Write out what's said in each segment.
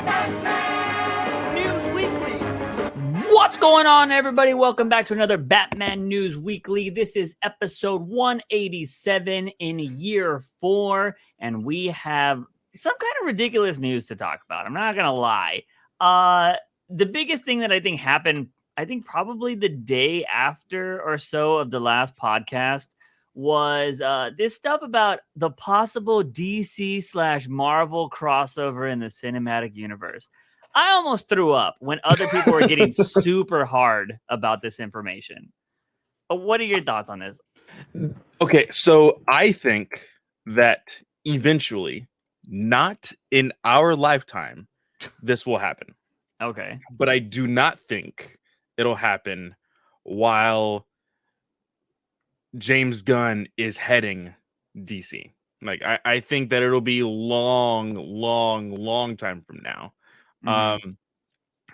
News Weekly. What's going on, everybody? Welcome back to another Batman News Weekly. This is episode 187 in year 4, and we have some kind of ridiculous news to talk about. I'm not gonna lie. The biggest thing that I think happened, I think probably the day after or so of the last podcast, was this stuff about the possible DC/Marvel crossover in the cinematic universe. I almost threw up when other people were getting super hard about this information. What are your thoughts on this? Okay, so I think that eventually, not in our lifetime, this will happen. Okay. But I do not think it'll happen while James Gunn is heading DC. Like, I think that it'll be long time from now.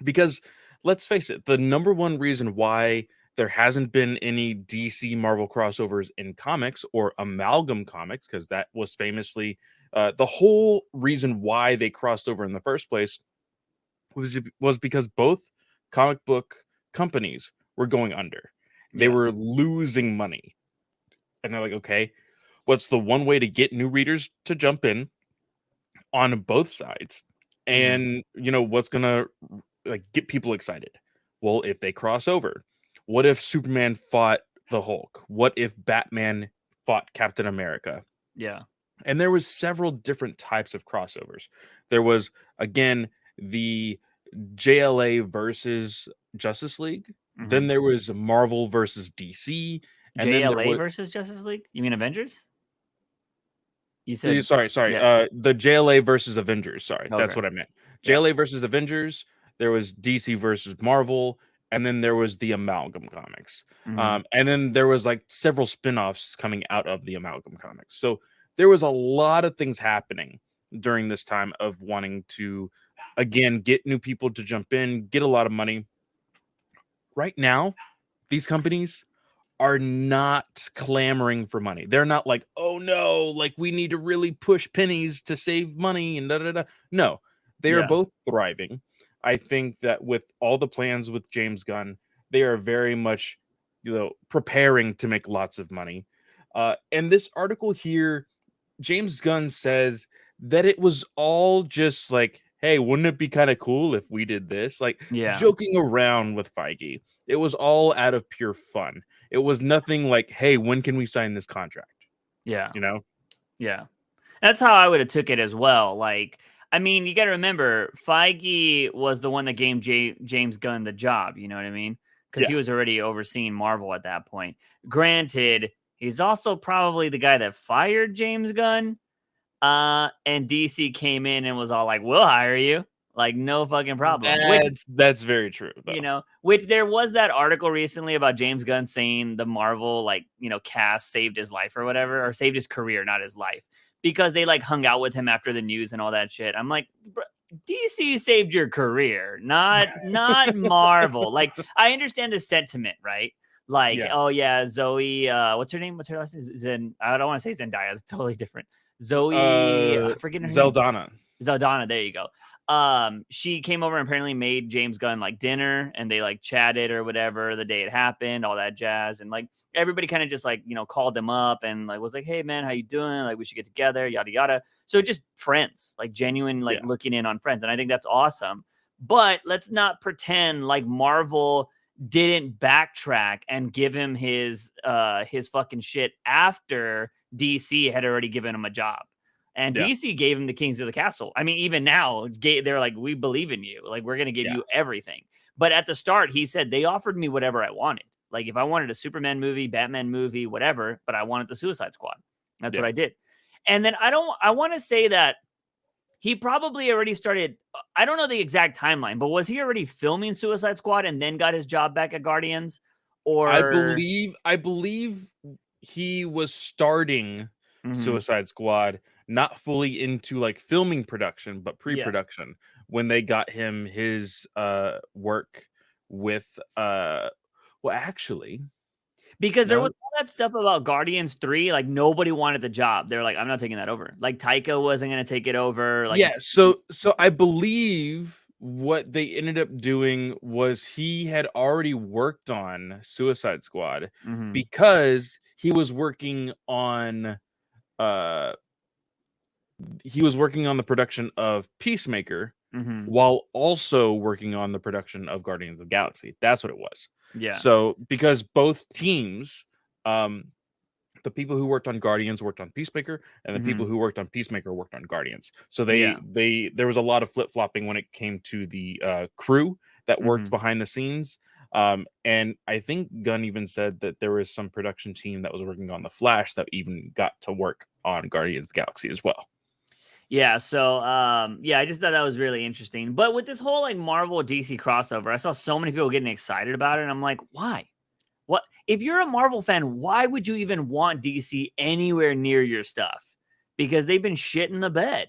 Because let's face it, the number one reason why there hasn't been any DC Marvel crossovers in comics or amalgam comics, because that was famously the whole reason why they crossed over in the first place was because both comic book companies were going under. They were losing money. And they're like, okay, what's the one way to get new readers to jump in on both sides? And, you know, what's going to like get people excited? Well, if they cross over, what if Superman fought the Hulk? What if Batman fought Captain America? Yeah. And there was several different types of crossovers. There was, again, the JLA versus Justice League. Then there was Marvel versus DC. And JLA versus Justice League? You mean Avengers? You said sorry. Yeah. The JLA versus Avengers. Sorry, Okay. that's what I meant. JLA versus Avengers. There was DC versus Marvel, and then there was the amalgam comics. And then there was like several spin-offs coming out of the amalgam comics. So there was a lot of things happening during this time of wanting to, again, get new people to jump in, get a lot of money. Right now, these companies are not clamoring for money. They're not like, oh no, like we need to really push pennies to save money and da da da. No, they are both thriving. I think that with all the plans with James Gunn, they are very much, preparing to make lots of money. And this article here, James Gunn says that it was all just like, hey, wouldn't it be kind of cool if we did this? Like joking around with Feige. It was all out of pure fun. It was nothing like, hey, when can we sign this contract? Yeah. You know? Yeah. That's how I would have took it as well. Like, I mean, you got to remember, Feige was the one that gave James Gunn the job. You know what I mean? Because he was already overseeing Marvel at that point. Granted, he's also probably the guy that fired James Gunn. And DC came in and was all like, we'll hire you. Like, no fucking problem. That's very true, though. You know, which there was that article recently about James Gunn saying the Marvel, like, cast saved his life or whatever, or saved his career, not his life, because they like hung out with him after the news and all that shit. I'm like, DC saved your career, not Marvel. Like, I understand the sentiment, right? Like, oh yeah, Zoe, what's her name? What's her last name? I don't want to say Zendaya. It's totally different. Zoe, I'm forgetting her Zeldana. name. Zeldana, there you go. She came over and apparently made James Gunn like dinner, and they like chatted or whatever the day it happened, all that jazz. And like everybody kind of just like, called him up and like was like, hey man, how you doing? Like we should get together, yada yada. So just friends, like genuine, like looking in on friends. And I think that's awesome. But let's not pretend like Marvel didn't backtrack and give him his fucking shit after DC had already given him a job. And DC gave him the Kings of the Castle. I mean, even now, they're like, we believe in you. Like, we're going to give you everything. But at the start, he said, they offered me whatever I wanted. Like, if I wanted a Superman movie, Batman movie, whatever, but I wanted the Suicide Squad. That's what I did. And then I want to say that he probably already started, I don't know the exact timeline, but was he already filming Suicide Squad and then got his job back at Guardians? Or I believe he was starting Suicide Squad, not fully into like filming production, but pre-production when they got him his work with actually Because there No. was all that stuff about Guardians 3, like nobody wanted the job. They're like, I'm not taking that over. Like Taika wasn't gonna take it over. Like, Yeah, so I believe what they ended up doing was he had already worked on Suicide Squad mhm, because uh he was working on the production of Peacemaker mhm, while also working on the production of Guardians of the Galaxy. That's what it was. yeah, So because both teams, um the people who worked on Guardians worked on Peacemaker, and the people mhm, who worked on Peacemaker worked on Guardians. So yeah, there was a lot of flip flopping when it came to the crew that worked mhm. behind the scenes. And I think Gunn even said that there was some production team that was working on the Flash that even got to work on Guardians of the Galaxy as well. Yeah, so yeah, I just thought that was really interesting. But with this whole like Marvel DC crossover, I saw so many people getting excited about it, and I'm like, why? What if you're a Marvel fan, why would you even want DC anywhere near your stuff? Because they've been shit in the bed.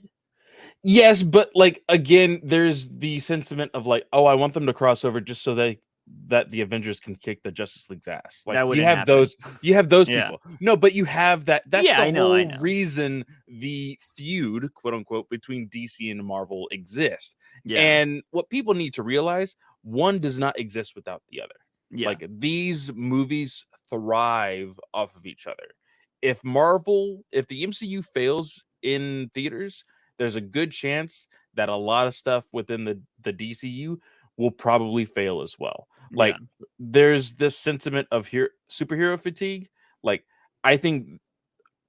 Yes, but like again, there's the sentiment of like, oh, I want them to cross over just so that the Avengers can kick the Justice League's ass. Like That wouldn't happen. you have those Yeah. people. No, but you have that's Yeah, the I whole know. reason the feud, quote unquote, between DC and Marvel exists. Yeah. And what people need to realize, one does not exist without the other. Yeah. Like these movies thrive off of each other. If the MCU fails in theaters, there's a good chance that a lot of stuff within the DCU will probably fail as well. Yeah. Like there's this sentiment of here superhero fatigue. Like I think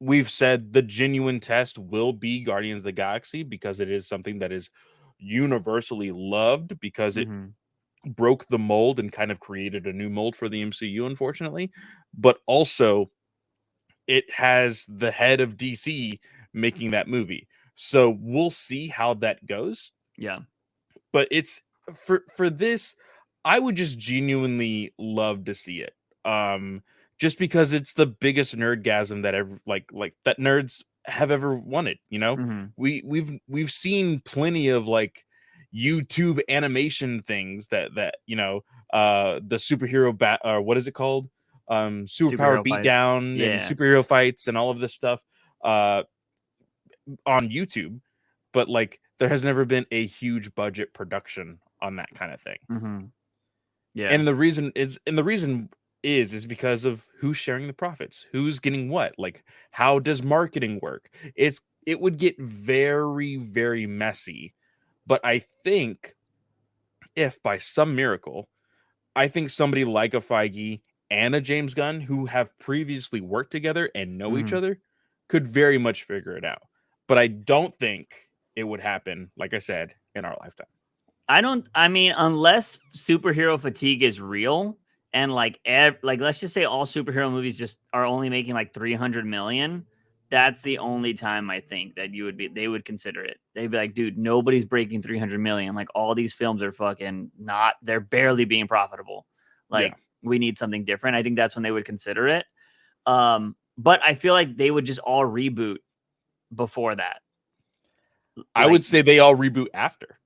we've said the genuine test will be Guardians of the Galaxy because it is something that is universally loved because it Mhm. broke the mold and kind of created a new mold for the MCU, unfortunately. But also it has the head of DC making that movie. So we'll see how that goes. Yeah. But it's for this, I would just genuinely love to see it. Just because it's the biggest nerdgasm that ever like that nerds have ever wanted, you know? Mhm. We've seen plenty of like YouTube animation things that the superhero or what is it called? Superpower Superhero fights. beatdown and Yeah. superhero fights and all of this stuff uh on YouTube, but like there has never been a huge budget production on that kind of thing. Mhm. Yeah. And the reason is because of who's sharing the profits, who's getting what, like how does marketing work. It would get very, very messy, but I think if by some miracle, I think somebody like a Feige and a James Gunn who have previously worked together and know each Mhm. other could very much figure it out. But I don't think it would happen, like I said, in our lifetime. I mean, unless superhero fatigue is real and like like let's just say all superhero movies just are only making like 300 million, that's the only time I think that they would consider it. They'd be like, dude, nobody's breaking 300 million. Like all these films are fucking not, they're barely being profitable. Yeah. Like we need something different. I think that's when they would consider it. But I feel like they would just all reboot before that. I would Like say they all reboot after.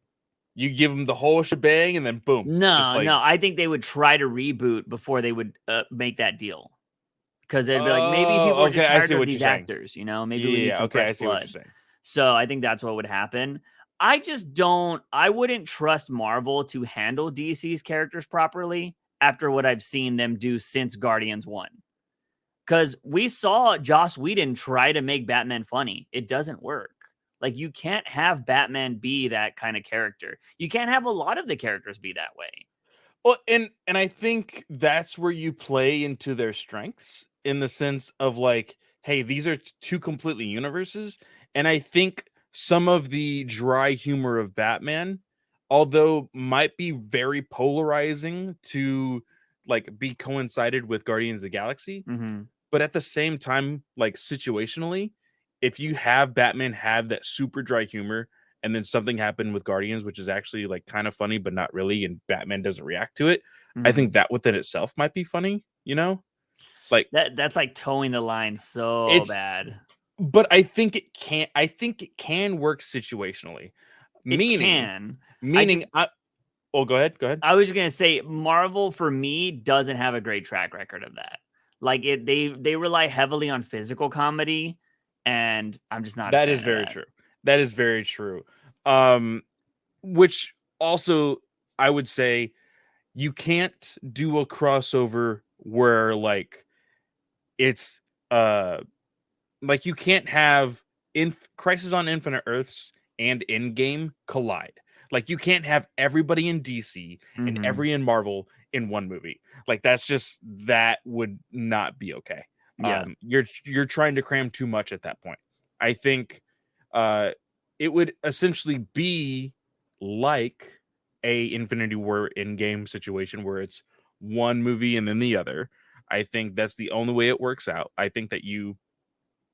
You give them the whole shebang and then boom. Just no, like, no. I think they would try to reboot before they would make that deal. Because they'd be like, maybe people oh, are okay, just I tired see of what you're these saying. actors, you know? Maybe we need Yeah, some okay, I fresh see what you're blood. saying. So I think that's what would happen. I wouldn't trust Marvel to handle DC's characters properly after what I've seen them do since Guardians 1. Because we saw Joss Whedon try to make Batman funny. It doesn't work. Like, you can't have Batman be that kind of character. You can't have a lot of the characters be that way. Well, and I think that's where you play into their strengths in the sense of like, hey, these are two completely universes, and I think some of the dry humor of Batman, although might be very polarizing to like be coincided with Guardians of the Galaxy, Mm-hmm. but at the same time, like situationally, if you have Batman have that super dry humor and then something happened with Guardians, which is actually like kind of funny, but not really, and Batman doesn't react to it, I Mm-hmm. think that within itself might be funny, you know? Like That's like towing the line so it's bad. but I think it can work situationally. It Meaning can. I just meaning I oh go ahead, go ahead. I was just gonna say Marvel for me doesn't have a great track record of that. Like they rely heavily on physical comedy, and I'm just not a That fan is of very that. true. That is very true. Which also I would say you can't do a crossover where like it's like you can't have in Crisis on Infinite Earths and Endgame collide. Like you can't have everybody in DC and Mm-hmm. every in Marvel in one movie. Like that would not be okay. Yeah. You're trying to cram too much at that point. I think uh it would essentially be like a Infinity War Endgame situation where it's one movie and then the other. I think that's the only way it works out. I think that you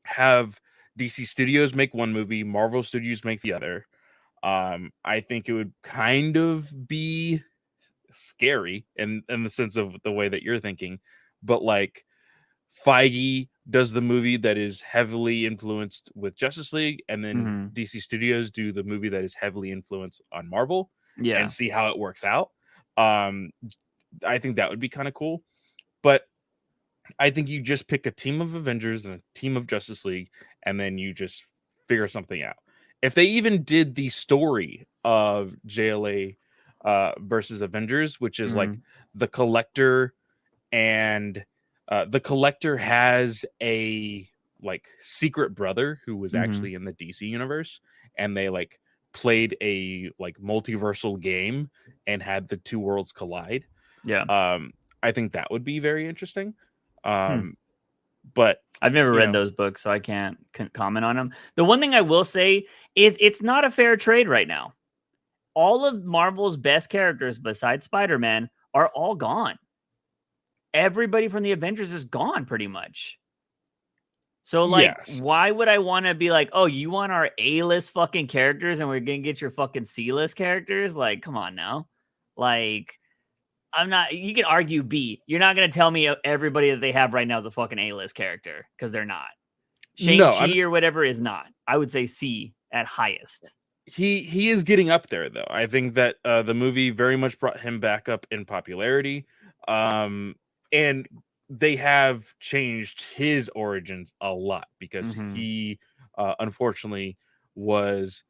have DC Studios make one movie, Marvel Studios make the other. I think it would kind of be scary in the sense of the way that you're thinking, but like Feige does the movie that is heavily influenced with Justice League, and then Mm-hmm. DC Studios do the movie that is heavily influenced on Marvel, Yeah. and see how it works out. Um, I think that would be kind of cool, but I think you just pick a team of Avengers and a team of Justice League, and then you just figure something out. If they even did the story of JLA versus Avengers, which is Mm-hmm. like the Collector, and the Collector has a like secret brother who was Mm-hmm. actually in the DC universe, and they like played a like multiversal game and had the two worlds collide. Yeah. I think that would be very interesting. Hmm. But I've never you read know, those books, so I can't comment on them. The one thing I will say is it's not a fair trade right now. All of Marvel's best characters besides Spider-Man are all gone. Everybody from the Avengers is gone pretty much. So like, yes, why would I want to be like, oh, you want our A-list fucking characters and we're gonna get your fucking C-list characters? Like, come on now. Like, I'm not, you can argue B. You're not gonna tell me everybody that they have right now is a fucking A-list character, because they're not. no, I'm Shang-Chi or whatever is not. I would say C at highest. he is getting up there though. I think that the movie very much brought him back up in popularity. And they have changed his origins a lot because Mm-hmm. he unfortunately was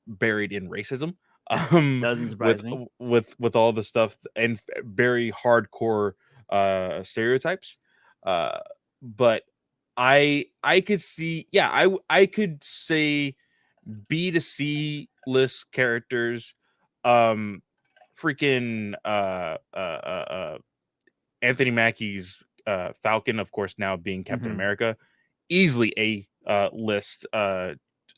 buried in racism. Doesn't surprise me. With all the stuff and very hardcore stereotypes. But I could see, yeah, I could say B to C list characters, um, freaking Anthony Mackie's Falcon, of course, now being Captain Mm-hmm. America, easily a list.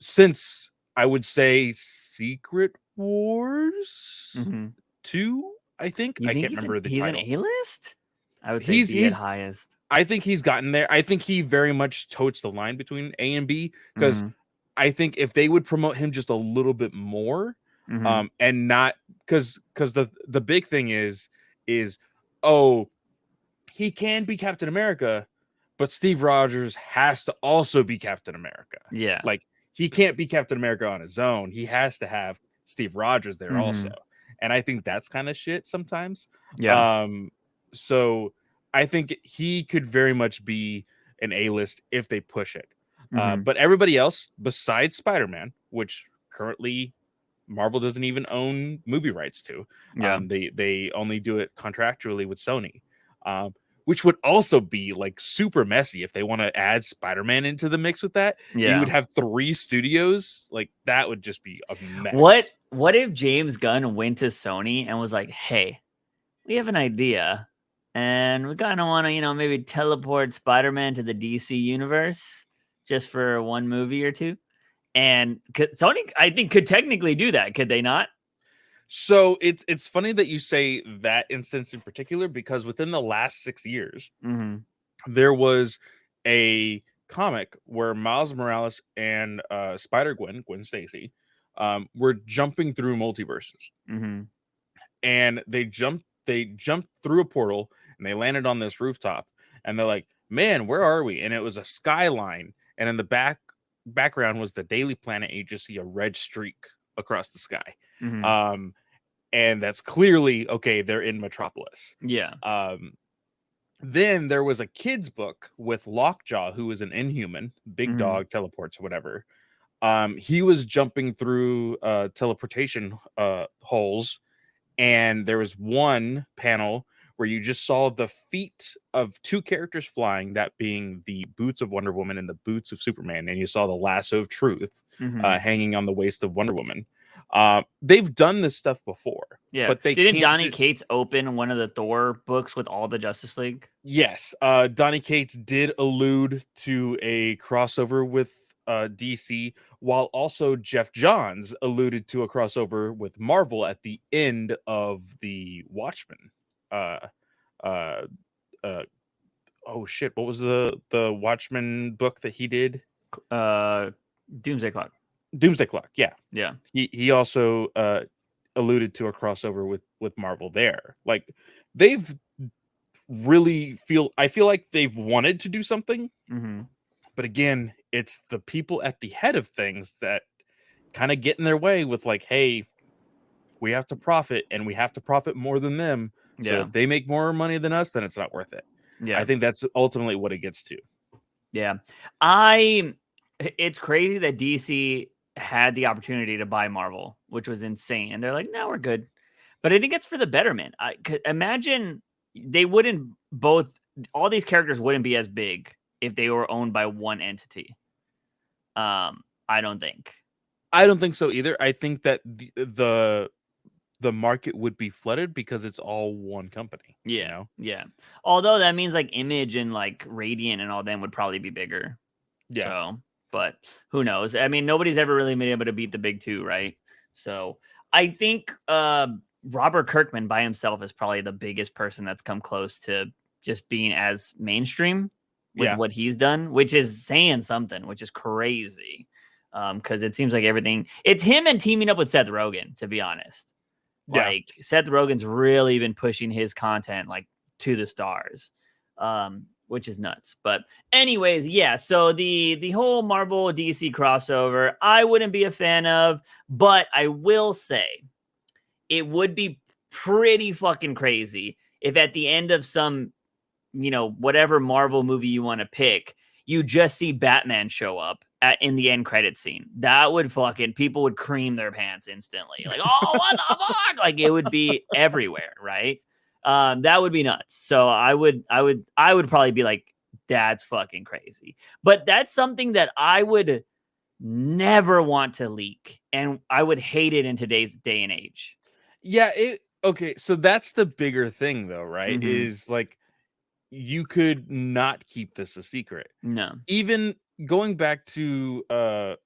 Since I would say Secret Wars Mm-hmm. 2, I think You I think can't remember the he's an title. A-list? I would say B at He's highest. I think he's gotten there. I think he very much totes the line between A and B because Mm-hmm. I think if they would promote him just a little bit more, Mm-hmm. and not because the big thing is oh, he can be Captain America, but Steve Rogers has to also be Captain America. Yeah. Like he can't be Captain America on his own. He has to have Steve Rogers there also. Mm-hmm. And I think that's kind of shit sometimes. Yeah. So I think he could very much be an A-list if they push it. Mm-hmm. But everybody else besides Spider-Man, which currently Marvel doesn't even own movie rights to, Yeah. they only do it contractually with Sony. Which would also be like super messy if they want to add Spider-Man into the mix with that. You Yeah. would have 3 studios. Like that would just be a mess. What if James Gunn went to Sony and was like, hey, we have an idea and we kind of want to, maybe teleport Spider-Man to the DC universe just for one movie or two? And Sony, I think, could technically do that. Could they not? So it's funny that you say that instance in particular because within the last 6 years, Mm-hmm. there was a comic where Miles Morales and Gwen Stacy, were jumping through multiverses, Mm-hmm. and they jumped through a portal and they landed on this rooftop, and they're like, "Man, where are we?" And it was a skyline, and in the background was the Daily Planet, and you just see a red streak across the sky. Mm-hmm. Um, and that's clearly okay. They're in Metropolis. Yeah. Then there was a kid's book with Lockjaw, who was an Inhuman, big dog, teleports, whatever. He was jumping through teleportation holes, and there was one panel where you just saw the feet of two characters flying, that being the boots of Wonder Woman and the boots of Superman, and you saw the lasso of truth hanging on the waist of Wonder Woman. They've done this stuff before, but they didn't can't Donny Cates open one of the Thor books with all the Justice League? Yes, Donny Cates did allude to a crossover with DC, while also Jeff Johns alluded to a crossover with Marvel at the end of the Watchmen. Oh shit, what was the Watchmen book that he did? Doomsday Clock. Doomsday Clock, yeah. He also alluded to a crossover with Marvel there. Like, they've really I feel like they've wanted to do something, but again, it's the people at the head of things that kind of get in their way with, like, hey, we have to profit, and we have to profit more than them. So if they make more money than us, then it's not worth it. I think that's ultimately what it gets to. It's crazy that DC had the opportunity to buy Marvel, which was insane, and they're like, no, we're good. But I think it's for the betterment. I could imagine they wouldn't all these characters wouldn't be as big if they were owned by one entity. I don't think so either. I think that the market would be flooded because it's all one company. Yeah. Although that means like Image and like Radiant and all them would probably be bigger. Yeah. So, but who knows? I mean, nobody's ever really been able to beat the big two, right? So I think Robert Kirkman by himself is probably the biggest person that's come close to just being as mainstream with what he's done, which is saying something, which is crazy. Because it seems like it's him and teaming up with Seth Rogen, to be honest. Like, Seth Rogen's really been pushing his content like to the stars, which is nuts. But anyways, so the whole Marvel DC crossover, I wouldn't be a fan of, but I will say it would be pretty fucking crazy if at the end of some, whatever Marvel movie you want to pick, you just see Batman show up in the end credit scene. That would people would cream their pants instantly. Like, oh, what the fuck? Like, it would be everywhere, right? That would be nuts. So I would probably be like, that's fucking crazy. But that's something that I would never want to leak, and I would hate it in today's day and age. Yeah. Okay. So that's the bigger thing, though, right? Is like, you could not keep this a secret. No. Even going back to I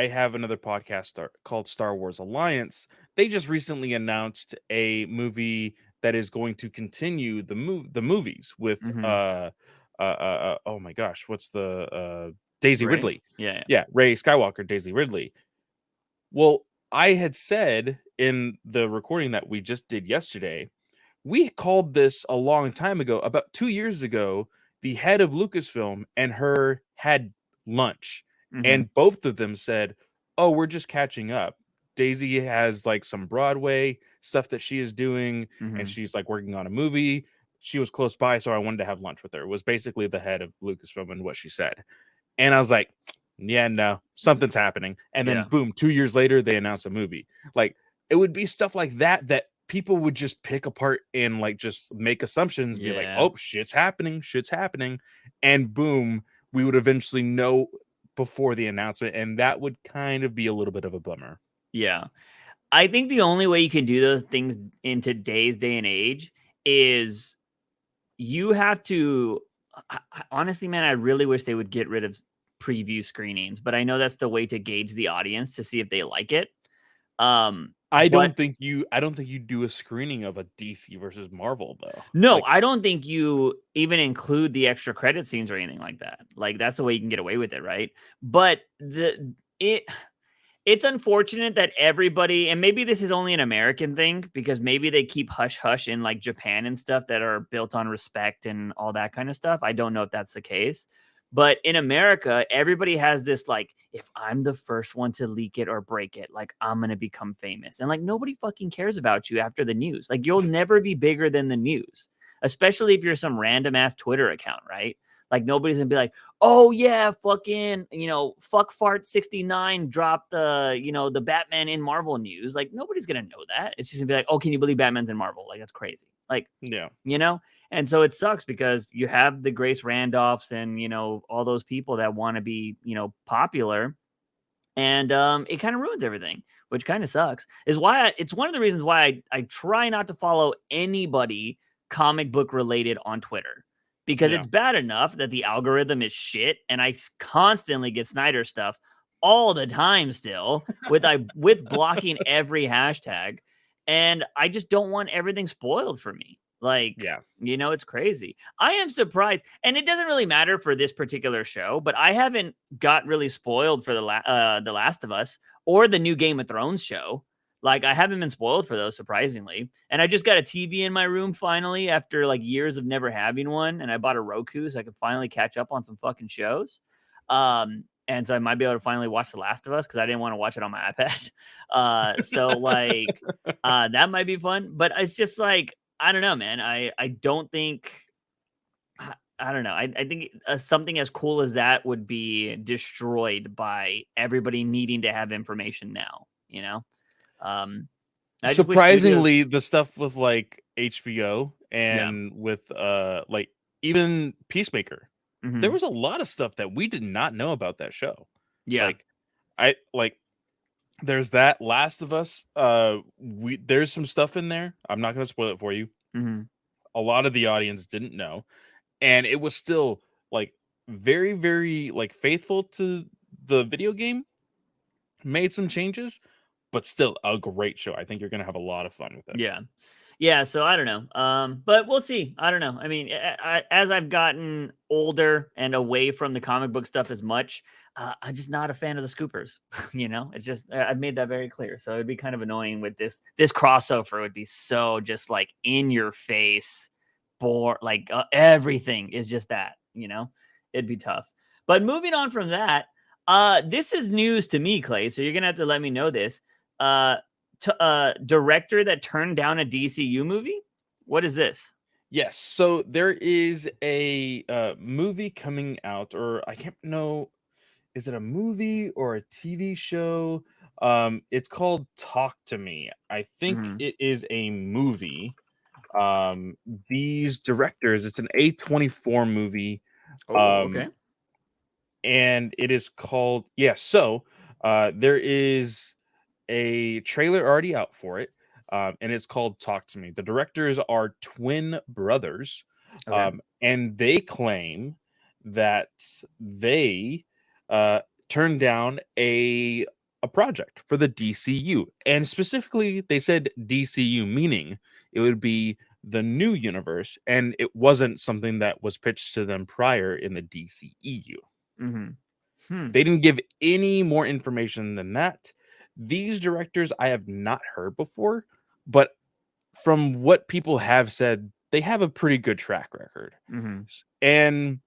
have another podcast called Star Wars Alliance. They just recently announced a movie that is going to continue the movies with oh my gosh, what's the Daisy Rey? Ridley. Yeah, Rey Skywalker, Daisy Ridley. Well, I had said in the recording that we just did yesterday, we called this a long time ago, about 2 years ago. The head of Lucasfilm and her had lunch, and both of them said, oh, we're just catching up. Daisy has like some Broadway stuff that she is doing, and she's like working on a movie. She was close by, so I wanted to have lunch with her. It was basically the head of Lucasfilm and what she said. And I was like, yeah, no, something's happening. And then boom, 2 years later, they announced a movie. Like, it would be stuff like that people would just pick apart and like just make assumptions, be like, oh, shit's happening. And boom, we would eventually know before the announcement. And that would kind of be a little bit of a bummer. Yeah. I think the only way you can do those things in today's day and age is you have to, honestly, man, I really wish they would get rid of preview screenings, but I know that's the way to gauge the audience to see if they like it. I don't think you do a screening of a DC versus Marvel, though. No, like, I don't think you even include the extra credit scenes or anything like that. Like, that's the way you can get away with it, right? But it's unfortunate that everybody, and maybe this is only an American thing, because maybe they keep hush hush in like Japan and stuff that are built on respect and all that kind of stuff. I don't know if that's the case. But in America, everybody has this, like, if I'm the first one to leak it or break it, like, I'm going to become famous. And, like, nobody fucking cares about you after the news. Like, you'll never be bigger than the news. especially if you're some random ass Twitter account, right? Like nobody's gonna be like, oh yeah, fucking, fuck fart 69 dropped the Batman in Marvel news. Like nobody's gonna know that. It's just gonna be like, oh, can you believe Batman's in Marvel? Like that's crazy. Like, Yeah. And so it sucks because you have the Grace Randolphs and all those people that want to be popular, and it kind of ruins everything, which kind of sucks. It's one of the reasons why I try not to follow anybody comic book related on Twitter, because it's bad enough that the algorithm is shit, and I constantly get Snyder stuff all the time still with blocking every hashtag, and I just don't want everything spoiled for me. Like, it's crazy. I am surprised, and it doesn't really matter for this particular show, but I haven't got really spoiled for the Last of Us or the new Game of Thrones show. Like, I haven't been spoiled for those, surprisingly. And I just got a TV in my room finally after like years of never having one, and I bought a Roku so I could finally catch up on some fucking shows. And so I might be able to finally watch The Last of Us because I didn't want to watch it on my iPad. So like that might be fun, but it's just like, I don't know, man. I don't think, I don't know. I think something as cool as that would be destroyed by everybody needing to have information now, Surprisingly, the stuff with like HBO and with like even Peacemaker, there was a lot of stuff that we did not know about that show. Yeah. There's that Last of Us. There's some stuff in there. I'm not going to spoil it for you. A lot of the audience didn't know, and it was still like very, very like faithful to the video game. Made some changes, but still a great show. I think you're going to have a lot of fun with it. Yeah. So I don't know. But we'll see. I don't know. I mean, as I've gotten older and away from the comic book stuff as much, I'm just not a fan of the scoopers. It's just, I've made that very clear. So it'd be kind of annoying with this crossover. Would be so just like in your face, like everything is just that. It'd be tough. But moving on from that, this is news to me, Clay. So you're gonna have to let me know this. Director that turned down a DCU movie. What is this? Yes. So there is a movie coming out, or I can't know. Is it a movie or a TV show? It's called Talk to Me. I think it is a movie. These directors, it's an A24 movie. Okay. And it is called, so there is a trailer already out for it. And it's called Talk to Me. The directors are twin brothers. And they claim that they turned down a project for the DCU, and specifically they said DCU, meaning it would be the new universe, and it wasn't something that was pitched to them prior in the DCEU. They didn't give any more information than that. These directors I have not heard before, but from what people have said, they have a pretty good track record. And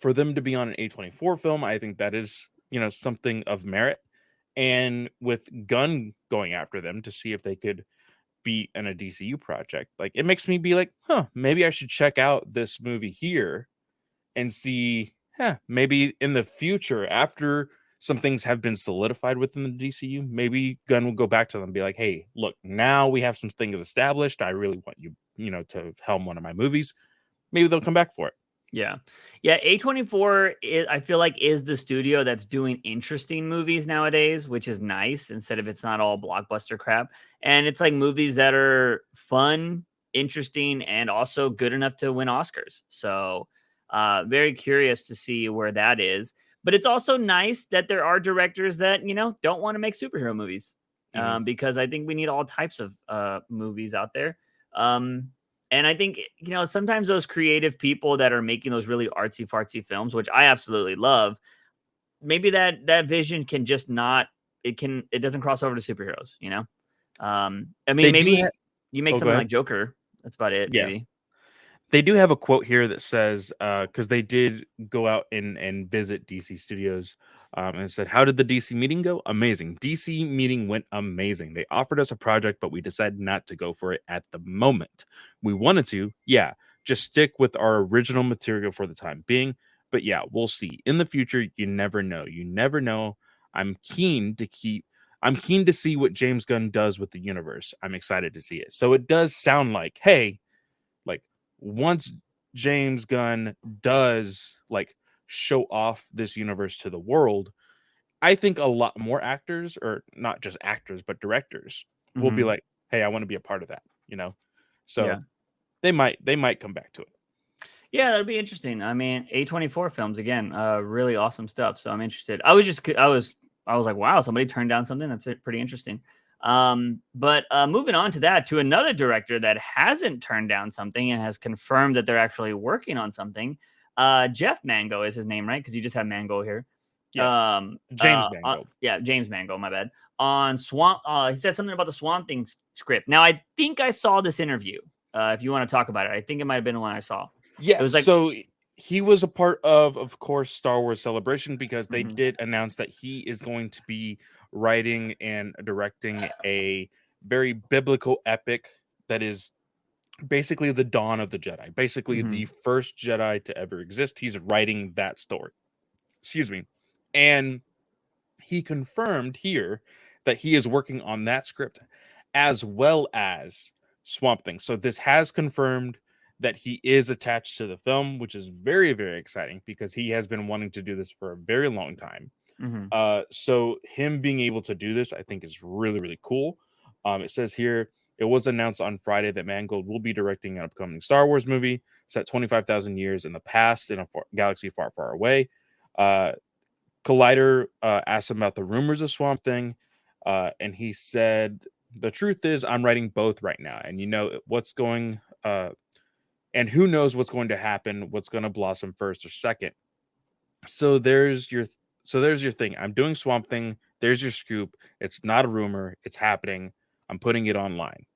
for them to be on an A24 film, I think that is, something of merit. And with Gunn going after them to see if they could be in a DCU project, like it makes me be like, maybe I should check out this movie here and see, maybe in the future, after some things have been solidified within the DCU, maybe Gunn will go back to them and be like, hey, look, now we have some things established. I really want you, to helm one of my movies. Maybe they'll come back for it. Yeah. A24 I feel like is the studio that's doing interesting movies nowadays, which is nice instead of it's not all blockbuster crap. And it's like movies that are fun, interesting, and also good enough to win Oscars. So very curious to see where that is. But it's also nice that there are directors that, don't want to make superhero movies because I think we need all types of movies out there. And I think, sometimes those creative people that are making those really artsy fartsy films, which I absolutely love, maybe that vision can just not, it doesn't cross over to superheroes, I mean, maybe you make something like Joker. That's about it. Yeah. Maybe. They do have a quote here that says, because they did go out and visit DC Studios And it said, how did the DC meeting go? Amazing. DC meeting went amazing. They offered us a project, but we decided not to go for it at the moment. We wanted to, just stick with our original material for the time being. But yeah, we'll see. In the future, you never know. You never know. I'm keen to see what James Gunn does with the universe. I'm excited to see it. So it does sound like, hey, like once James Gunn does like show off this universe to the world, I think a lot more actors, or not just actors, but directors will be like, hey, I want to be a part of that, So they might come back to it. Yeah, that'd be interesting. I mean, A24 films again, really awesome stuff. So I'm interested. I was like, wow, somebody turned down something that's pretty interesting. But moving on to that, to another director that hasn't turned down something and has confirmed that they're actually working on something. Jeff Mango is his name, right? Because you just have Mango here. Yes. James Mango. James Mango. My bad. On Swamp, he said something about the Swamp Thing script. Now, I think I saw this interview. If you want to talk about it, I think it might have been the one I saw. Yes. It was like, so he was a part of course, Star Wars Celebration, because they did announce that he is going to be writing and directing a very biblical epic that is basically the dawn of the Jedi, basically the first Jedi to ever exist. He's writing that story. Excuse me. And he confirmed here that he is working on that script as well as Swamp Thing. So this has confirmed that he is attached to the film, which is very, very exciting because he has been wanting to do this for a very long time. So him being able to do this, I think, is really, really cool. It says here, it was announced on Friday that Mangold will be directing an upcoming Star Wars movie set 25,000 years in the past in a galaxy far, far away. Collider asked him about the rumors of Swamp Thing, and he said, the truth is I'm writing both right now, and what's going and who knows what's going to happen, what's going to blossom first or second. So there's your thing. I'm doing Swamp Thing. There's your scoop. It's not a rumor. It's happening. I'm putting it online.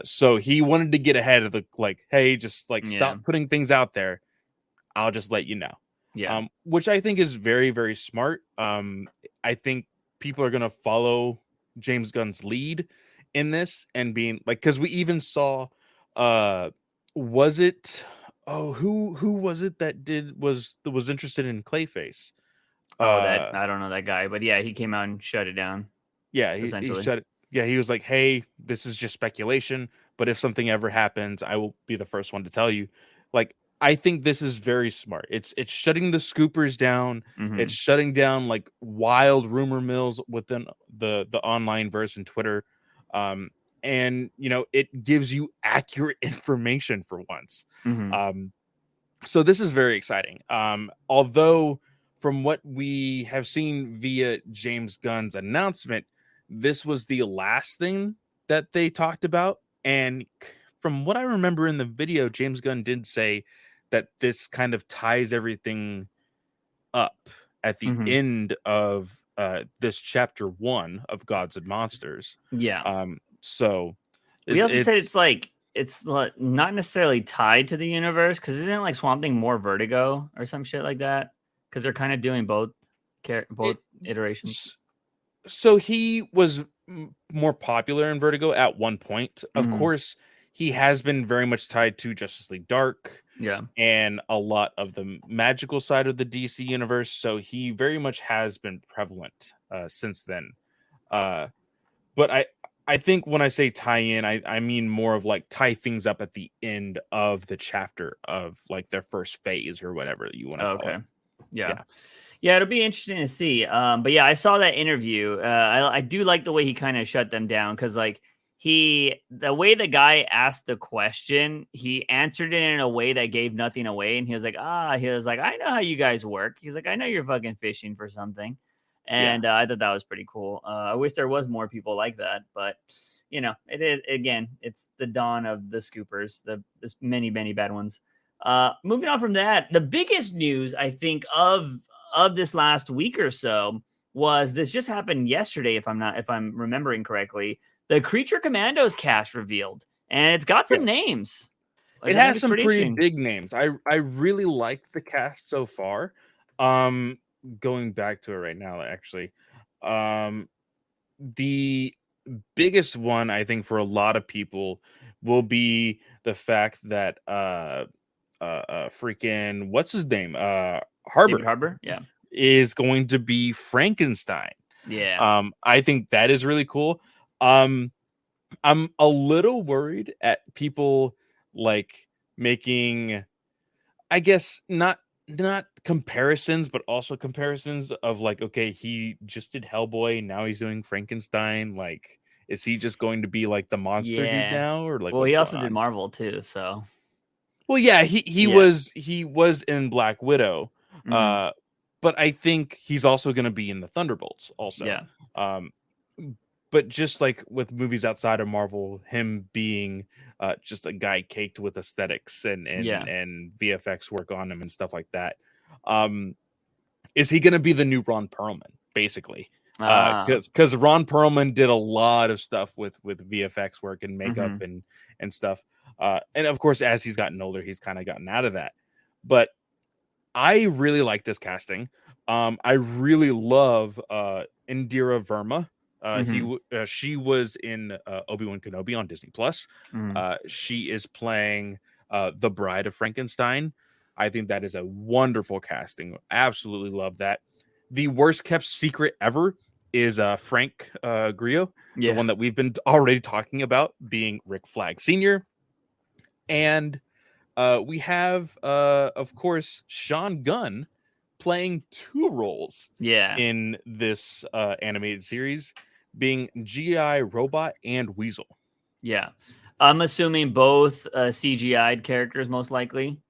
So he wanted to get ahead of the hey, just stop putting things out there. I'll just let you know. Yeah. Which I think is very, very smart. I think people are gonna follow James Gunn's lead in this and being because we even saw was it who was it that was interested in Clayface? I don't know that guy, but yeah, he came out and shut it down. Yeah, he shut it. Yeah, he was like, hey, this is just speculation, but if something ever happens, I will be the first one to tell you. I think this is very smart. It's shutting the scoopers down. It's shutting down wild rumor mills within the online verse and Twitter. And it gives you accurate information for once. So this is very exciting. Although from what we have seen via James Gunn's announcement, this was the last thing that they talked about. And from what I remember in the video, James Gunn did say that this kind of ties everything up at the end of this chapter 1 of Gods and Monsters. Yeah. So we also said it's not necessarily tied to the universe, because isn't Swamp Thing more Vertigo or some shit like that? Because they're kind of doing both iterations. So he was more popular in Vertigo at one point. Of course, he has been very much tied to Justice League Dark. Yeah. And a lot of the magical side of the DC universe. So he very much has been prevalent since then. But I think when I say tie in, I mean more of tie things up at the end of the chapter of their first phase or whatever you want to call it. Yeah, it'll be interesting to see. But yeah, I saw that interview. I do like the way he kind of shut them down, because the way the guy asked the question, he answered it in a way that gave nothing away. And he was like, I know how you guys work. He's like, I know you're fucking fishing for something. And I thought that was pretty cool. I wish there was more people like that, but it is, again, it's the dawn of the scoopers, there's many, many bad ones. Moving on from that, the biggest news I think of this last week or so was, this just happened yesterday, if I'm remembering correctly. The Creature Commandos cast revealed, and it's got some names. It has some pretty big names. I really like the cast so far. going back to it right now, actually. Um, the biggest one I think for a lot of people will be the fact that freaking what's his name? David Harbor Harbour? Yeah. is going to be Frankenstein. Yeah. I think that is really cool. Um, I'm a little worried at people like making, I guess, not comparisons, but also comparisons of like, okay, he just did Hellboy, now he's doing Frankenstein. Like, is he just going to be like the monster dude Yeah. now, or like Well, what's he going also did on? Marvel too, so Well, yeah, he yeah. was in Black Widow, Mhm. uh, but I think he's also going to be in the Thunderbolts also. Yeah. Um, but just like with movies outside of Marvel, him being just a guy caked with aesthetics Yeah. and VFX work on him and stuff like that. Um, is he going to be the new Ron Perlman, basically? Ah. Because Ron Perlman did a lot of stuff with VFX work and makeup Mhm. and stuff. And of course, as he's gotten older, he's kind of gotten out of that. But I really like this casting. I really love Indira Verma. Mhm. She was in Obi-Wan Kenobi on Disney Plus. Mhm. She is playing the Bride of Frankenstein. I think that is a wonderful casting. Absolutely love that. The worst kept secret ever is Frank Grillo, the Yeah. one that we've been already talking about, being Rick Flag Sr. And we have, of course, Sean Gunn playing two roles Yeah. in this animated series, being GI Robot and Weasel. Yeah. I'm assuming both CGI'd characters most likely.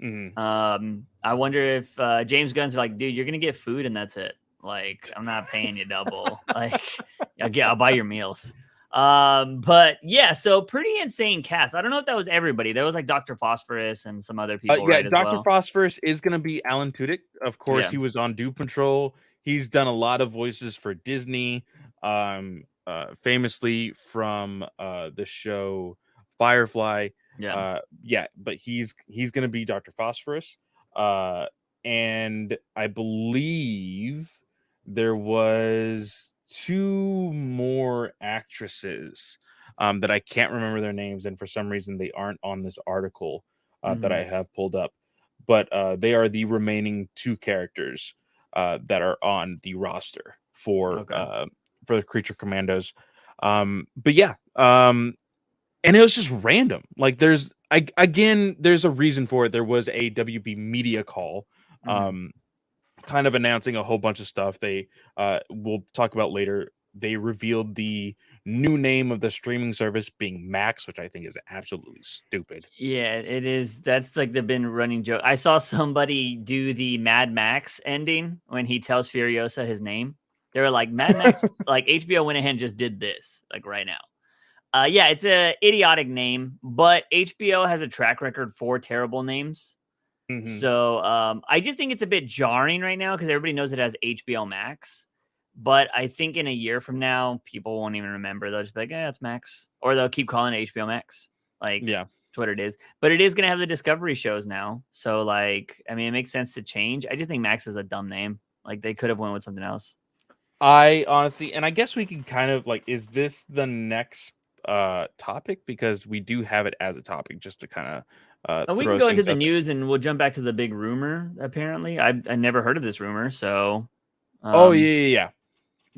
Mhm. I wonder if James Gunn's like, dude, you're gonna get food and that's it. Like, I'm not paying you double. Like, I'll buy your meals. But yeah, so pretty insane cast. I don't know if that was everybody. There was like Dr. Phosphorus and some other people, Yeah, right, as Dr. well. Phosphorus is going to be Alan Tudyk. Of course, Yeah. he was on Doom Patrol. He's done a lot of voices for Disney, famously from the show Firefly. Yeah. Yeah, but he's going to be Dr. Phosphorus. Uh, and I believe there was two more actresses that I can't remember their names, and for some reason they aren't on this article that Hmm. I have pulled up. But they are the remaining two characters that are on the roster Okay. for the Creature Commandos. But yeah, and it was just random. Like there's a reason for it. There was a WB media call, Hmm. um, kind of announcing a whole bunch of stuff. They we'll talk about later. They revealed the new name of the streaming service being Max, which I think is absolutely stupid. Yeah, it is. That's like the been running joke. I saw somebody do the Mad Max ending when he tells Furiosa his name. They were like, Mad Max, like HBO went ahead and just did this, like right now. Yeah, it's a idiotic name, but HBO has a track record for terrible names. Hmm. So I just think it's a bit jarring right now because everybody knows it has HBO Max. But I think in a year from now, people won't even remember. They'll just be like, "Yeah, it's Max," or they'll keep calling it HBO Max. Like Yeah. that's what it is. But it is going to have the Discovery shows now. So like, I mean, it makes sense to change. I just think Max is a dumb name. Like they could have went with something else. I honestly, and I guess we can kind of like, is this the next topic? Because we do have it as a topic just to kind of We can throw go into things the out there. news and we'll jump back to the big rumor. Apparently, I never heard of this rumor. So Oh yeah, um, yeah,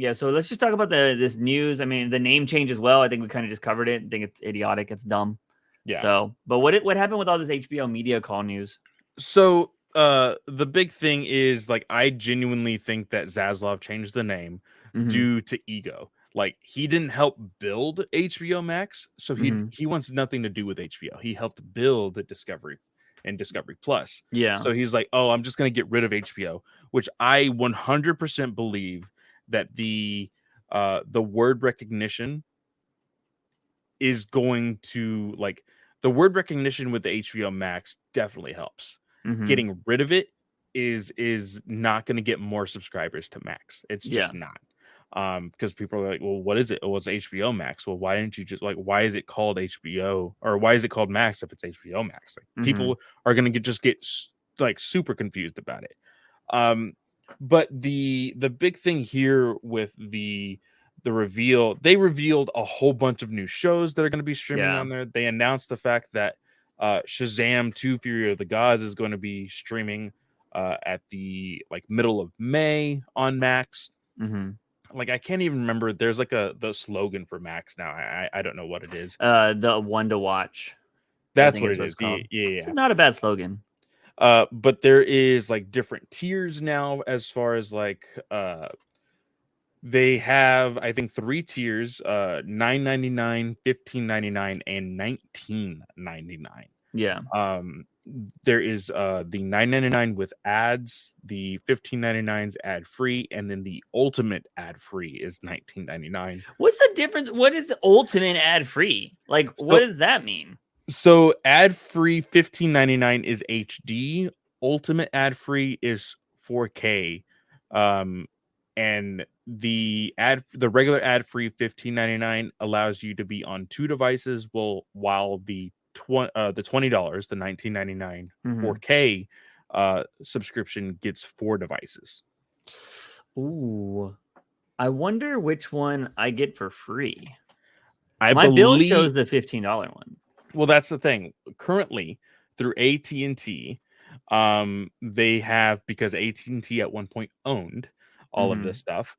yeah, so let's just talk about this news. I mean, the name change as well. I think we kind of just covered it. I think it's idiotic. It's dumb. yeah. So, but what happened with all this HBO media call news? So the big thing is like I genuinely think that Zaslav changed the name Hmm. due to ego. Like he didn't help build HBO Max, so Hmm. he wants nothing to do with HBO. He helped build the Discovery and Discovery Plus. Yeah. So he's like, "Oh, I'm just going to get rid of HBO," which I 100% believe that the word recognition is going to like the word recognition with the HBO Max definitely helps. Hmm. Getting rid of it is not going to get more subscribers to Max. It's Yeah. just not. Because people are like, well, what is it? Oh, it's HBO Max. Well, why didn't you just like why is it called HBO or why is it called Max if it's HBO Max? Like Hmm. people are gonna get like super confused about it. Um But the big thing here with the reveal, they revealed a whole bunch of new shows that are going to be streaming on there. They announced the fact that Shazam 2 Fury of the Gods is going to be streaming at the like middle of May on Max. Like I can't even remember. There's like the slogan for Max now. I don't know what it is. The one to watch. That's what it is. Yeah. It's not a bad slogan. But there is like different tiers now as far as like they have, I think, 3 tiers, $9.99, $15.99, and $19.99. Yeah. There is the $9.99 with ads, the $15.99's ad free, and then the ultimate ad free is $19.99. What's the difference? What is the ultimate ad free? Like, what does that mean? So ad free $15.99 is HD. Ultimate ad free is 4K. And the regular ad free $15.99 allows you to be on 2 devices, while the $20, the $19.99 4K subscription gets 4 devices. Ooh, I wonder which one I get for free. My bill shows the $15 one. Well, that's the thing. Currently, through AT&T, they have, because AT&T at one point owned all of this stuff,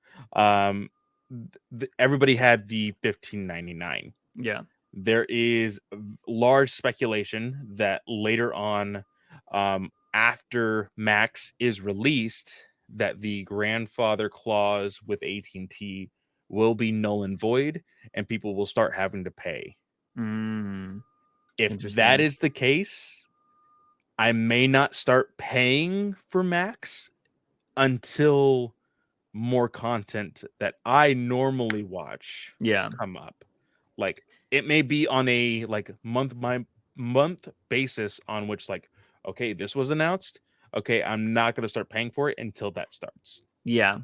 everybody had the $15.99. Yeah. There is large speculation that later on, after Max is released, that the grandfather clause with AT&T will be null and void, and people will start having to pay. If that is the case, I may not start paying for Max until more content that I normally watch come up. Like it may be on a like month by month basis on which like, okay, this was announced. Okay, I'm not going to start paying for it until that starts. Yeah.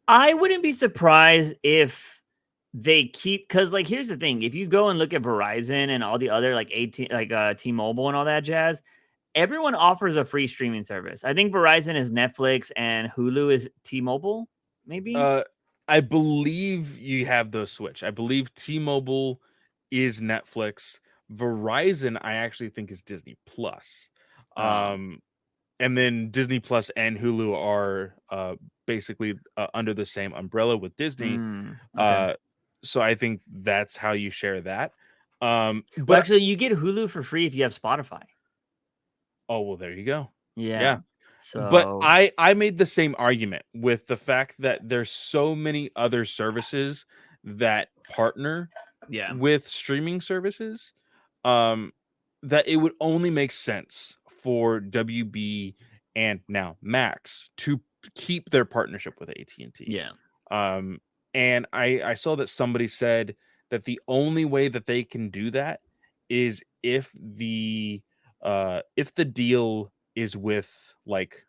I wouldn't be surprised if they keep, because like here's the thing, if you go and look at Verizon and all the other like T-Mobile and all that jazz, everyone offers a free streaming service. I think Verizon is Netflix and Hulu is T-Mobile, maybe. I believe you have those switch. I believe T-Mobile is Netflix. Verizon, I actually think, is Disney Plus. And then Disney Plus and Hulu are basically under the same umbrella with Disney. Okay. So I think that's how you share that. But actually, you get Hulu for free if you have Spotify. Oh, well, there you go. Yeah. So, but I made the same argument with the fact that there's so many other services that partner with streaming services that it would only make sense for WB and now Max to keep their partnership with AT&T. Yeah. And I saw that somebody said that the only way that they can do that is if the deal is with like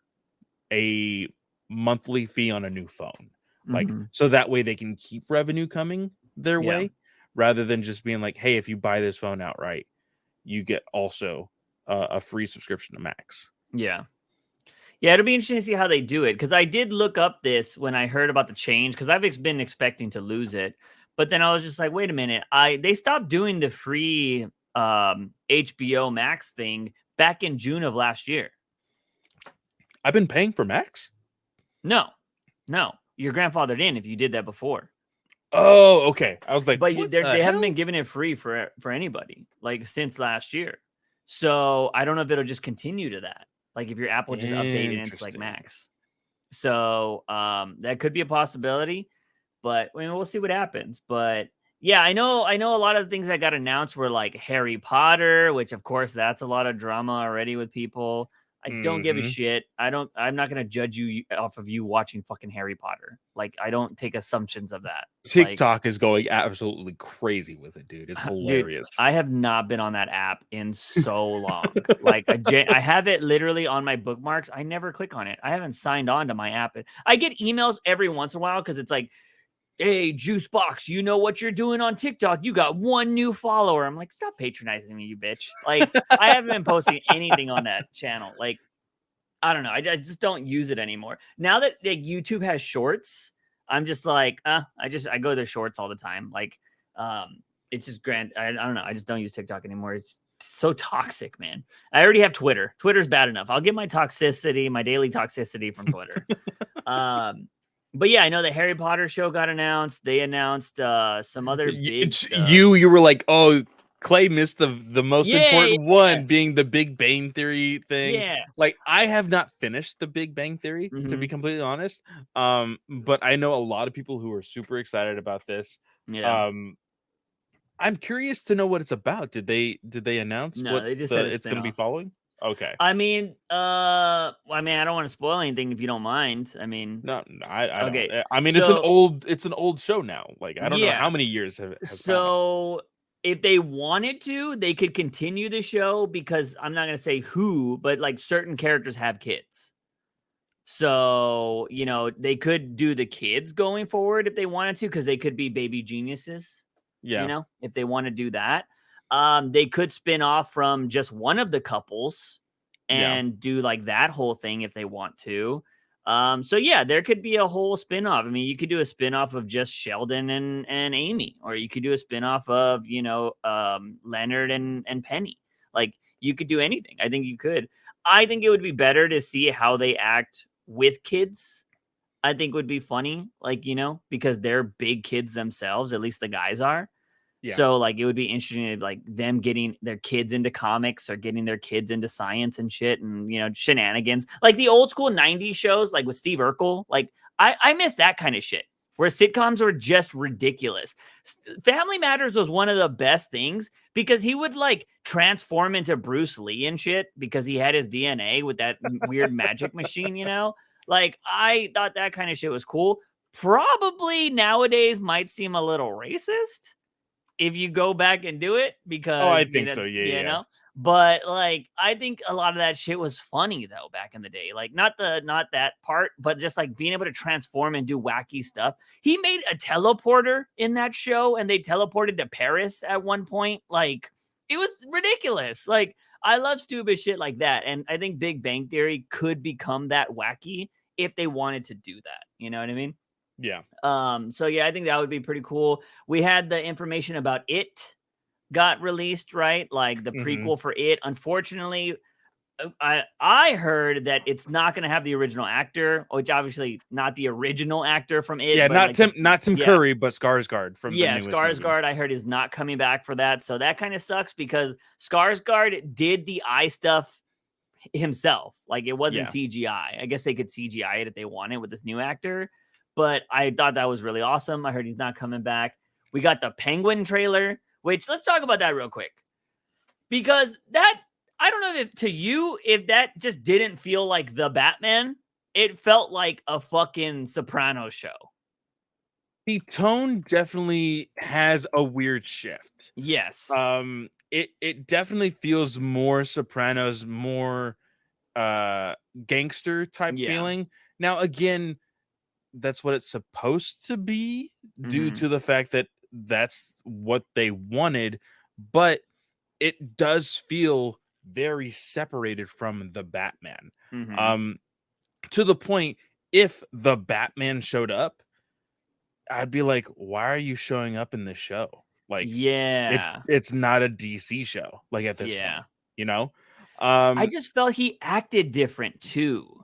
a monthly fee on a new phone, like so that way they can keep revenue coming their way, rather than just being like, hey, if you buy this phone outright, you get also a free subscription to Max. Yeah, it'll be interesting to see how they do it, because I did look up this when I heard about the change, because I've been expecting to lose it, but then I was just like, wait a minute, they stopped doing the free HBO Max thing back in June of last year. I've been paying for Max? No, your grandfather didn't if you did that before. Oh, okay. I was like, but they haven't been giving it free for anybody like since last year. So I don't know if it'll just continue to that. Like if your Apple just updated and it's like Max. So that could be a possibility, but I mean, we'll see what happens. But yeah, I know a lot of the things that got announced were like Harry Potter, which of course that's a lot of drama already with people. I don't give a shit. I'm not going to judge you off of you watching fucking Harry Potter. Like, I don't take assumptions of that. TikTok is going absolutely crazy with it, dude. It's hilarious. Dude, I have not been on that app in so long. Like, I have it literally on my bookmarks. I never click on it. I haven't signed on to my app. I get emails every once in a while because it's like, hey, Juicebox, you know what you're doing on TikTok? You got 1 new follower. I'm like, stop patronizing me, you bitch. Like, I haven't been posting anything on that channel. Like, I don't know. I just don't use it anymore. Now that like, YouTube has shorts, I'm just like, I go to their shorts all the time. Like, it's just grand. I don't know. I just don't use TikTok anymore. It's so toxic, man. I already have Twitter. Twitter's bad enough. I'll get my toxicity, my daily toxicity from Twitter. But yeah, I know the Harry Potter show got announced. They announced some other big stuff. You were like, oh, Clay missed the most important one, yeah. being the Big Bang Theory thing. Yeah. Like, I have not finished the Big Bang Theory, to be completely honest. But I know a lot of people who are super excited about this. Yeah. I'm curious to know what it's about. Did they announce No, what they just said it's going to be following? Okay. I mean, I don't want to spoil anything if you don't mind. I mean, No, I okay. don't. I mean, So, it's an old show now. Like, I don't know how many years has passed. So if they wanted to, they could continue the show because I'm not going to say who, but like certain characters have kids. So, you know, they could do the kids going forward if they wanted to, because they could be baby geniuses. Yeah. You know, if they want to do that. They could spin off from just one of the couples and do like that whole thing if they want to. So yeah, there could be a whole spin-off. I mean, you could do a spin-off of just Sheldon and Amy, or you could do a spin-off of, you know, Leonard and Penny. Like, you could do anything. I think you could. I think it would be better to see how they act with kids. I think would be funny, like, you know, because they're big kids themselves, at least the guys are. Yeah. So like it would be interesting to like them getting their kids into comics or getting their kids into science and shit and, you know, shenanigans. Like the old school 90s shows, like with Steve Urkel. Like I miss that kind of shit where sitcoms were just ridiculous. Family Matters was one of the best things because he would like transform into Bruce Lee and shit because he had his DNA with that weird magic machine, you know? Like I thought that kind of shit was cool. Probably nowadays might seem a little racist if you go back and do it, because I think so. Yeah, you know. But like, I think a lot of that shit was funny though back in the day. Like, not that part, but just like being able to transform and do wacky stuff. He made a teleporter in that show, and they teleported to Paris at one point. Like, it was ridiculous. Like, I love stupid shit like that, and I think Big Bang Theory could become that wacky if they wanted to do that. You know what I mean? Yeah. So yeah, I think that would be pretty cool. We had the information about It got released, right? Like the prequel for It. Unfortunately, I heard that it's not going to have the original actor, which obviously not the original actor from It. Yeah, but not Tim Curry, but Skarsgård from the newest Skarsgård. movie. I heard is not coming back for that, so that kind of sucks because Skarsgård did the eye stuff himself. Like, it wasn't CGI. I guess they could CGI it if they wanted with this new actor. But I thought that was really awesome. I heard he's not coming back. We got the Penguin trailer, which let's talk about that real quick. Because that, I don't know if that just didn't feel like the Batman. It felt like a fucking Sopranos show. The tone definitely has a weird shift. Yes. It definitely feels more Sopranos, more gangster type feeling. Now, again, that's what it's supposed to be due to the fact that that's what they wanted, but it does feel very separated from the Batman. To the point, if the Batman showed up, I'd be like, why are you showing up in this show? Like, it's not a DC show. Like, at this point, you know, I just felt he acted different too.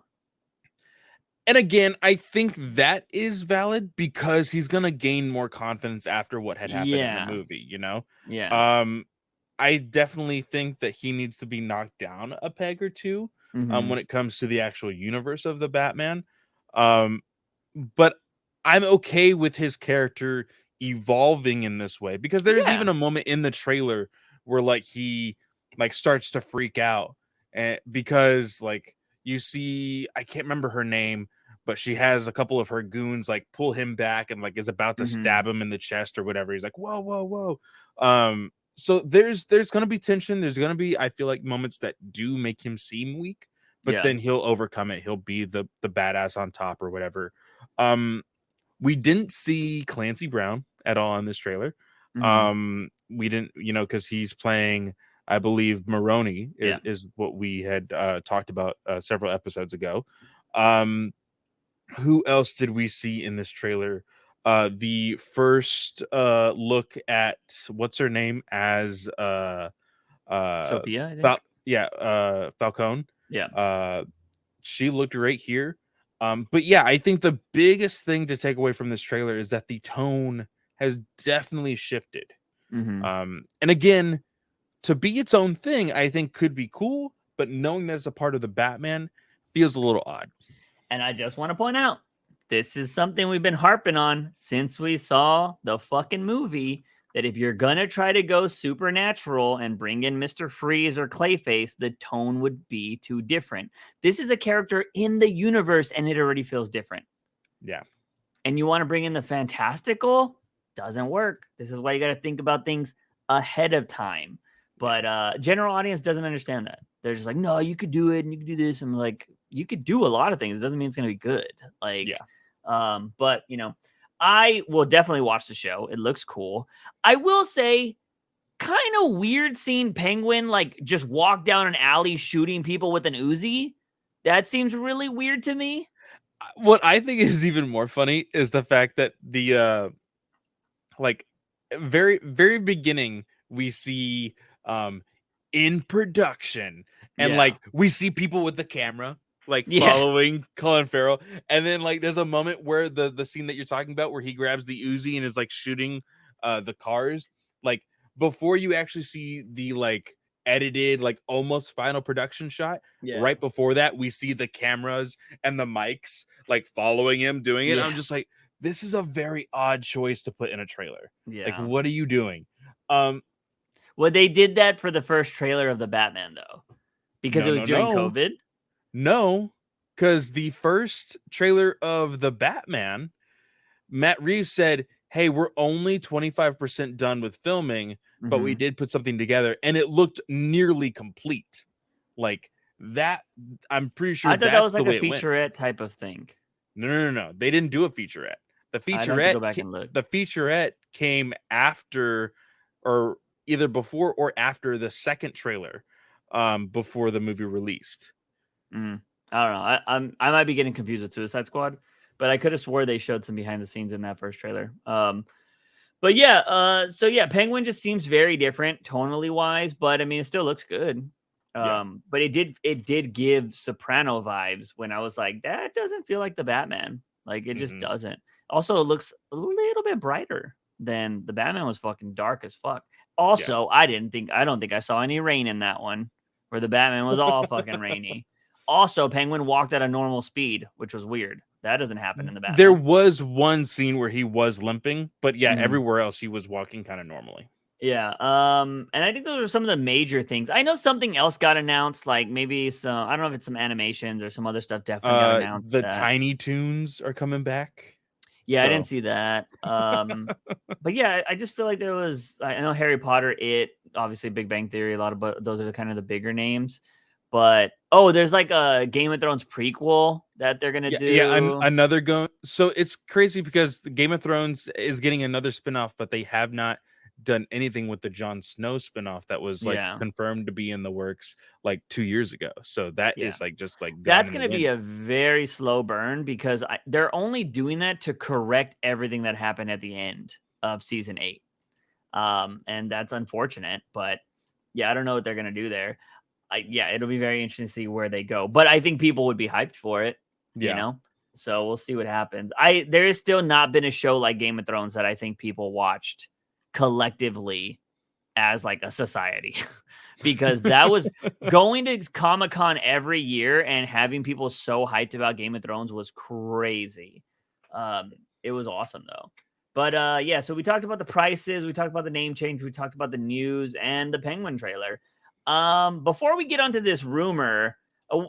And again, I think that is valid because he's gonna gain more confidence after what had happened in the movie, you know? Yeah. I definitely think that he needs to be knocked down a peg or two when it comes to the actual universe of the Batman. But I'm okay with his character evolving in this way because there's even a moment in the trailer where like he like starts to freak out and because like you see, I can't remember her name, but she has a couple of her goons like pull him back and like is about to stab him in the chest or whatever. He's like, whoa, whoa, whoa. So there's gonna be tension. There's gonna be, I feel like, moments that do make him seem weak, but then he'll overcome it. He'll be the badass on top or whatever. We didn't see Clancy Brown at all in this trailer. We didn't, you know, because he's playing I believe Maroney is what we had talked about several episodes ago. Who else did we see in this trailer? The first look at what's her name as Sophia, I think. Falcone. Yeah. She looked great here. But yeah, I think the biggest thing to take away from this trailer is that the tone has definitely shifted. Mm-hmm. And again, to be its own thing, I think could be cool, but knowing that it's a part of the Batman feels a little odd. And I just want to point out, this is something we've been harping on since we saw the fucking movie, that if you're going to try to go supernatural and bring in Mr. Freeze or Clayface, the tone would be too different. This is a character in the universe and it already feels different. Yeah. And you want to bring in the fantastical? Doesn't work. This is why you got to think about things ahead of time. But general audience doesn't understand that. They're just like, no, you could do it and you could do this. I'm like, you could do a lot of things. It doesn't mean it's going to be good. Like, but you know, I will definitely watch the show. It looks cool. I will say, kind of weird seeing Penguin like just walk down an alley shooting people with an Uzi. That seems really weird to me. What I think is even more funny is the fact that the like very very beginning we see in production and like we see people with the camera like following Colin Farrell, and then like there's a moment where the scene that you're talking about where he grabs the Uzi and is like shooting the cars, like before you actually see the like edited like almost final production shot. Right before that we see the cameras and the mics like following him doing it. I'm just like, this is a very odd choice to put in a trailer. Like, what are you doing? Well, they did that for the first trailer of the Batman though, because it was during COVID. No, because the first trailer of the Batman, Matt Reeves said, hey, we're only 25% done with filming, but we did put something together and it looked nearly complete. Like that, I'm pretty sure I thought that was like a featurette type of thing. No. They didn't do a featurette. The featurette came after, or either before or after the second trailer, before the movie released. I don't know. I might be getting confused with Suicide Squad, but I could have swore they showed some behind the scenes in that first trailer. But yeah, so yeah, Penguin just seems very different tonally wise, but I mean, it still looks good. But it did give Soprano vibes when I was like, that doesn't feel like the Batman. Like it just doesn't. Also, it looks a little bit brighter than the Batman was fucking dark as fuck. Also, I don't think I saw any rain in that one where the Batman was all fucking rainy. Also, Penguin walked at a normal speed, which was weird. That doesn't happen in the Batman. There was one scene where he was limping, but everywhere else he was walking kind of normally. Yeah. And I think those are some of the major things. I know something else got announced, like maybe some, I don't know if it's some animations or some other stuff definitely got announced. The Tiny Toons are coming back. Yeah, so. I didn't see that. But yeah, I just feel like there was, I know Harry Potter, obviously Big Bang Theory, a lot of those are kind of the bigger names. But there's like a Game of Thrones prequel that they're gonna do. Yeah, another go. So it's crazy because the Game of Thrones is getting another spinoff, but they have not done anything with the Jon Snow spinoff that was like confirmed to be in the works like 2 years ago. So that is like just like that's gonna be a very slow burn because they're only doing that to correct everything that happened at the end of season 8. And that's unfortunate, but yeah, I don't know what they're gonna do there. It'll be very interesting to see where they go. But I think people would be hyped for it, you know? So we'll see what happens. There has still not been a show like Game of Thrones that I think people watched collectively as like a society. Because that was going to Comic-Con every year and having people so hyped about Game of Thrones was crazy. It was awesome though. But so we talked about the prices, we talked about the name change, we talked about the news and the Penguin trailer. Before we get onto this rumor,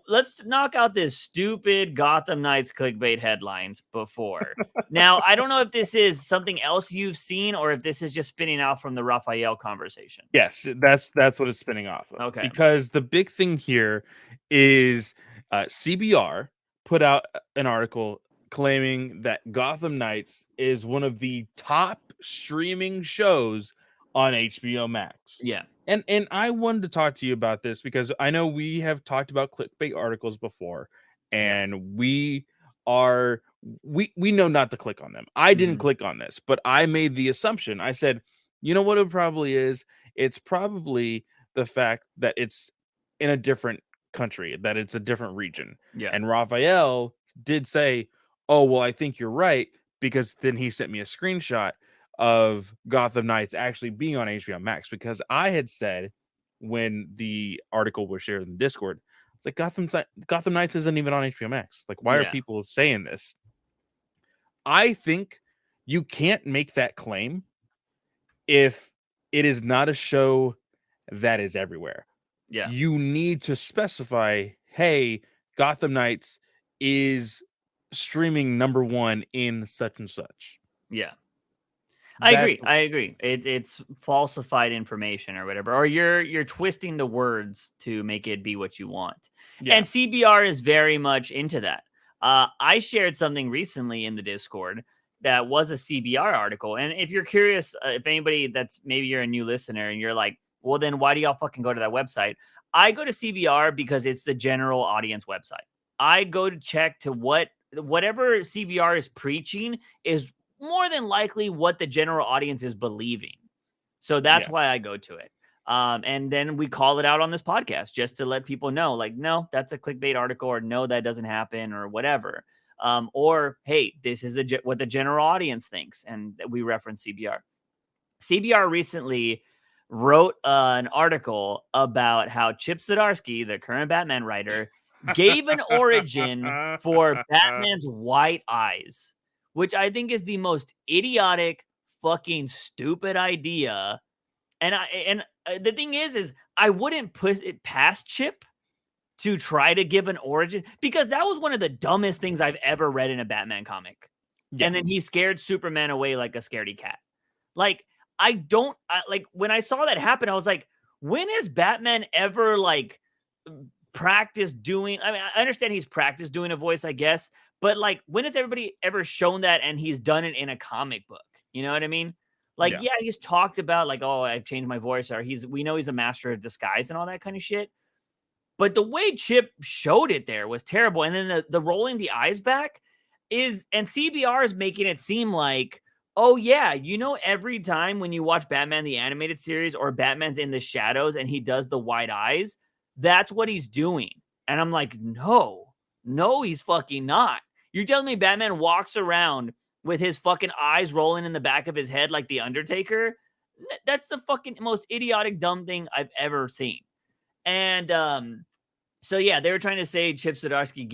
let's knock out this stupid Gotham Knights clickbait headlines before. Now, I don't know if this is something else you've seen or if this is just spinning out from the Raphael conversation. Yes, that's what it's spinning off of. Okay. Because the big thing here is CBR put out an article claiming that Gotham Knights is one of the top streaming shows on HBO Max. Yeah. And I wanted to talk to you about this because I know we have talked about clickbait articles before, and we know not to click on them. I didn't click on this, but I made the assumption. I said, you know what it probably is? It's probably the fact that it's in a different country, that it's a different region. Yeah. And Raphael did say, oh, well, I think you're right, because then he sent me a screenshot of Gotham Knights actually being on HBO Max, because I had said when the article was shared in Discord, it's like Gotham Knights isn't even on HBO Max. Like, why are people saying this? I think you can't make that claim if it is not a show that is everywhere. Yeah. You need to specify, hey, Gotham Knights is streaming #1 in such and such. Yeah. I agree. It's falsified information or whatever, or you're twisting the words to make it be what you want. Yeah. And CBR is very much into that. I shared something recently in the Discord that was a CBR article. And if you're curious, if anybody that's maybe you're a new listener and you're like, well, then why do y'all fucking go to that website? I go to CBR because it's the general audience website. I go to check to whatever CBR is preaching is more than likely what the general audience is believing. So that's why I go to it. And then we call it out on this podcast just to let people know, like, no, that's a clickbait article, or no, that doesn't happen, or whatever. Or, hey, this is what the general audience thinks. And we reference CBR. CBR recently wrote an article about how Chip Zdarsky, the current Batman writer, gave an origin for Batman's white eyes, which I think is the most idiotic, fucking stupid idea. And the thing is I wouldn't put it past Chip to try to give an origin, because that was one of the dumbest things I've ever read in a Batman comic. Yeah. And then he scared Superman away like a scaredy cat. Like, when I saw that happen, I was like, when has Batman ever like practiced doing? I mean, I understand he's practiced doing a voice, I guess, but like, when has everybody ever shown that and he's done it in a comic book? You know what I mean? Like, yeah, he's talked about like, oh, I've changed my voice, or we know he's a master of disguise and all that kind of shit. But the way Chip showed it there was terrible. And then the rolling the eyes back and CBR is making it seem like, oh yeah, every time when you watch Batman the animated series, or Batman's in the shadows and he does the white eyes, that's what he's doing. And I'm like, no, he's fucking not. You're telling me Batman walks around with his fucking eyes rolling in the back of his head like the Undertaker? That's the fucking most idiotic, dumb thing I've ever seen. And so yeah, they were trying to say Chip Zdarsky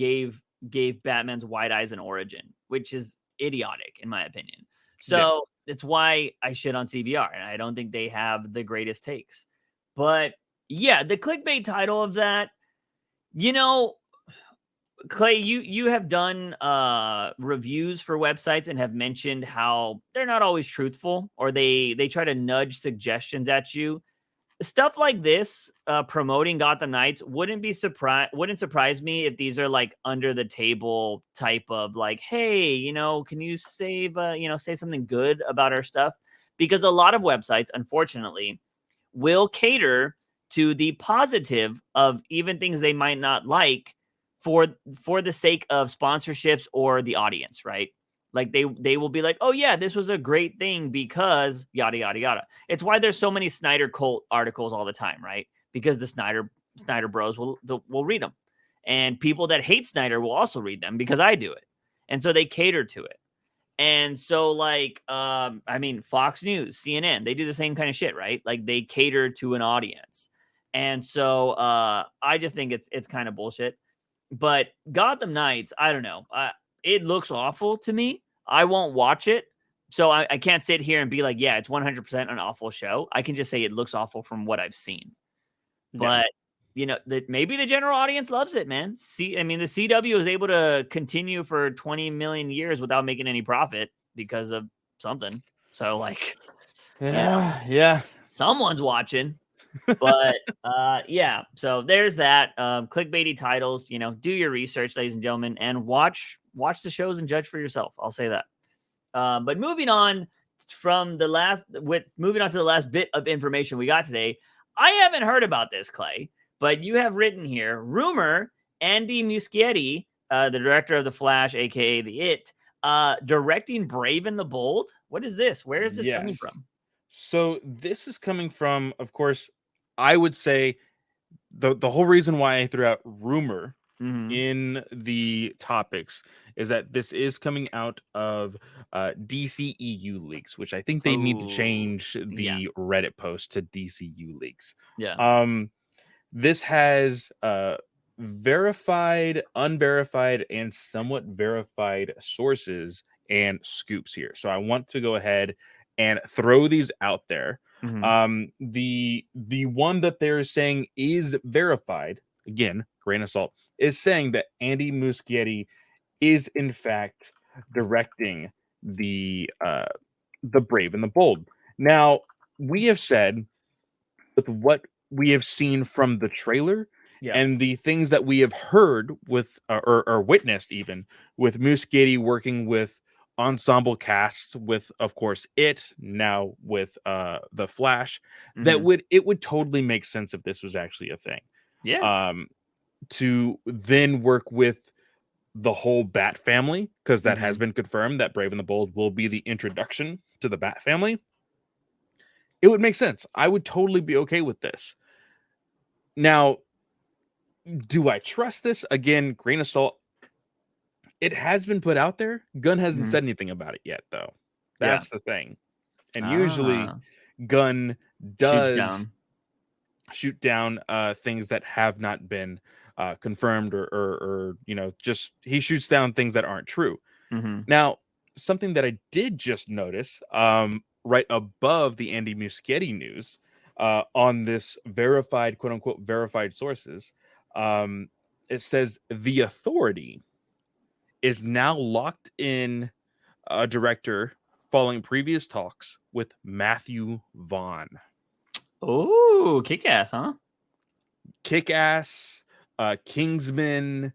gave Batman's white eyes an origin, which is idiotic in my opinion. So it's why I shit on CBR, and I don't think they have the greatest takes. But yeah, the clickbait title of that, Clay, you have done reviews for websites and have mentioned how they're not always truthful, or they try to nudge suggestions at you. Stuff like this, promoting Gotham Knights, wouldn't surprise me if these are like under the table type of like, hey, can you say something good about our stuff? Because a lot of websites, unfortunately, will cater to the positive of even things they might not like for the sake of sponsorships or the audience, right? Like they will be like, oh yeah, this was a great thing because yada, yada, yada. It's why there's so many Snyder cult articles all the time, right? Because the Snyder bros will read them. And people that hate Snyder will also read them because I do it. And so they cater to it. And so like, Fox News, CNN, they do the same kind of shit, right? Like they cater to an audience. And so I just think it's kind of bullshit. But Gotham Knights, I don't know. It looks awful to me. I won't watch it. So I can't sit here and be like, yeah, it's 100% an awful show. I can just say it looks awful from what I've seen. But, maybe the general audience loves it, man. The CW is able to continue for 20 million years without making any profit because of something. So, like, yeah. Someone's watching. But yeah, so there's that. Clickbaity titles, do your research, ladies and gentlemen, and watch the shows and judge for yourself. I'll say that. But moving on to the last bit of information we got today, I haven't heard about this, Clay, but you have written here, rumor Andy Muschietti, the director of The Flash, aka The It, directing Brave and the Bold. What is this? Where is this coming from? So this is coming from, of course, I would say the whole reason why I threw out rumor in the topics is that this is coming out of DCEU leaks, which I think they need to change the Reddit post to DCU leaks. Yeah. This has verified, unverified, and somewhat verified sources and scoops here. So I want to go ahead and throw these out there. The one that they're saying is verified, again, grain of salt, is saying that Andy Muschietti is in fact directing the Brave and the Bold. Now, we have said with what we have seen from the trailer and the things that we have heard with or witnessed even with Muschietti working with ensemble casts with, of course, now with the Flash, that it would totally make sense if this was actually a thing. To then work with the whole Bat family, because that has been confirmed that Brave and the Bold will be the introduction to the Bat family. It would make sense. I would totally be okay with this. Now, do I trust this? Again, grain of salt. It has been put out there. Gunn hasn't said anything about it yet, though. That's the thing. And usually Gunn does shoot down things that have not been confirmed or just he shoots down things that aren't true. Now, something that I did just notice right above the Andy Muschietti news on this verified, quote unquote, verified sources, it says the Authority is now locked in a director following previous talks with Matthew Vaughn. Oh, kick-ass, huh? Kick-ass, Kingsman,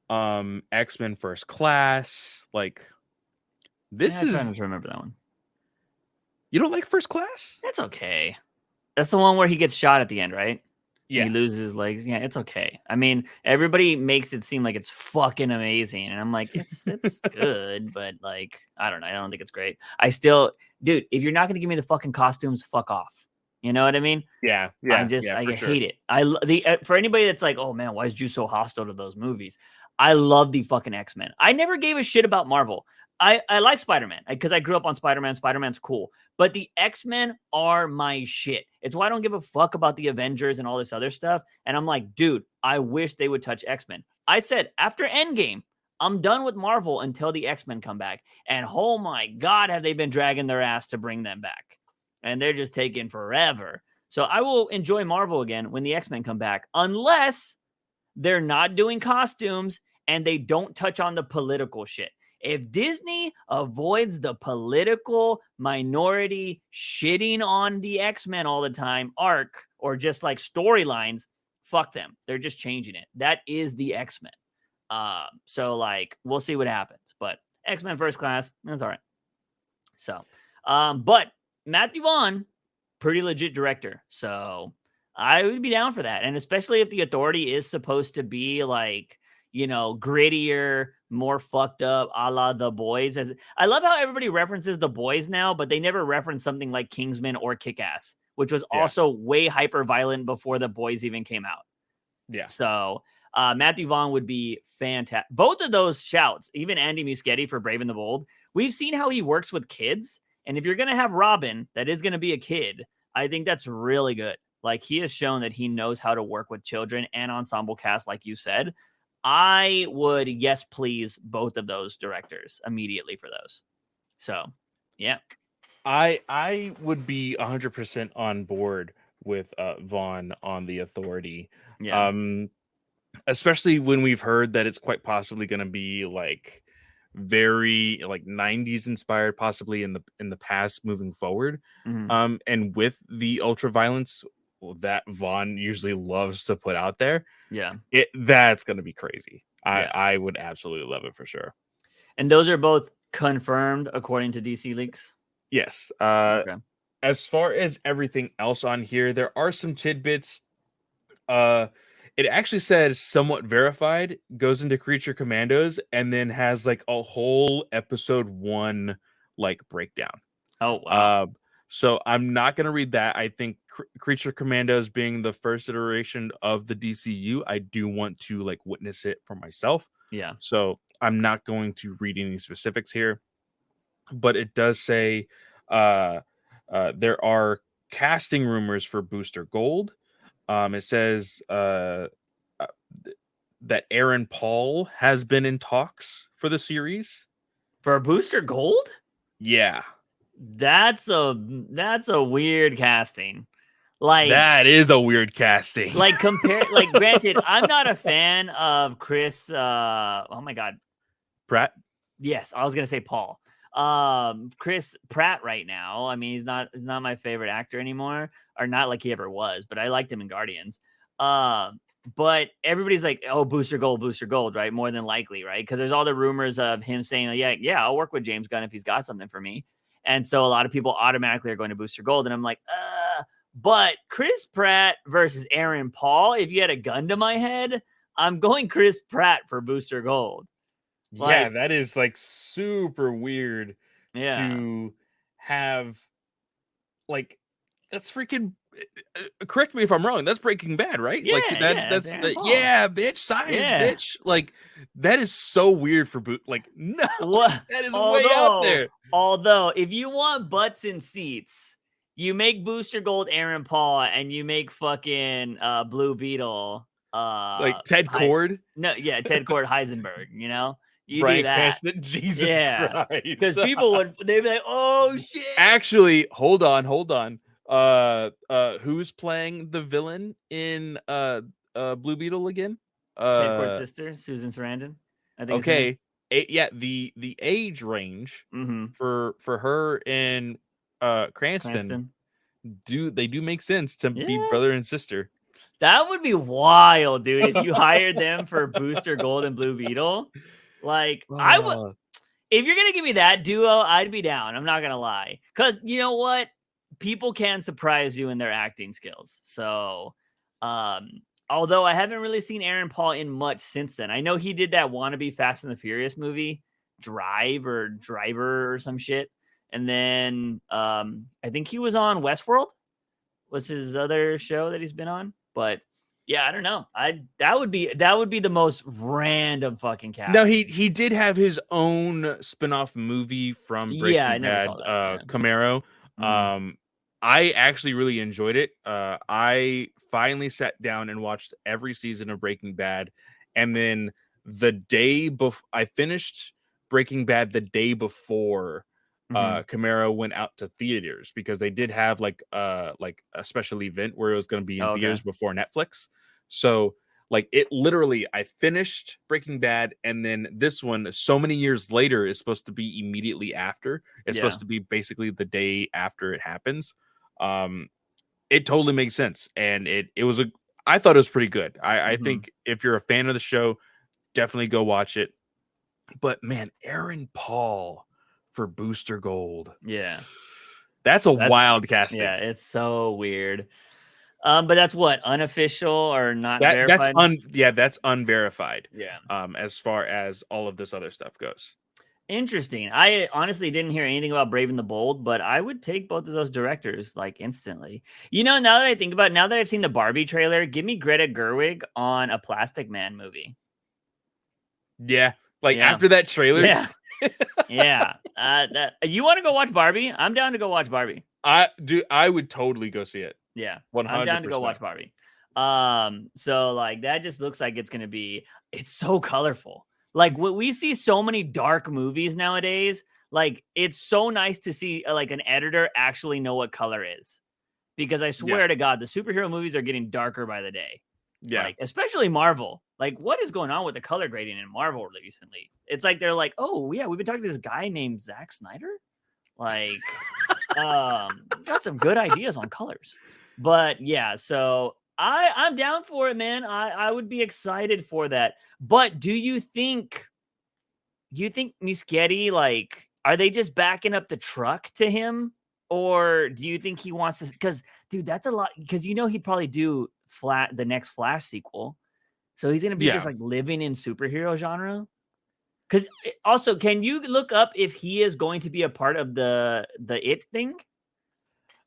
X-Men First Class. Like, this is... I'm trying to remember that one. You don't like First Class? It's okay. That's the one where he gets shot at the end, right? Yeah. He loses his legs. Yeah, it's okay. I mean, everybody makes it seem like it's fucking amazing. And I'm like, it's good, but like, I don't know. I don't think it's great. Dude, if you're not going to give me the fucking costumes, fuck off. You know what I mean? Yeah. I hate it. For anybody that's like, oh man, why is you so hostile to those movies? I love the fucking X-Men. I never gave a shit about Marvel. I like Spider-Man because I grew up on Spider-Man. Spider-Man's cool. But the X-Men are my shit. It's why I don't give a fuck about the Avengers and all this other stuff. And I'm like, dude, I wish they would touch X-Men. I said, after Endgame, I'm done with Marvel until the X-Men come back. And oh my God, have they been dragging their ass to bring them back. And they're just taking forever. So I will enjoy Marvel again when the X-Men come back. Unless they're not doing costumes and they don't touch on the political shit. If Disney avoids the political minority shitting on the X-Men all the time arc or just like storylines, fuck them. They're just changing it. That is the X-Men. So like, we'll see what happens. But X-Men First Class, that's all right. So, but Matthew Vaughn, pretty legit director. So I would be down for that. And especially if the Authority is supposed to be like, grittier, more fucked up, a la The Boys. I love how everybody references The Boys now, but they never reference something like Kingsman or Kick-Ass, which was also way hyper violent before The Boys even came out. Yeah. So Matthew Vaughn would be fantastic. Both of those shouts, even Andy Muschietti for Brave and the Bold, we've seen how he works with kids. And if you're going to have Robin, that is going to be a kid, I think that's really good. Like, he has shown that he knows how to work with children and ensemble cast, like you said. I would, yes, please, both of those directors immediately for those. So, yeah. I would be 100% on board with Vaughn on the Authority. Yeah. Especially when we've heard that it's quite possibly going to be like very like 90s inspired, possibly in the past moving forward. And with the ultra violence that Vaughn usually loves to put out there, that's going to be crazy. I would absolutely love it for sure. And those are both confirmed according to DC leaks? Yes. Okay. as far as everything else on here, there are some tidbits. It actually says somewhat verified, goes into Creature Commandos, and then has like a whole episode 1 like breakdown. Oh wow. So I'm not going to read that. I think Creature Commandos being the first iteration of the DCU, I do want to like witness it for myself. Yeah. So I'm not going to read any specifics here, but it does say there are casting rumors for Booster Gold. It says that Aaron Paul has been in talks for the series. For Booster Gold? Yeah. That's a weird casting. Like that is a weird casting. Like granted, I'm not a fan of Chris oh my god. Pratt? Yes, I was gonna say Paul. Chris Pratt right now. I mean, he's not my favorite actor anymore, or not like he ever was, but I liked him in Guardians. But everybody's like, oh, Booster Gold, right? More than likely, right? Because there's all the rumors of him saying, yeah, I'll work with James Gunn if he's got something for me. And so a lot of people automatically are going to Booster Gold. And I'm like, but Chris Pratt versus Aaron Paul, if you had a gun to my head, I'm going Chris Pratt for Booster Gold. Yeah, that is like super weird to have. Like, that's freaking. Correct me if I'm wrong. That's Breaking Bad, right? Yeah, that's bitch, science, bitch. Like, that is so weird for boot. Like, no, that is way out there. Although, if you want butts and seats, you make Booster Gold Aaron Paul, and you make fucking Blue Beetle. Like Ted Cord. Ted Cord Heisenberg. You know. You Bryan do that. Cranston, Jesus Christ. Because people they'd be like, oh shit. Actually, hold on. Who's playing the villain in Blue Beetle again? Ted Cord's sister, Susan Sarandon. I think. Okay. The age range for her and Cranston do make sense to be brother and sister. That would be wild, dude, if you hired them for Booster Gold and Blue Beetle. Like, I would, if you're going to give me that duo, I'd be down. I'm not going to lie. Because you know what? People can surprise you in their acting skills. So, although I haven't really seen Aaron Paul in much since then. I know he did that wannabe Fast and the Furious movie, Driver or some shit. And then I think he was on Westworld, was his other show that he's been on. But yeah, I don't know. That would be the most random fucking cast. No, he did have his own spin-off movie from Breaking Bad, Camaro. I actually really enjoyed it. I finally sat down and watched every season of Breaking Bad, and then the day before I finished Breaking Bad, the day before Camaro went out to theaters, because they did have like a special event where it was going to be in theaters before Netflix. So like it literally, I finished Breaking Bad, and then this one, so many years later, is supposed to be immediately after. It's supposed to be basically the day after it happens. It totally makes sense, and I thought it was pretty good. I think if you're a fan of the show, definitely go watch it. But man, Aaron Paul for Booster Gold. Yeah. That's wild casting. Yeah, it's so weird. But that's what, unofficial or not verified? That's unverified. Yeah. As far as all of this other stuff goes. Interesting. I honestly didn't hear anything about Brave and the Bold, but I would take both of those directors like instantly. You know, now that I think about it, now that I've seen the Barbie trailer, give me Greta Gerwig on a Plastic Man movie. Yeah. After that trailer. Yeah. Yeah. You want to go watch Barbie? I'm down to go watch Barbie. I would totally go see it. Yeah. 100%. I'm down to go watch Barbie. So like that just looks like it's gonna be, it's so colorful. Like we see so many dark movies nowadays. Like it's so nice to see like an editor actually know what color is. Because I swear to God, the superhero movies are getting darker by the day. Yeah. Like, especially Marvel. Like, what is going on with the color grading in Marvel recently? It's like they're like, oh yeah, we've been talking to this guy named Zack Snyder. Like, got some good ideas on colors. But yeah, so I'm down for it, man. I would be excited for that. But do you think Muschietti, like, are they just backing up the truck to him Or do you think he wants to? Because, dude, that's a lot. Because he'd probably do the next Flash sequel. So he's gonna be just Yeah. like living in superhero genre. Because also, can you look up if he is going to be a part of the It thing?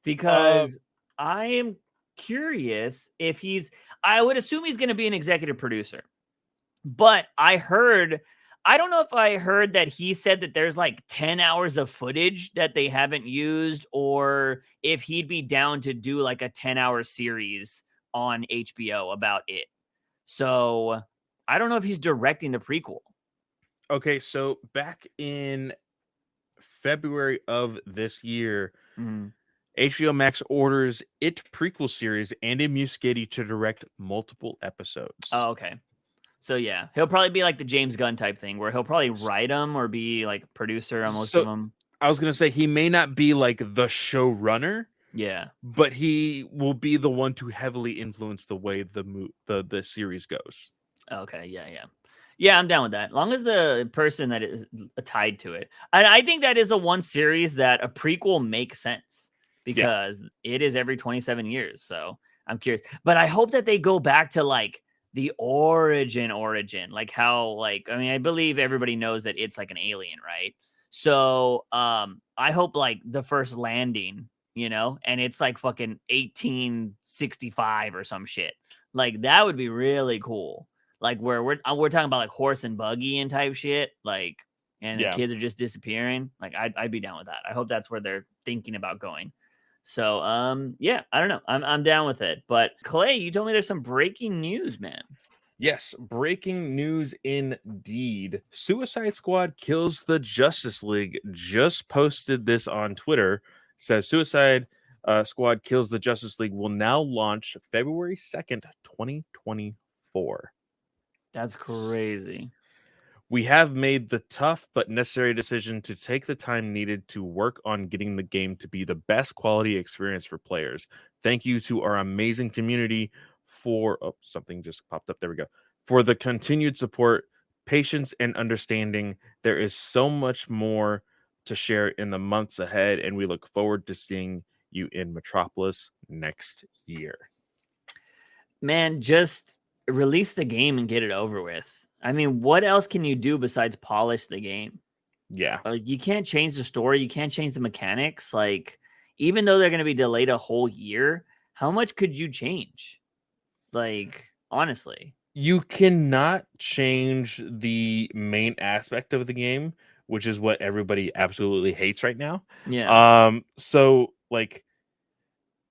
Because I am curious if he's. I would assume he's going to be an executive producer. But I don't know if I heard that he said that there's like 10 hours of footage that they haven't used, or if he'd be down to do like a 10-hour series on HBO about it. So I don't know if he's directing the prequel. Okay, so back in February of this year, HBO Max orders It prequel series Andy Muschietti to direct multiple episodes. Oh, okay. So yeah, he'll probably be like the James Gunn type thing, where he'll probably write them or be like producer on most of them. I was gonna say he may not be like the showrunner, Yeah, but he will be the one to heavily influence the way the series goes. okay, yeah. I'm down with that. As long as the person that is tied to it, and I think that is a one series that a prequel makes sense because it is every 27 years. So I'm curious, but I hope that they go back to like the origin, like how, like, I mean, I believe everybody knows that it's like an alien, right? So I hope like the first landing, and it's like fucking 1865 or some shit. Like that would be really cool. Like where we're talking about like horse and buggy and type shit, like, and the kids are just disappearing. Like I'd be down with that. I hope that's where they're thinking about going. So, yeah, I don't know. I'm down with it. But Clay, you told me there's some breaking news, man. Yes, breaking news indeed. Suicide Squad kills the Justice League. Just posted this on Twitter. Says Suicide Squad kills the Justice League will now launch February 2nd, 2024. That's crazy. We have made the tough but necessary decision to take the time needed to work on getting the game to be the best quality experience for players. Thank you to our amazing community for something just popped up. There we go. For the continued support, patience, and understanding. There is so much more to share in the months ahead, and we look forward to seeing you in Metropolis next year. Man, just release the game and get it over with. I mean, what else can you do besides polish the game? Yeah. Like, you can't change the story. You can't change the mechanics. Like, even though they're going to be delayed a whole year, how much could you change? Like, honestly. You cannot change the main aspect of the game, which is what everybody absolutely hates right now. Yeah. So, like,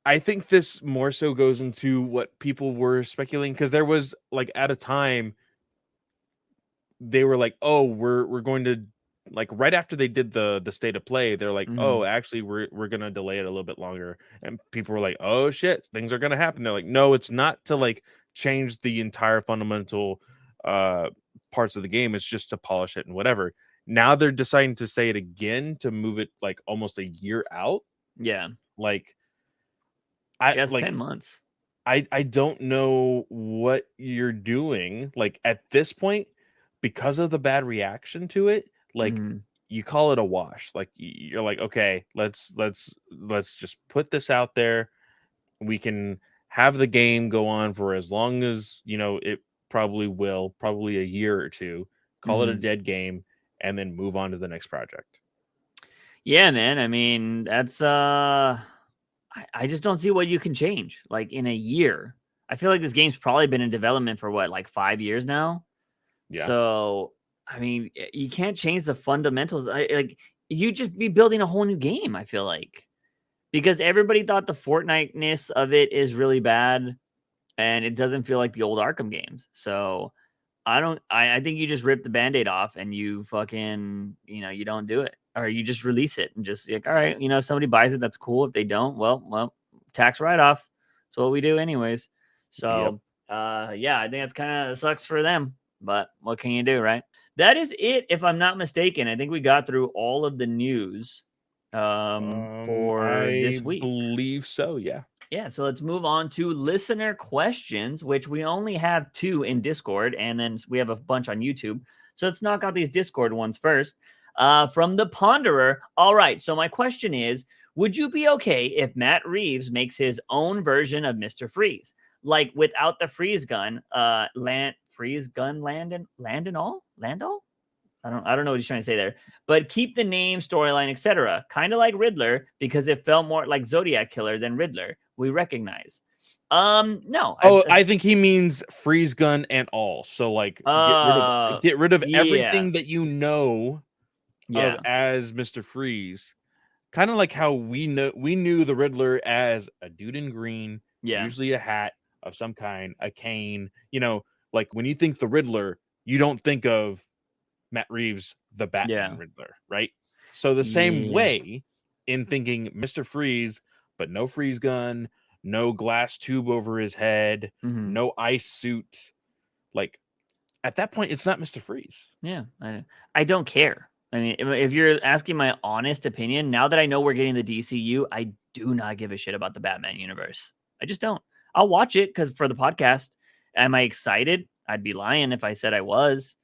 I think this more so goes into what people were speculating, because there was, like, at a time they were like, oh, we're going to, like, right after they did the state of play, they're like, oh, actually we're gonna delay it a little bit longer. And people were like, oh shit, things are gonna happen. They're like, no, it's not to like change the entire fundamental parts of the game. It's just to polish it and whatever. Now they're deciding to say it again to move it like almost a year out. Yeah. Like, it's 10 months. I don't know what you're doing. Like at this point, because of the bad reaction to it, like you call it a wash. Like you're like, okay, let's just put this out there. We can have the game go on for as long as it probably a year or two. Call it a dead game, and then move on to the next project. Yeah, man. I mean, that's I just don't see what you can change like in a year. I feel like this game's probably been in development for what, like 5 years now. Yeah. So, I mean, you can't change the fundamentals. Like you just be building a whole new game, I feel like. Because everybody thought the Fortnite-ness of it is really bad and it doesn't feel like the old Arkham games. So, I think you just rip the Band-Aid off and you fucking, you don't do it. Or you just release it and just like, all right, if somebody buys it, that's cool. If they don't, well, tax write-off. That's what we do anyways. So, yeah, I think that's kind of sucks for them. But what can you do, right? That is it, if I'm not mistaken. I think we got through all of the news for this week. I believe so, yeah. Yeah, so let's move on to listener questions, which we only have 2 in Discord, and then we have a bunch on YouTube. So let's knock out these Discord ones first. From the Ponderer. All right, so my question is, Would you be okay if Matt Reeves makes his own version of Mr. Freeze? Like without the freeze gun, land and all? I don't know what he's trying to say there, but keep the name, storyline, etc. Kind of like Riddler, because it felt more like Zodiac Killer than Riddler. We recognize. No. I think he means freeze gun and all. So like get rid of everything that you know of as Mr. Freeze. Kind of like how we knew the Riddler as a dude in green, usually a hat of some kind, a cane. You know, like when you think the Riddler, you don't think of Matt Reeves, the Batman Riddler, right? So the same way in thinking Mr. Freeze, but no freeze gun, no glass tube over his head, no ice suit. Like at that point, it's not Mr. Freeze. Yeah, I don't care. I mean, if you're asking my honest opinion, now that I know we're getting the DCU, I do not give a shit about the Batman universe. I just don't. I'll watch it because for the podcast. Am I excited? I'd be lying if I said I was.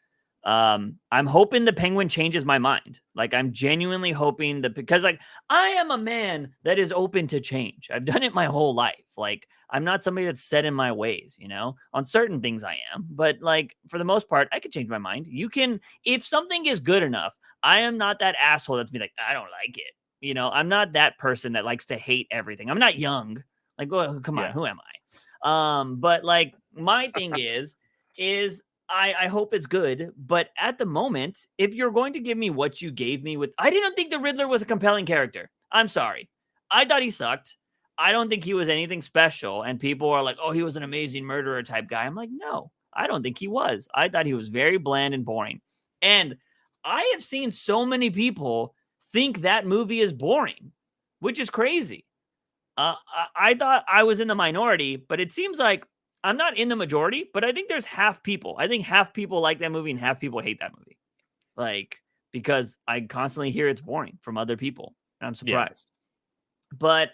I'm hoping the Penguin changes my mind. Like I'm genuinely hoping because like I am a man that is open to change. I've done it my whole life. Like I'm not somebody that's set in my ways, you know, on certain things I am, but like for the most part, I could change my mind. You can, if something is good enough, I am not that asshole that's be like, I don't like it. You know, I'm not that person that likes to hate everything. I'm not young. Like, oh, come on, who am I? But like my thing is I hope it's good, but at the moment, if you're going to give me what you gave me I didn't think the Riddler was a compelling character. I'm sorry. I thought he sucked. I don't think he was anything special. And people are like, oh, he was an amazing murderer type guy. I'm like, no, I don't think he was. I thought he was very bland and boring. And I have seen so many people think that movie is boring, which is crazy. I thought I was in the minority, but it seems like I'm not in the majority, but I think there's half people. I think half people like that movie and half people hate that movie. Like, because I constantly hear it's boring from other people. And I'm surprised. But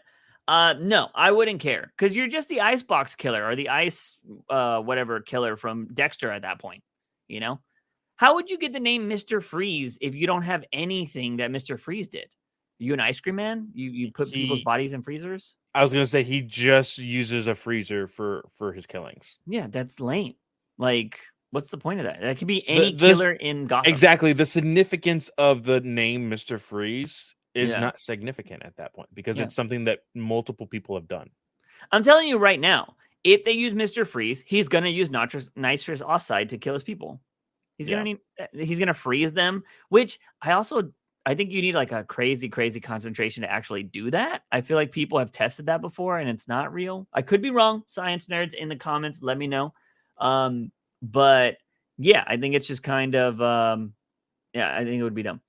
no, I wouldn't care because you're just the icebox killer or the ice whatever killer from Dexter at that point. You know? How would you get the name Mr. Freeze if you don't have anything that Mr. Freeze did? Are you an ice cream man? You put people's bodies in freezers? I was gonna say he just uses a freezer for his killings. Yeah, that's lame. Like, what's the point of that? That could be any killer in Gotham. Exactly. The significance of the name Mr. Freeze is not significant at that point because it's something that multiple people have done. I'm telling you right now, if they use Mr. Freeze, he's gonna use nitrous oxide to kill his people. He's gonna freeze them, which I think you need like a crazy concentration to actually do that. I feel like people have tested that before and it's not real. I could be wrong. Science nerds in the comments, let me know. But yeah, I think it's just kind of, I think it would be dumb.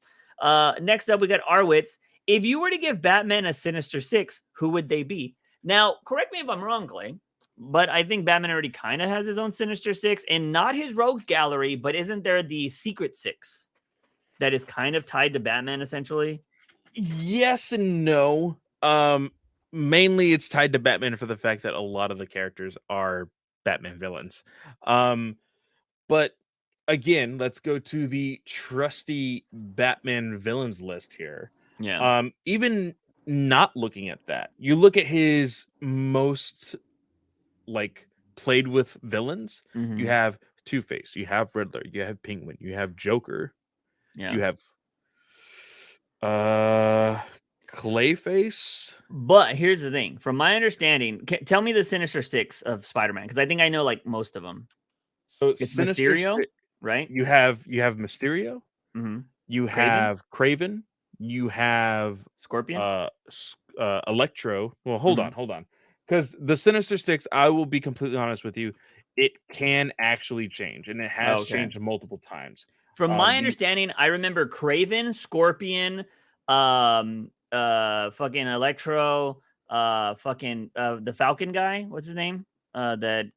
Next up, we got Arwitz. If you were to give Batman a Sinister Six, who would they be? Now, correct me if I'm wrong, Clay, but I think Batman already kind of has his own Sinister Six and not his rogues gallery, but isn't there the Secret Six? That is kind of tied to Batman, essentially? Yes and no. Mainly it's tied to Batman for the fact that a lot of the characters are Batman villains. But again, let's go to the trusty Batman villains list here. Yeah. Even not looking at that, you look at his most like played with villains. You have Two-Face, you have Riddler, you have Penguin, you have Joker. Yeah. You have Clayface. But here's the thing. From my understanding, tell me the Sinister Six of Spider-Man, because I think I know like most of them. So it's Mysterio, right? You have Mysterio. You have Kraven. You have Scorpion. Electro. Well, hold on. Because the Sinister Six, I will be completely honest with you, it can actually change, and it has changed multiple times. From my understanding, I remember Kraven, Scorpion, fucking Electro, the Falcon guy. What's his name? That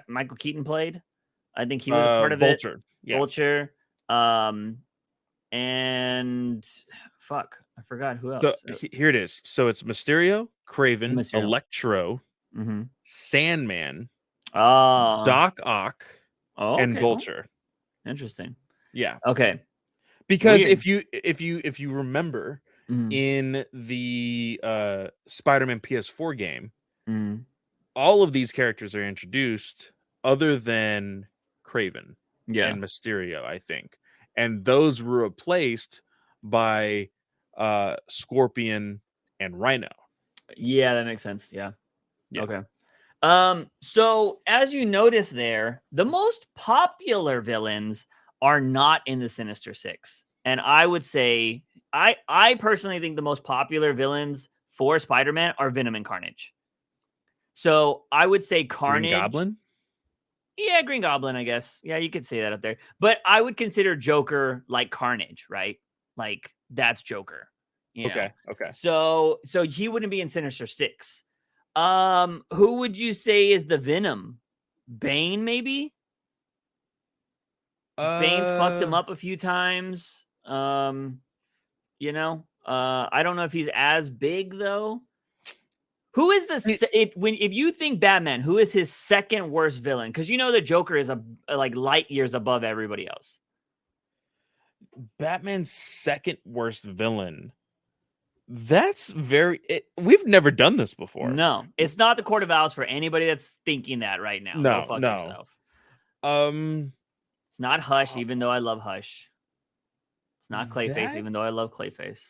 Michael Keaton played. I think he was a part of Vulture. it. Vulture. And fuck, I forgot who else. So here it is. So it's Mysterio, Kraven, Electro, Sandman, Doc Ock, and Vulture. Interesting. Yeah. Okay. Because if you remember, in the Spider-Man PS4 game, Mm. all of these characters are introduced other than Kraven Yeah. and Mysterio, I think. And those were replaced by Scorpion and Rhino. Yeah, that makes sense. Yeah. Yeah. Okay. So as you notice there, the most popular villains are not in the Sinister Six. And I would say I personally think the most popular villains for Spider-Man are Venom and Carnage. So I would say Carnage. Green Goblin? Yeah, Green Goblin, I guess. Yeah, you could say that up there. But I would consider Joker like Carnage, right? Like that's Joker. You know? Okay. So he wouldn't be in Sinister Six. Who would you say is the Venom? Bane, maybe? Bane's fucked him up a few times. You know, I don't know if he's as big though. Who is the if you think Batman, who is his second worst villain? Because you know the Joker is like light years above everybody else. Batman's second worst villain. That's we've never done this before. No, it's not the Court of Owls for anybody that's thinking that right now. No, Go fuck no. yourself. It's not Hush, even though I love Hush. It's not Clayface, even though I love Clayface.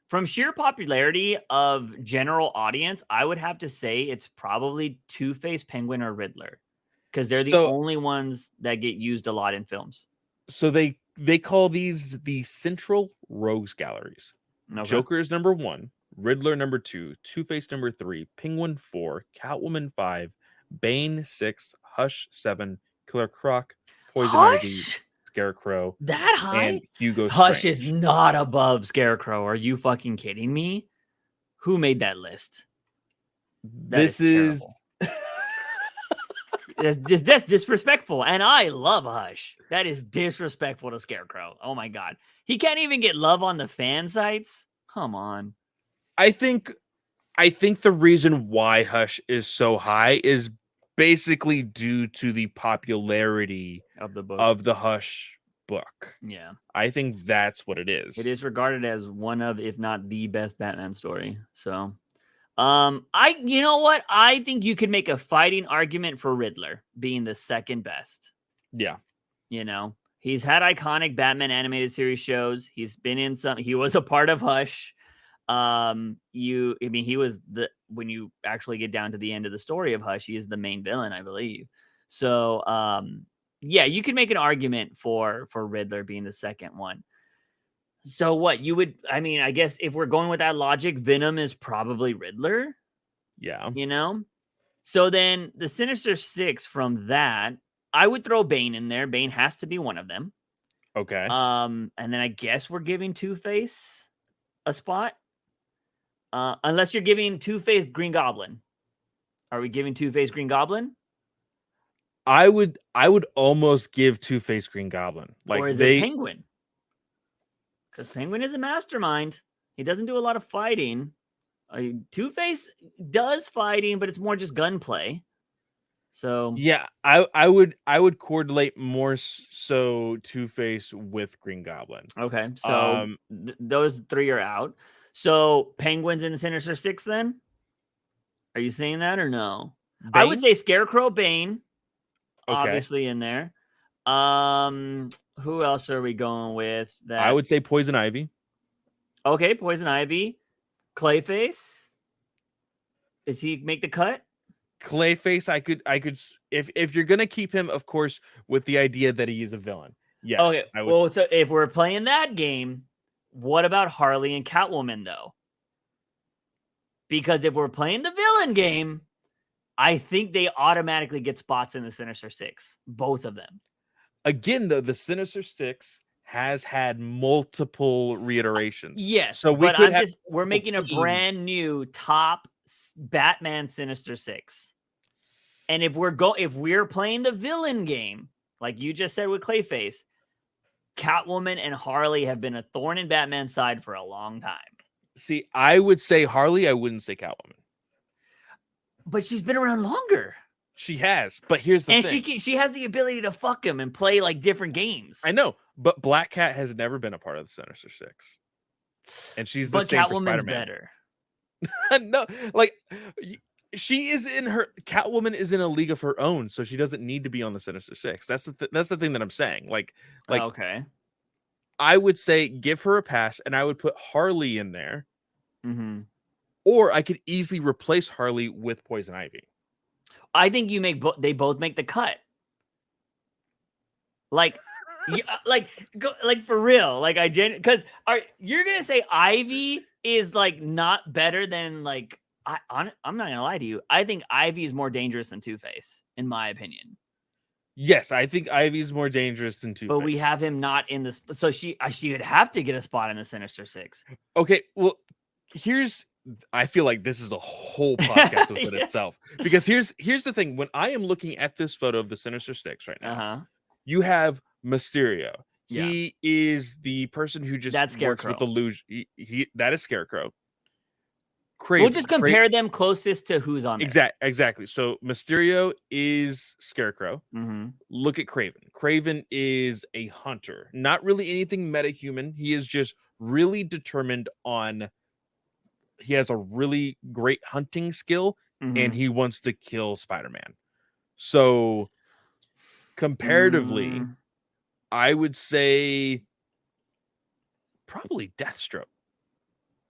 From sheer popularity of general audience, I would have to say it's probably Two-Face, Penguin, or Riddler. Because they're the only ones that get used a lot in films. So they call these the Central Rogues Galleries. Okay. Joker is number 1, Riddler number 2, Two-Face number 3, Penguin 4, Catwoman 5, Bane 6, Hush 7, Killer Croc, Poison Ivy, Scarecrow. That high? And Hugo Hush Strange. is not above Scarecrow. Are you fucking kidding me? Who made that list? This is that's disrespectful. And I love Hush. That is disrespectful to Scarecrow. Oh my God. He can't even get love on the fan sites. Come on. I think the reason why Hush is so high is basically due to the popularity of the book, of the Hush book. Yeah. I think that's what it is. It is regarded as one of, if not the best Batman story. So, you know what? I think you could make a fighting argument for Riddler being the second best. Yeah. You know, he's had iconic Batman animated series shows. He's been in he was a part of Hush. He was when you actually get down to the end of the story of Hush, he is the main villain, I believe. So, yeah, you could make an argument for Riddler being the second one. So what I guess if we're going with that logic, Venom is probably Riddler. Yeah. You know? So then the Sinister Six from that, I would throw Bane in there. Bane has to be one of them. Okay. And then I guess we're giving Two-Face a spot. Unless you're giving Two-Face Green Goblin. Are we giving Two-Face Green Goblin? I would almost give Two-Face Green Goblin. Or is it Penguin? Because Penguin is a mastermind. He doesn't do a lot of fighting. Two-Face does fighting, but it's more just gunplay. So yeah, I would correlate more so Two-Face with Green Goblin. Okay, so those three are out. So Penguin's in the Sinister Six then? Are you saying that or no? Bane? I would say Scarecrow, Bane, obviously in there. Who else are we going with? That I would say Poison Ivy. Okay, Poison Ivy. Clayface. Does he make the cut? Clayface, I could if you're gonna keep him, of course, with the idea that he is a villain. Yes. Okay. Well, so if we're playing that game, what about Harley and Catwoman though? Because if we're playing the villain game, I think they automatically get spots in the Sinister Six, both of them. Again, though, the Sinister Six has had multiple reiterations. Yes, so we're making a brand new top Batman Sinister Six. And if we're playing the villain game, like you just said with Clayface, Catwoman and Harley have been a thorn in Batman's side for a long time. See, I would say Harley, I wouldn't say Catwoman. But she's been around longer. She has, but here's the thing. And she has the ability to fuck him and play like different games. I know, But Black Cat has never been a part of the Sinister Six, and she's the But same for Catwoman's Spider-Man. better. No, like she is in her Catwoman is in a league of her own, so she doesn't need to be on the Sinister Six. That's the thing that I'm saying. Like Okay. I would say give her a pass, and I would put Harley in there, Mm-hmm. or I could easily replace Harley with Poison Ivy. I think you make they both make the cut. Like, like for real. Like because you're gonna say Ivy is like not better than like I'm not gonna lie to you. I think Ivy is more dangerous than Two-Face, in my opinion. Yes, I think Ivy's more dangerous than Two-Face. But we have him not in this, so she would have to get a spot in the Sinister Six. Okay, well, I feel like this is a whole podcast within itself, because here's the thing. When I am looking at this photo of the Sinister Six right now, you have Mysterio. He is the person who just works with the illusion. That is Scarecrow. Kraven. We'll just compare them closest to who's on there. Exactly. So Mysterio is Scarecrow. Mm-hmm. Look at Kraven. Kraven is a hunter. Not really anything metahuman. He is just really determined on... He has a really great hunting skill, and he wants to kill Spider-Man. So, comparatively, I would say probably Deathstroke.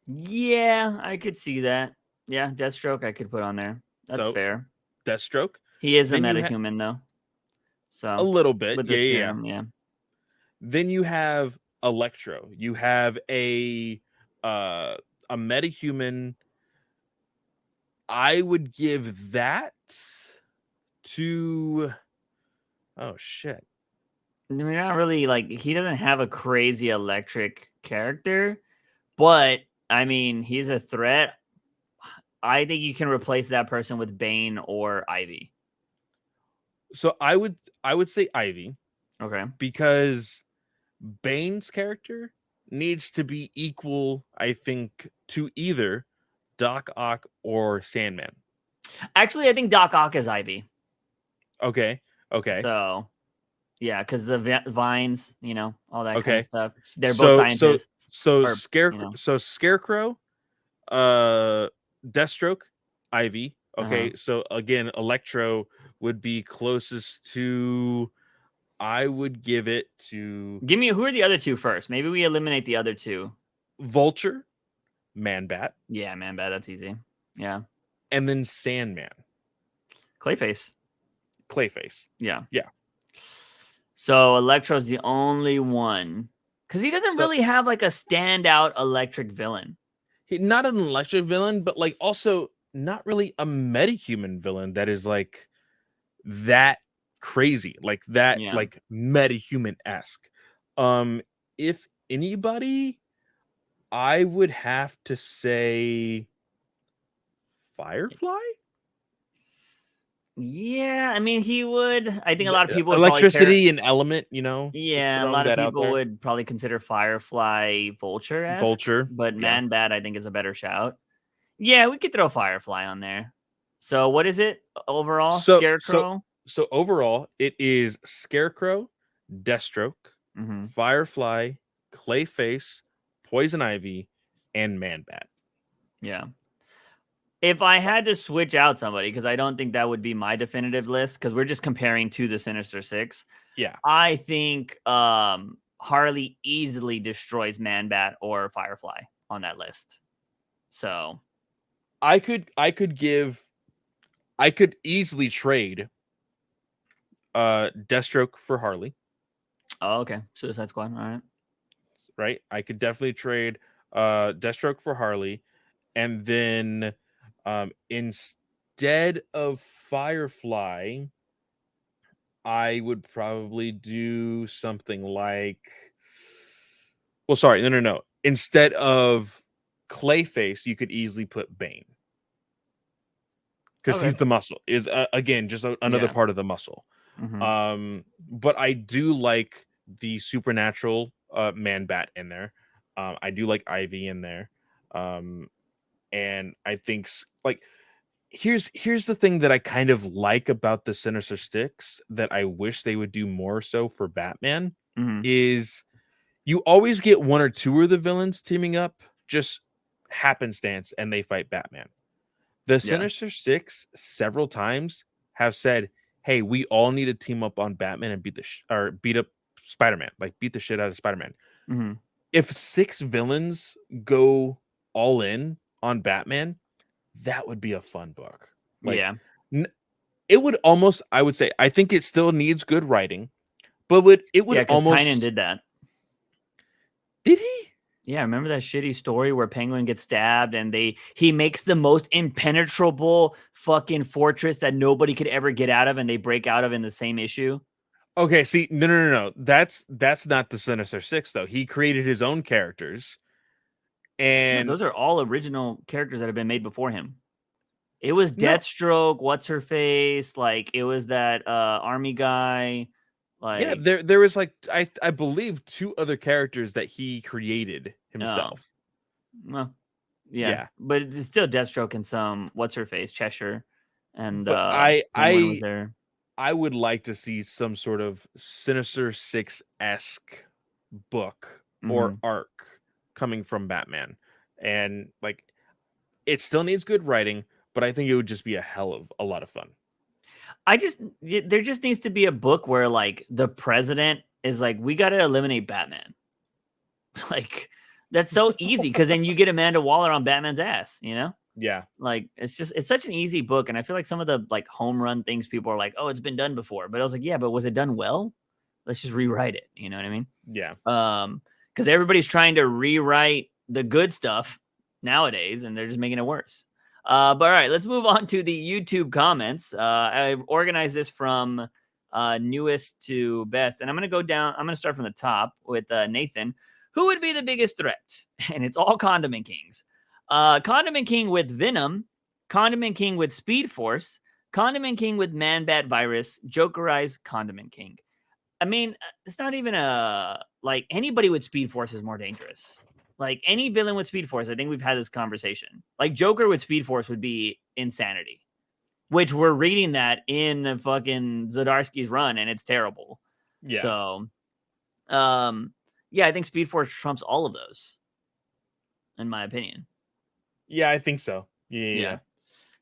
Yeah, I could see that. Yeah, Deathstroke I could put on there. That's fair. Deathstroke. He is a metahuman, though. So a little bit. With the serum, yeah. Then you have Electro. You have a metahuman. I would give that to... Oh, shit. We're not really like... He doesn't have a crazy electric character, but I mean, he's a threat. I think you can replace that person with Bane or Ivy. So I would say Ivy. Okay. Because Bane's character needs to be equal, I think, to either Doc Ock or Sandman. Actually, I think Doc Ock is Ivy. Okay. So, yeah, because the vines, all that kind of stuff. They're both scientists. Scarecrow, Deathstroke, Ivy. Okay, so again, Electro would be closest to... I would give it to... Give me... Who are the other two first? Maybe we eliminate the other two. Vulture, Man-Bat. Yeah, Man-Bat, that's easy. Yeah. And then Sandman. Clayface. Yeah. So Electro's the only one. Because he doesn't really have like a standout electric villain. Not an electric villain, but like also not really a metahuman villain that is like that crazy, like that, like metahuman-esque. If anybody, I would have to say Firefly. Yeah, I mean, he would. I think a lot of people would electricity and element, Yeah, a lot of people would probably consider Firefly Vulture, but Man-Bat I think is a better shout. Yeah, we could throw Firefly on there. So what is it overall? Scarecrow. So overall, it is Scarecrow, Deathstroke, Firefly, Clayface, Poison Ivy, and Man-Bat. Yeah. If I had to switch out somebody, because I don't think that would be my definitive list, because we're just comparing to the Sinister Six. Yeah. I think Harley easily destroys Man-Bat or Firefly on that list. So I could easily trade Deathstroke for Harley. Oh, okay. Suicide Squad. All right. Right. I could definitely trade Deathstroke for Harley, and then instead of Firefly, I would probably do something like... Well, sorry, no. Instead of Clayface, you could easily put Bane, because he's the muscle. Is again just another part of the muscle. But I do like the supernatural Man-Bat in there. I do like Ivy in there. And I think like here's the thing that I kind of like about the Sinister Six that I wish they would do more so for Batman. is you always get one or two of the villains teaming up, just happenstance, and they fight Batman. The Sinister Six several times have said, "Hey, we all need to team up on Batman and beat up Spider-Man, like beat the shit out of Spider-Man." If 6 villains go all in on Batman, that would be a fun book. Like, it would almost, I would say, I think it still needs good writing, but it would because almost. Tynion did that. Did he? Yeah, remember that shitty story where Penguin gets stabbed and he makes the most impenetrable fucking fortress that nobody could ever get out of, and they break out of in the same issue? Okay, see, no. That's not the Sinister Six, though. He created his own characters. And those are all original characters that have been made before him. It was Deathstroke, what's her face, like it was that army guy. Like, there was like I believe 2 other characters that he created himself. Well, yeah, but it's still Deathstroke and some what's her face, Cheshire, and Penguin was there. I would like to see some sort of Sinister Six-esque book or arc coming from Batman, and like it still needs good writing, but I think it would just be a hell of a lot of fun. There just needs to be a book where like the president is like, we got to eliminate Batman. Like, that's so easy because then you get Amanda Waller on Batman's ass, you know? Yeah. Like, it's such an easy book. And I feel like some of the like home run things people are like, oh, it's been done before. But I was like, yeah, but was it done well? Let's just rewrite it. You know what I mean? Yeah. Because everybody's trying to rewrite the good stuff nowadays and they're just making it worse. But all right, let's move on to the YouTube comments. I organized this from newest to best, and I'm going to start from the top with Nathan. Who would be the biggest threat? And it's all Condiment Kings. Condiment King with Venom, Condiment King with Speed Force, Condiment King with Man-Bat Virus, Jokerized Condiment King. I mean, it's not even like anybody with Speed Force is more dangerous. Like any villain with Speed Force, I think we've had this conversation. Like Joker with Speed Force would be insanity, which we're reading that in fucking Zdarsky's run, and it's terrible. Yeah. So, I think Speed Force trumps all of those, in my opinion. Yeah, I think so. Yeah.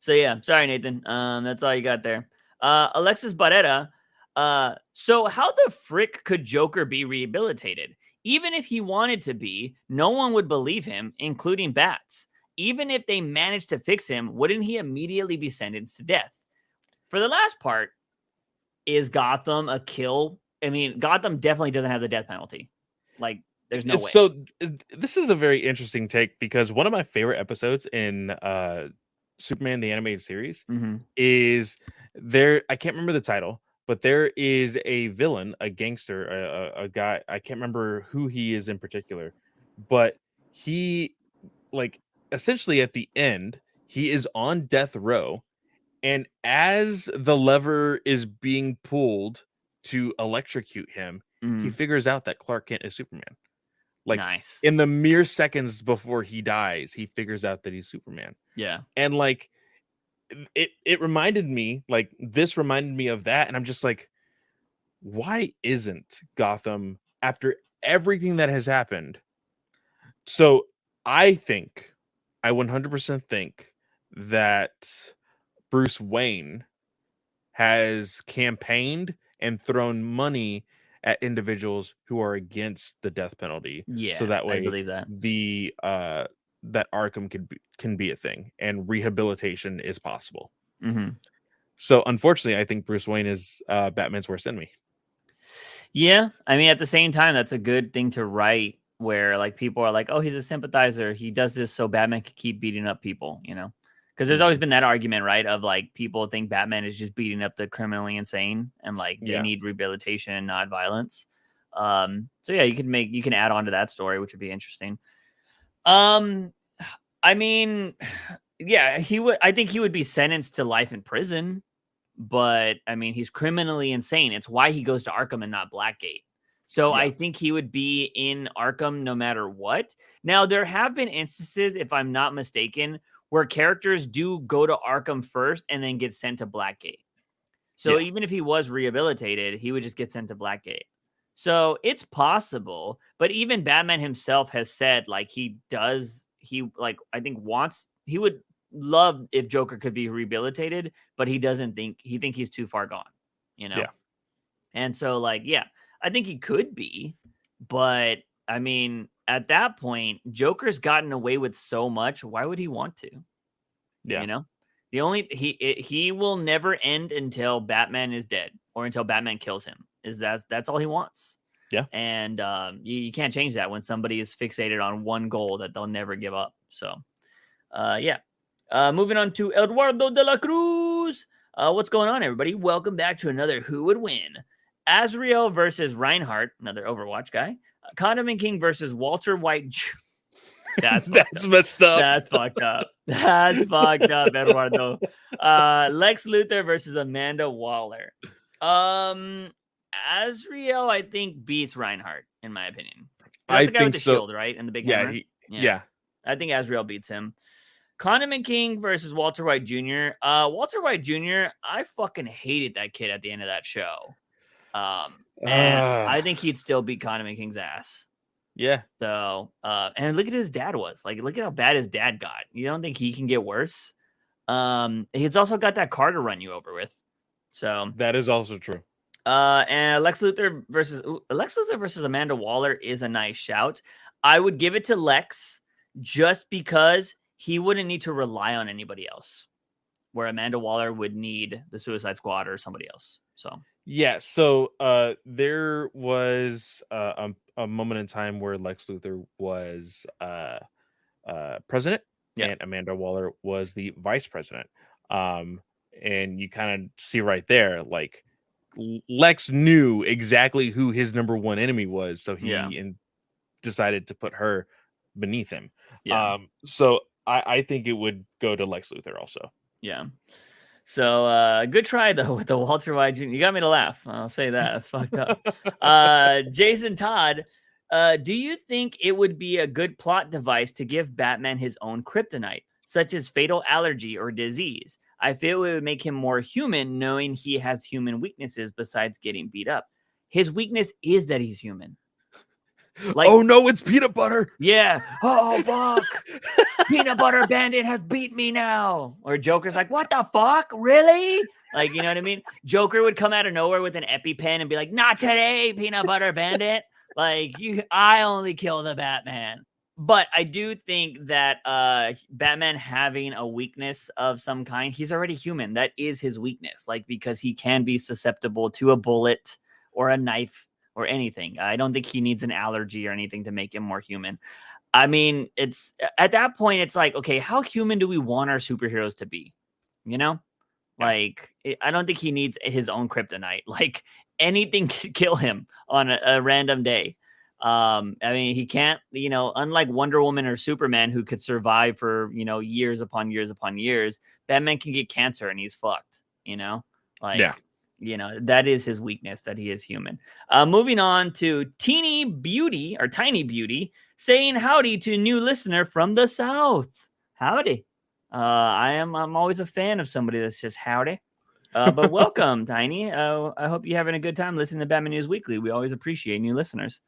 So yeah, sorry, Nathan. That's all you got there. Alexis Barrera. So how the frick could Joker be rehabilitated? Even if he wanted to be, no one would believe him, including bats. Even if they managed to fix him, wouldn't he immediately be sentenced to death? For the last part, is Gotham a kill? I mean, Gotham definitely doesn't have the death penalty. Like, there's no way. So this is a very interesting take because one of my favorite episodes in Superman the Animated Series is there. I can't remember the title, but there is a villain, a gangster, a guy. I can't remember who he is in particular, but he, like, essentially at the end, he is on death row, and as the lever is being pulled to electrocute him, he figures out that Clark Kent is Superman. Like, nice. In the mere seconds before he dies, he figures out that he's Superman. Yeah. And like, it reminded me, like, this reminded me of that. And I'm just like, why isn't Gotham, after everything that has happened? So I 100% think that Bruce Wayne has campaigned and thrown money at individuals who are against the death penalty. Yeah, so that way I believe that that Arkham can be a thing and rehabilitation is possible. Mm-hmm. So unfortunately, I think Bruce Wayne is Batman's worst enemy. Yeah, I mean, at the same time, that's a good thing to write where like people are like, oh, he's a sympathizer. He does this so Batman can keep beating up people, you know? Because there's always been that argument, right? Of like people think Batman is just beating up the criminally insane and like they need rehabilitation, not violence. So yeah, you can add on to that story, which would be interesting. I mean, yeah, I think he would be sentenced to life in prison, but I mean, he's criminally insane. It's why he goes to Arkham and not Blackgate. So I think he would be in Arkham no matter what. Now, there have been instances, if I'm not mistaken, where characters do go to Arkham first and then get sent to Blackgate. So even if he was rehabilitated, he would just get sent to Blackgate. So it's possible, but even Batman himself has said like he I think he would love if Joker could be rehabilitated, but he doesn't think he's too far gone, you know? Yeah. And so like, yeah, I think he could be, but I mean, at that point, Joker's gotten away with so much. Why would he want to? Yeah. You know, he will never end until Batman is dead or until Batman kills him. That's all he wants. Yeah. And you can't change that when somebody is fixated on one goal that they'll never give up. So, yeah. Moving on to Eduardo de la Cruz. What's going on, everybody? Welcome back to another Who Would Win? Azrael versus Reinhardt, another Overwatch guy. Condiment King versus Walter White. That's messed up. That's fucked up. That's fucked up, Eduardo. Lex Luthor versus Amanda Waller. Azrael, I think, beats Reinhardt, in my opinion. That's the guy with the shield, right? And the big hammer. Yeah. I think Azrael beats him. Condiment King versus Walter White Jr. Walter White Jr., I fucking hated that kid at the end of that show. And I think he'd still beat Condiment King's ass. Yeah. So, and look at his dad was. Like, look at how bad his dad got. You don't think he can get worse? He's also got that car to run you over with. So that is also true. And Lex Luthor versus Amanda Waller is a nice shout. I would give it to Lex just because he wouldn't need to rely on anybody else, where Amanda Waller would need the Suicide Squad or somebody else. So yeah, so there was a moment in time where Lex Luthor was president, and Amanda Waller was the vice president. And you kind of see right there, like Lex knew exactly who his number one enemy was, so he decided to put her beneath him. So I think it would go to Lex Luthor also. Yeah. So good try though with the Walter White Jr. You got me to laugh. I'll say that. That's fucked up. Jason Todd, do you think it would be a good plot device to give Batman his own kryptonite, such as fatal allergy or disease? I feel it would make him more human, knowing he has human weaknesses besides getting beat up. His weakness is that he's human. Like, oh no, it's peanut butter. Yeah. Oh fuck. Peanut butter bandit has beat me now. Or Joker's like, what the fuck? Really? Like, you know what I mean? Joker would come out of nowhere with an EpiPen and be like, not today, peanut butter bandit. Like, I only kill the Batman. But I do think that Batman having a weakness of some kind, he's already human. That is his weakness. Like, because he can be susceptible to a bullet or a knife or anything. I don't think he needs an allergy or anything to make him more human. I mean, it's at that point, it's like, okay, how human do we want our superheroes to be? You know, like, I don't think he needs his own kryptonite. Like, anything could kill him on a random day. I mean, he can't, you know, unlike Wonder Woman or Superman, who could survive for, you know, years upon years upon years, Batman can get cancer and he's fucked, you know, like, you know, that is his weakness, that he is human. Moving on to Tiny Beauty saying howdy to a new listener from the South. Howdy. I'm always a fan of somebody that's just howdy. But welcome, Tiny. I hope you're having a good time listening to Batman News Weekly. We always appreciate new listeners.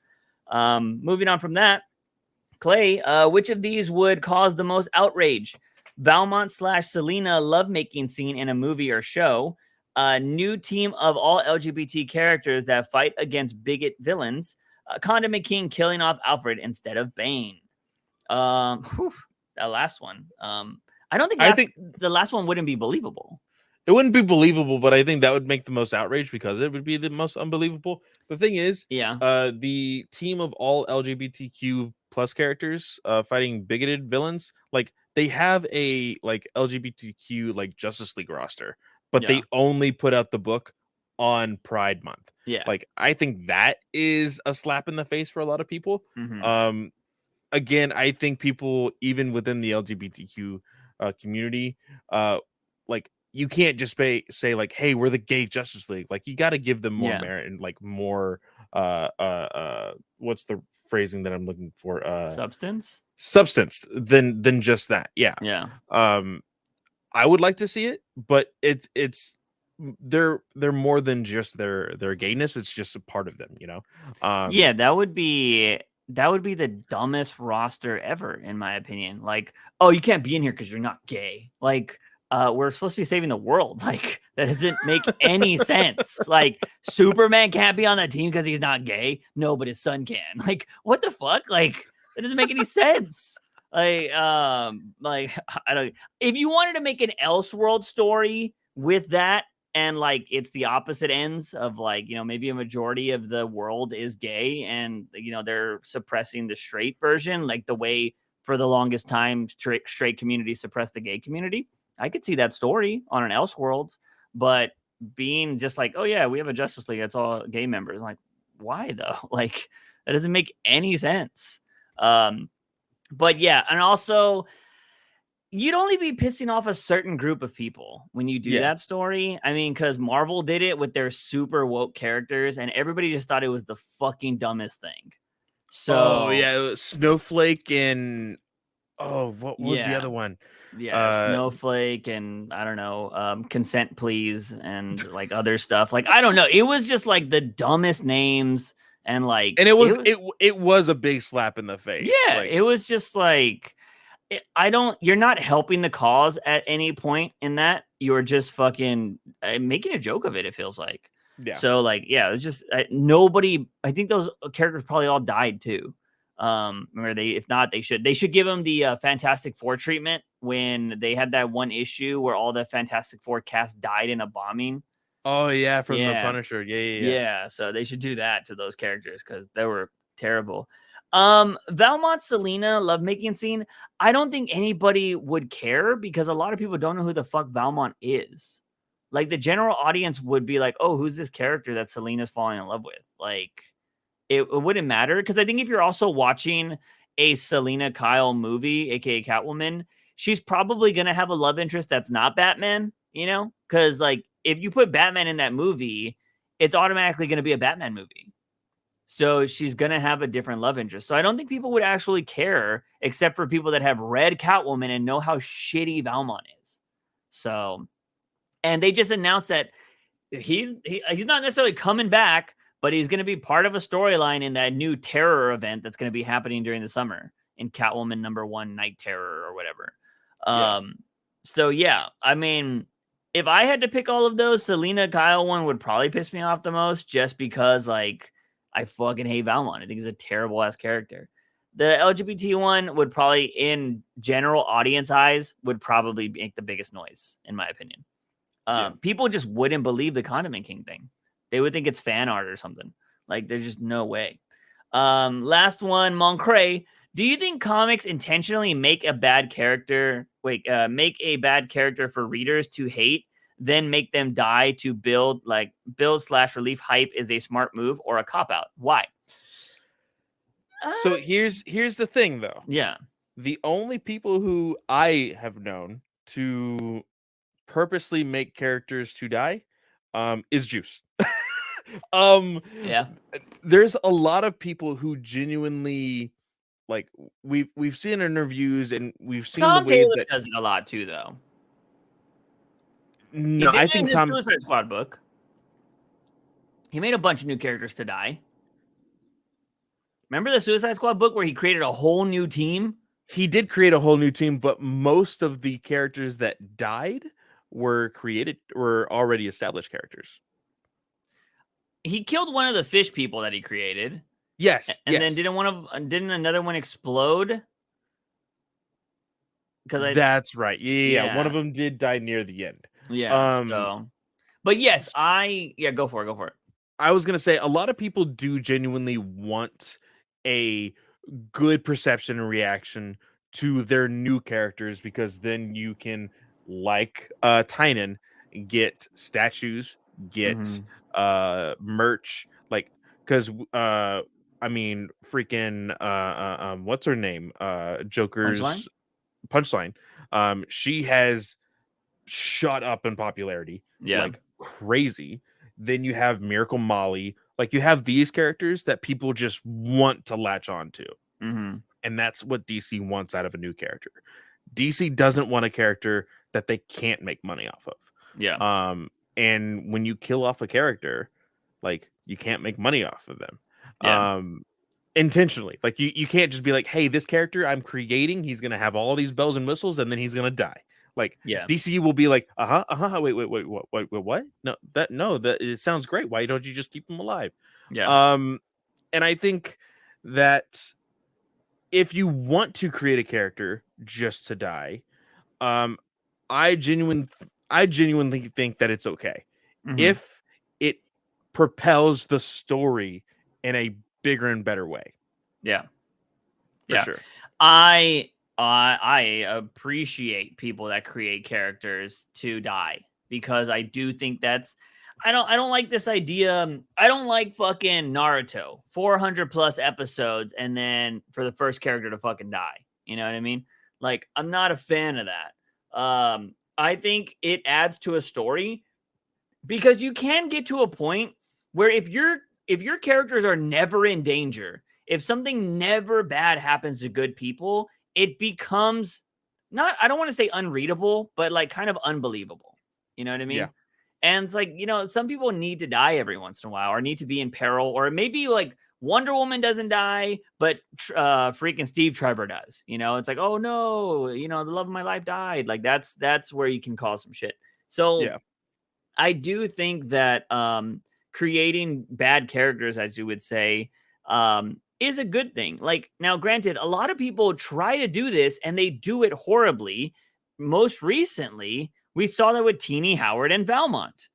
Moving on from that, Clay, which of these would cause the most outrage? Valmont/Selena lovemaking scene in a movie or show, a new team of all LGBT characters that fight against bigot villains, Condiment King killing off Alfred instead of Bane. That last one. I don't think the last one wouldn't be believable. It wouldn't be believable, but I think that would make the most outrage because it would be the most unbelievable. The thing is, the team of all LGBTQ plus characters fighting bigoted villains, like they have a like LGBTQ like Justice League roster, but they only put out the book on Pride Month. Yeah, like I think that is a slap in the face for a lot of people. Mm-hmm. Again, I think people even within the LGBTQ community, like. You can't just say like, "Hey, we're the gay Justice League." Like, you got to give them more merit and like more what's the phrasing that I'm looking for? Substance than just that. Yeah. Yeah. I would like to see it, but it's they're more than just their gayness. It's just a part of them, you know. Yeah, that would be the dumbest roster ever, in my opinion. Like, oh, you can't be in here because you're not gay. Like, we're supposed to be saving the world. Like, that doesn't make any sense. Like, Superman can't be on that team because he's not gay. No, but his son can. Like, what the fuck? Like, that doesn't make any sense. Like, I don't. If you wanted to make an Elseworld story with that, and like it's the opposite ends of like, you know, maybe a majority of the world is gay and, you know, they're suppressing the straight version, like the way for the longest time straight community suppressed the gay community. I could see that story on an Elseworlds, but being just like, oh yeah, we have a Justice League, it's all gay members. Like, why though? Like, that doesn't make any sense. But yeah, and also you'd only be pissing off a certain group of people when you do that story. I mean, because Marvel did it with their super woke characters, and everybody just thought it was the fucking dumbest thing. So, it was Snowflake and what was the other one? Yeah, Snowflake and I don't know, Consent Please and like other stuff. Like, I don't know. It was just like the dumbest names, and like, and it was a big slap in the face. Yeah, it was just like, you're not helping the cause at any point in that. You're just fucking making a joke of it, it feels like. Yeah. So like, yeah, it was just nobody. I think those characters probably all died too. If not, they should give them the Fantastic Four treatment when they had that one issue where all the Fantastic Four cast died in a bombing. Oh yeah, from the Punisher. Yeah. So they should do that to those characters because they were terrible. Valmont Selena lovemaking scene. I don't think anybody would care because a lot of people don't know who the fuck Valmont is. Like, the general audience would be like, oh, who's this character that Selena's falling in love with? Like, it wouldn't matter. Because I think if you're also watching a Selena Kyle movie, aka Catwoman, she's probably gonna have a love interest that's not Batman, you know? Because like, if you put Batman in that movie, it's automatically gonna be a Batman movie. So she's going to have a different love interest. So I don't think people would actually care, except for people that have read Catwoman and know how shitty Valmont is. So, and they just announced that he's not necessarily coming back, but he's going to be part of a storyline in that new Terror event that's going to be happening during the summer in Catwoman #1 Night Terror or whatever. So yeah, I mean, if I had to pick all of those, Selena Kyle one would probably piss me off the most, just because like, I fucking hate Valmont. I think he's a terrible ass character. The LGBT one would probably, in general audience eyes, would probably make the biggest noise, in my opinion. People just wouldn't believe the Condiment King thing. They would think it's fan art or something. Like, there's just no way. Last one, Moncray. Do you think comics intentionally make a bad character for readers to hate, then make them die to build / relief hype is a smart move or a cop-out? Why? So here's the thing, though. Yeah. The only people who I have known to purposely make characters to die is Juice. There's a lot of people who genuinely, like, we've seen interviews and we've seen Tom the way Taylor that does it a lot too, though. No, I think Tom Suicide Squad book. He made a bunch of new characters to die. Remember the Suicide Squad book where he created a whole new team? He did create a whole new team, but most of the characters that died were already established characters. He killed one of the fish people that he created. Yes, and then didn't another one explode? That's right. Yeah, one of them did die near the end. Yeah. But yes, go for it. I was gonna say a lot of people do genuinely want a good perception and reaction to their new characters, because then you can, like Tynan, get statues, get merch, like, because I mean, freaking what's her name? Joker's Punchline. She has shot up in popularity like crazy. Then you have Miracle Molly. Like, you have these characters that people just want to latch on to. And that's what DC wants out of a new character. DC doesn't want a character that they can't make money off of. And when you kill off a character, like, you can't make money off of them. Yeah. Intentionally. Like, you can't just be like, hey, this character I'm creating, he's gonna have all these bells and whistles, and then he's gonna die. Like, Yeah. DC will be like, wait, what? No, that it sounds great. Why don't you just keep him alive? Yeah. And I think that if you want to create a character just to die, I genuinely think that it's okay if it propels the story in a bigger and better way. Yeah. For sure. I appreciate people that create characters to die, because I do think that's I don't like this idea. I don't like fucking Naruto, 400 plus episodes, and then for the first character to fucking die. You know what I mean? Like, I'm not a fan of that. I think it adds to a story, because you can get to a point where if your characters are never in danger, if something never bad happens to good people, it becomes not, I don't want to say unreadable, but like kind of unbelievable. You know what I mean? Yeah. And it's like, some people need to die every once in a while, or need to be in peril, or maybe like Wonder Woman doesn't die, but freaking Steve Trevor does. It's like, oh no, the love of my life died. Like, that's where you can cause some shit. So Yeah. I do think that creating bad characters, as you would say, is a good thing. Like, now, granted, a lot of people try to do this and they do it horribly. Most recently, we saw that with Teenie Howard and Valmont.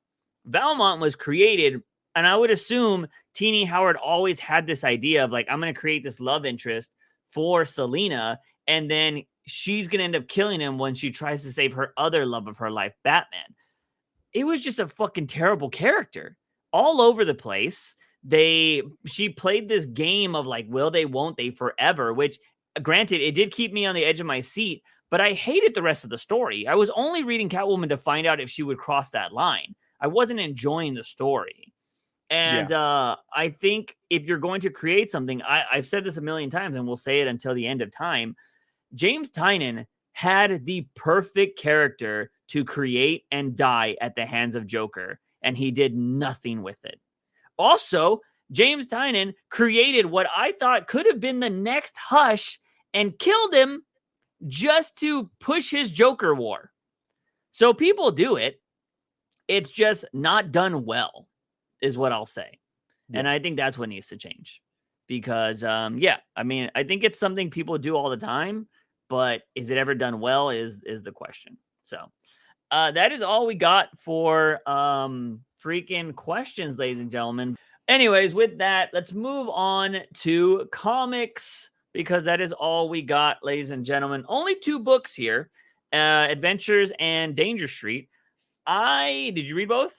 Valmont was created, and I would assume Teenie Howard always had this idea of like, I'm going to create this love interest for Selena, and then she's going to end up killing him when she tries to save her other love of her life, Batman. It was just a fucking terrible character all over the place. She played this game of like, will they, won't they forever, which granted, it did keep me on the edge of my seat, but I hated the rest of the story. I was only reading Catwoman to find out if she would cross that line. I wasn't enjoying the story. And I think if you're going to create something, I've said this a million times and we'll say it until the end of time. James Tynion had the perfect character to create and die at the hands of Joker, and he did nothing with it. Also, James Tynion created what I thought could have been the next Hush and killed him just to push his Joker war. So people do it. It's just not done well, is what I'll say. Yeah. And I think that's what needs to change. Because, I think it's something people do all the time, but is it ever done well is the question. So that is all we got for freaking questions, ladies and gentlemen. Anyways, with that, let's move on to comics, because that is all we got, ladies and gentlemen. Only 2 books here, Adventures and Danger Street. Did you read both?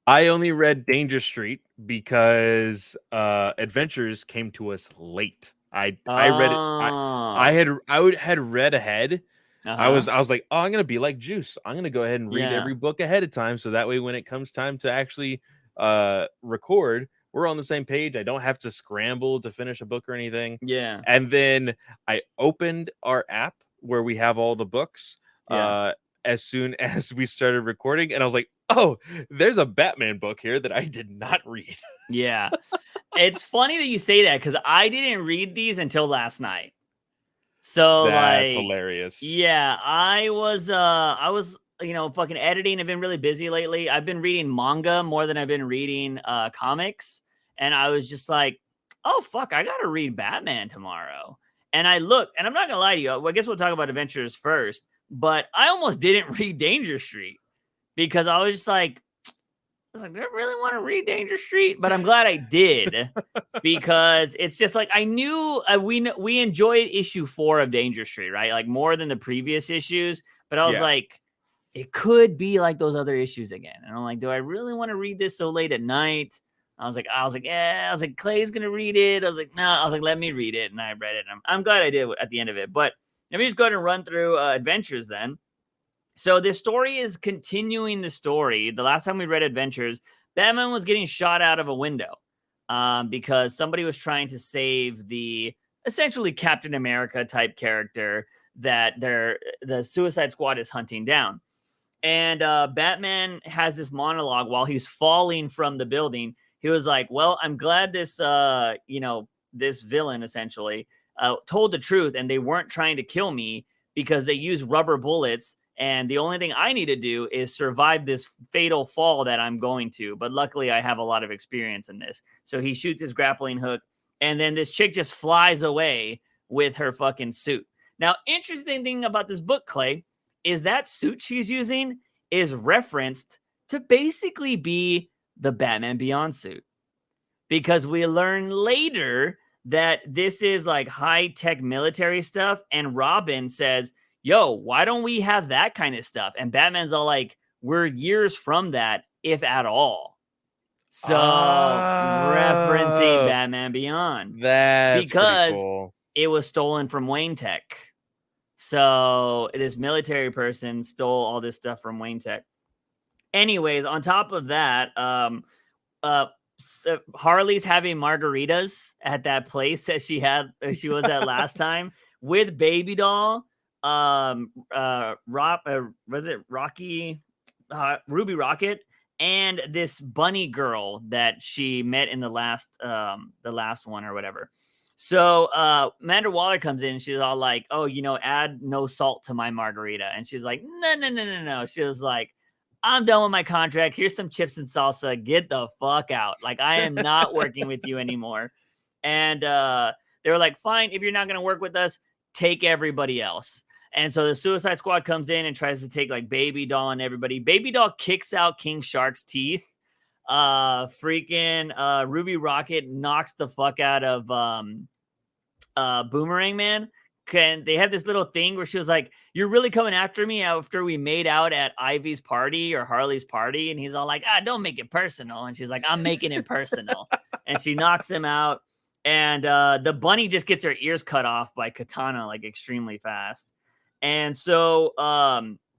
I only read Danger Street because Adventures came to us late. I read it. I had read ahead. I was like, oh, I'm gonna be like Juice. I'm gonna go ahead and read every book ahead of time, so that way when it comes time to actually record, we're on the same page. I don't have to scramble to finish a book or anything. Yeah. And then I opened our app where we have all the books as soon as we started recording, and I was like, oh, there's a Batman book here that I did not read. Yeah. It's funny that you say that, because I didn't read these until last night. So that's hilarious. Yeah, I was fucking editing. I've been really busy lately. I've been reading manga more than I've been reading comics. And I was just like, oh fuck, I gotta read Batman tomorrow. And I look, and I'm not gonna lie to you. Well, I guess we'll talk about Adventures first, but I almost didn't read Danger Street, because I was just like, do I really want to read Danger Street? But I'm glad I did, because it's just like, I knew we enjoyed issue 4 of Danger Street, right? Like, more than the previous issues. But I was like, it could be like those other issues again. And I'm like, do I really want to read this so late at night? I was like, Clay's gonna read it. I was like, no. I was like, let me read it, and I read it. And I'm glad I did at the end of it. But let me just go ahead and run through Adventures then. So this story is continuing the story. The last time we read Adventures, Batman was getting shot out of a window because somebody was trying to save the essentially Captain America type character that the Suicide Squad is hunting down. And Batman has this monologue while he's falling from the building. He was like, well, I'm glad this, this villain essentially told the truth, and they weren't trying to kill me because they use rubber bullets. And the only thing I need to do is survive this fatal fall that I'm going to. But luckily, I have a lot of experience in this. So he shoots his grappling hook, and then this chick just flies away with her fucking suit. Now, interesting thing about this book, Clay, is that suit she's using is referenced to basically be the Batman Beyond suit. Because we learn later that this is like high-tech military stuff, and Robin says, yo, why don't we have that kind of stuff? And Batman's all like, we're years from that, if at all. So, referencing Batman Beyond. That's because cool. It was stolen from Wayne Tech. So, this military person stole all this stuff from Wayne Tech. Anyways, on top of that, Harley's having margaritas at that place that she was at last time with Baby Doll, Ruby Rocket, and this bunny girl that she met in the last one or whatever. So Amanda Waller comes in and she's all like, oh, add no salt to my margarita. And she's like, no. She was like, I'm done with my contract. Here's some chips and salsa. Get the fuck out. Like, I am not working with you anymore. And they were like, fine, if you're not going to work with us, take everybody else. And so the Suicide Squad comes in and tries to take like Baby Doll and everybody. Baby Doll kicks out King Shark's teeth. Ruby Rocket knocks the fuck out of Boomerang Man. They have this little thing where she was like, you're really coming after me after we made out at Ivy's party or Harley's party? And he's all like, don't make it personal. And she's like, I'm making it personal. And she knocks him out. And the bunny just gets her ears cut off by Katana like extremely fast. And so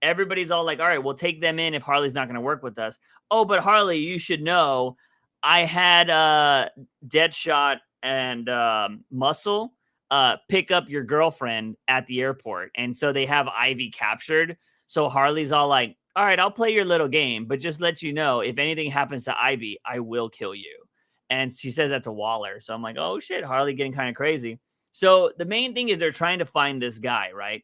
everybody's all like, all right, we'll take them in if Harley's not going to work with us. Oh, but Harley, you should know I had Deadshot and Muscle pick up your girlfriend at the airport. And so they have Ivy captured. So Harley's all like, all right, I'll play your little game, but just let you know, if anything happens to Ivy, I will kill you. And she says that's a Waller. So I'm like, oh shit, Harley getting kind of crazy. So the main thing is they're trying to find this guy, right?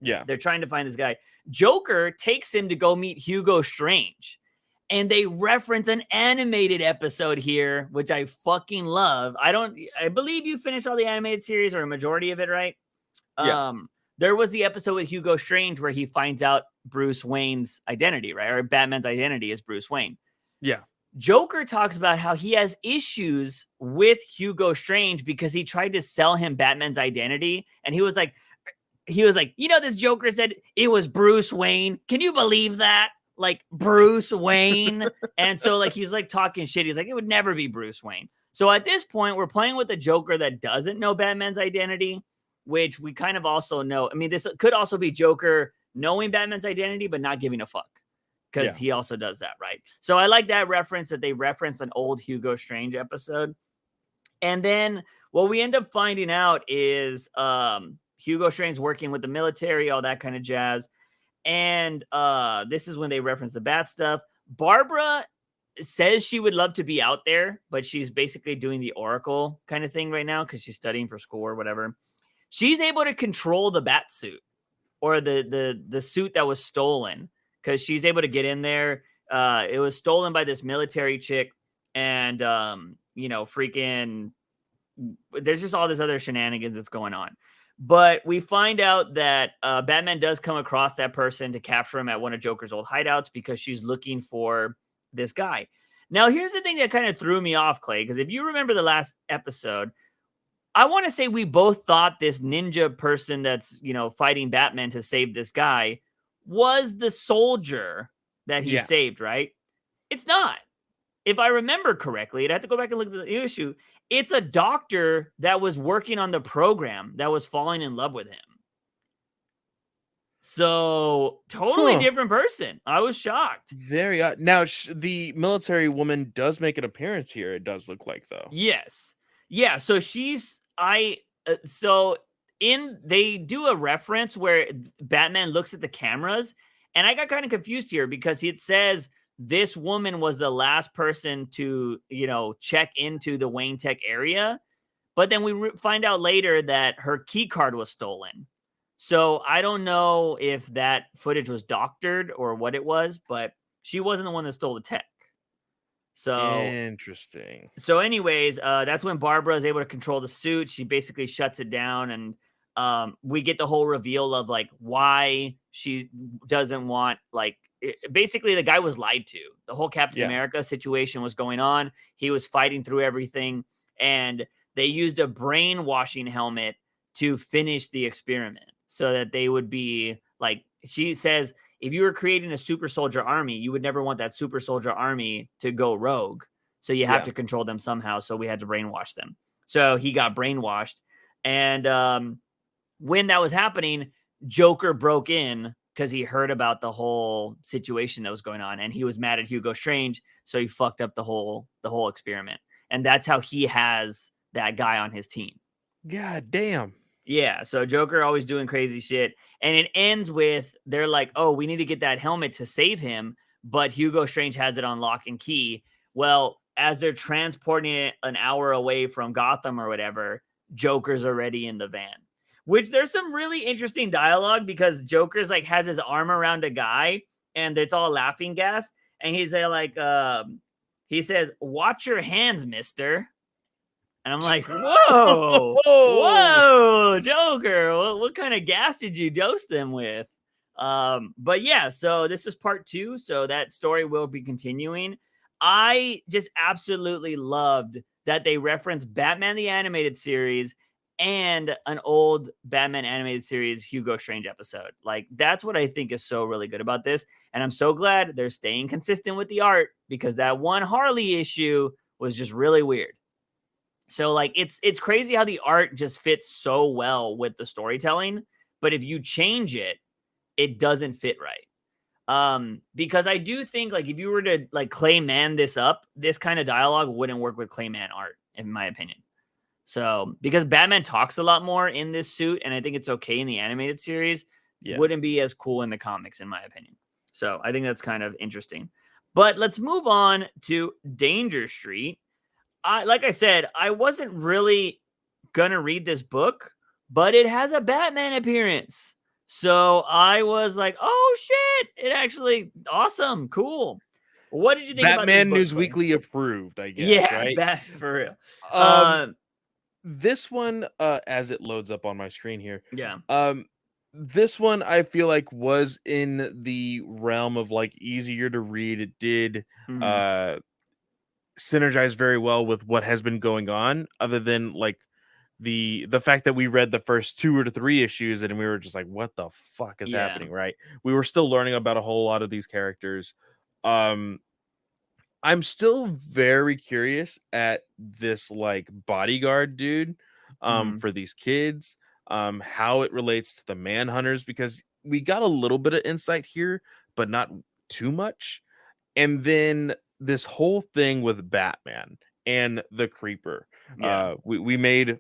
Yeah. They're trying to find this guy. Joker takes him to go meet Hugo Strange. And they reference an animated episode here, which I fucking love. I believe you finished all the animated series or a majority of it, right? Yeah. There was the episode with Hugo Strange where he finds out Bruce Wayne's identity, right? Or Batman's identity is Bruce Wayne. Yeah. Joker talks about how he has issues with Hugo Strange because he tried to sell him Batman's identity. And he was like, this Joker said it was Bruce Wayne. Can you believe that? Like Bruce Wayne. And so like he's like talking shit. He's like, it would never be Bruce Wayne. So at this point, we're playing with a Joker that doesn't know Batman's identity, which we kind of also know. I mean, this could also be Joker knowing Batman's identity, but not giving a fuck. Because he also does that, right? So I like that reference that they referenced an old Hugo Strange episode. And then what we end up finding out is Hugo Strange working with the military, all that kind of jazz. And this is when they reference the Bat stuff. Barbara says she would love to be out there, but she's basically doing the Oracle kind of thing right now because she's studying for school or whatever. She's able to control the Bat suit or the suit that was stolen because she's able to get in there. It was stolen by this military chick, and freaking there's just all this other shenanigans that's going on. But we find out that Batman does come across that person to capture him at one of Joker's old hideouts because she's looking for this guy. Now, here's the thing that kind of threw me off, Clay, because if you remember the last episode, I want to say we both thought this ninja person that's, fighting Batman to save this guy was the soldier that he saved, right? It's not. If I remember correctly, I'd have to go back and look at the issue. It's a doctor that was working on the program that was falling in love with him. So totally different person. I was shocked. Very odd. Now the military woman does make an appearance here. It does look like, though. Yes. Yeah. So they do a reference where Batman looks at the cameras And I got kind of confused here because it says this woman was the last person to, check into the Wayne Tech area. But then we find out later that her key card was stolen. So I don't know if that footage was doctored or what it was, but she wasn't the one that stole the tech. So interesting. So, anyways, that's when Barbara is able to control the suit. She basically shuts it down, and we get the whole reveal of like why she doesn't want basically the guy was lied to. The whole Captain America situation was going on. He was fighting through everything, and they used a brainwashing helmet to finish the experiment so that they would be like. She says, if you were creating a super soldier army, you would never want that super soldier army to go rogue. So you have to control them somehow. So we had to brainwash them. So he got brainwashed. And when that was happening, Joker broke in because he heard about the whole situation that was going on. And he was mad at Hugo Strange. So he fucked up the whole experiment. And that's how he has that guy on his team. God damn. Yeah. So Joker always doing crazy shit. And it ends with they're like, oh, we need to get that helmet to save him. But Hugo Strange has it on lock and key. Well, as they're transporting it an hour away from Gotham or whatever, Joker's already in the van. Which there's some really interesting dialogue because Joker's like has his arm around a guy and it's all laughing gas. And he's like, he says, watch your hands, mister. And I'm like, whoa, Joker, what kind of gas did you dose them with? But yeah, so this was part 2. So that story will be continuing. I just absolutely loved that they referenced Batman the Animated Series and an old Batman Animated Series Hugo Strange episode. Like, that's what I think is so really good about this. And I'm so glad they're staying consistent with the art because that one Harley issue was just really weird. So, like, it's crazy how the art just fits so well with the storytelling. But if you change it, it doesn't fit right. Because I do think like if you were to like Clayman this up, this kind of dialogue wouldn't work with Clayman art, in my opinion. So because Batman talks a lot more in this suit, and I think it's okay in the animated series, wouldn't be as cool in the comics, in my opinion. So I think that's kind of interesting. But let's move on to Danger Street. Like I said, I wasn't really gonna read this book, but it has a Batman appearance. So I was like, oh shit, it actually awesome, cool. What did you think about this Batman book, News Clay? Weekly approved, I guess, Yeah, right? for real. This one, as it loads up on my screen here, Yeah. This one I feel like was in the realm of like easier to read. It did synergize very well with what has been going on, other than like the fact that we read the first 2 or 3 issues and we were just like, what the fuck is happening, right? We were still learning about a whole lot of these characters. I'm still very curious at this like bodyguard dude for these kids, how it relates to the Manhunters, because we got a little bit of insight here, but not too much. And then this whole thing with Batman and the Creeper. We made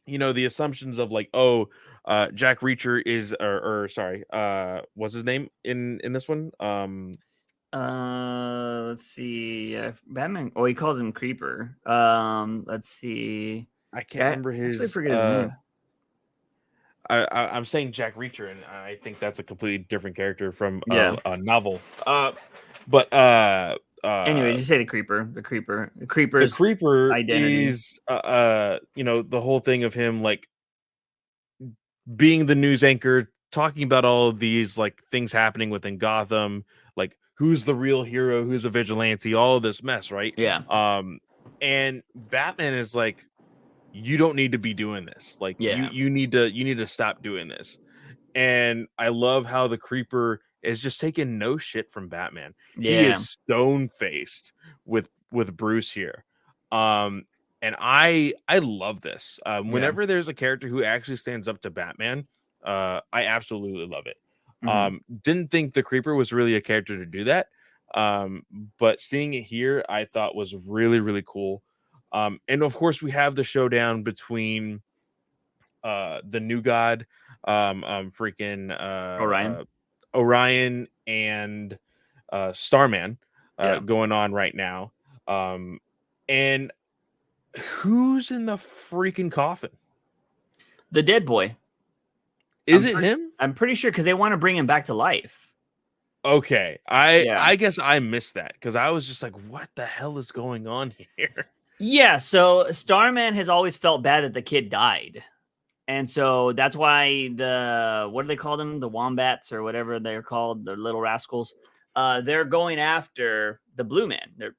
the assumptions of like, Jack Reacher is or sorry, what's his name in this one? Let's see. Batman. Oh, he calls him Creeper. Let's see. I can't remember Actually, I his forget his name. I'm saying Jack Reacher, and I think that's a completely different character from a novel. Anyways, you say the Creeper. The Creeper's the Creeper identity is the whole thing of him like being the news anchor, talking about all of these like things happening within Gotham, like who's the real hero, who's a vigilante, all of this mess, right? Yeah. And Batman is like, you don't need to be doing this. Like, Yeah. you need to stop doing this. And I love how the Creeper is just taking no shit from Batman. He is stone faced with Bruce here. And I love this. Whenever there's a character who actually stands up to Batman, I absolutely love it. Didn't think the Creeper was really a character to do that. But seeing it here, I thought was really, really cool. And of course, we have the showdown between the New God, freaking Orion. Orion and Starman Yeah. going on right now. And who's in the freaking coffin? The dead boy. Is it him? I'm pretty sure because they want to bring him back to life. Okay. Yeah. I guess I missed that because I was just like, what the hell is going on here? Yeah, so Starman has always felt bad that the kid died. And so that's why what do they call them? The wombats or whatever they're called, the little rascals. They're going after the blue man. They're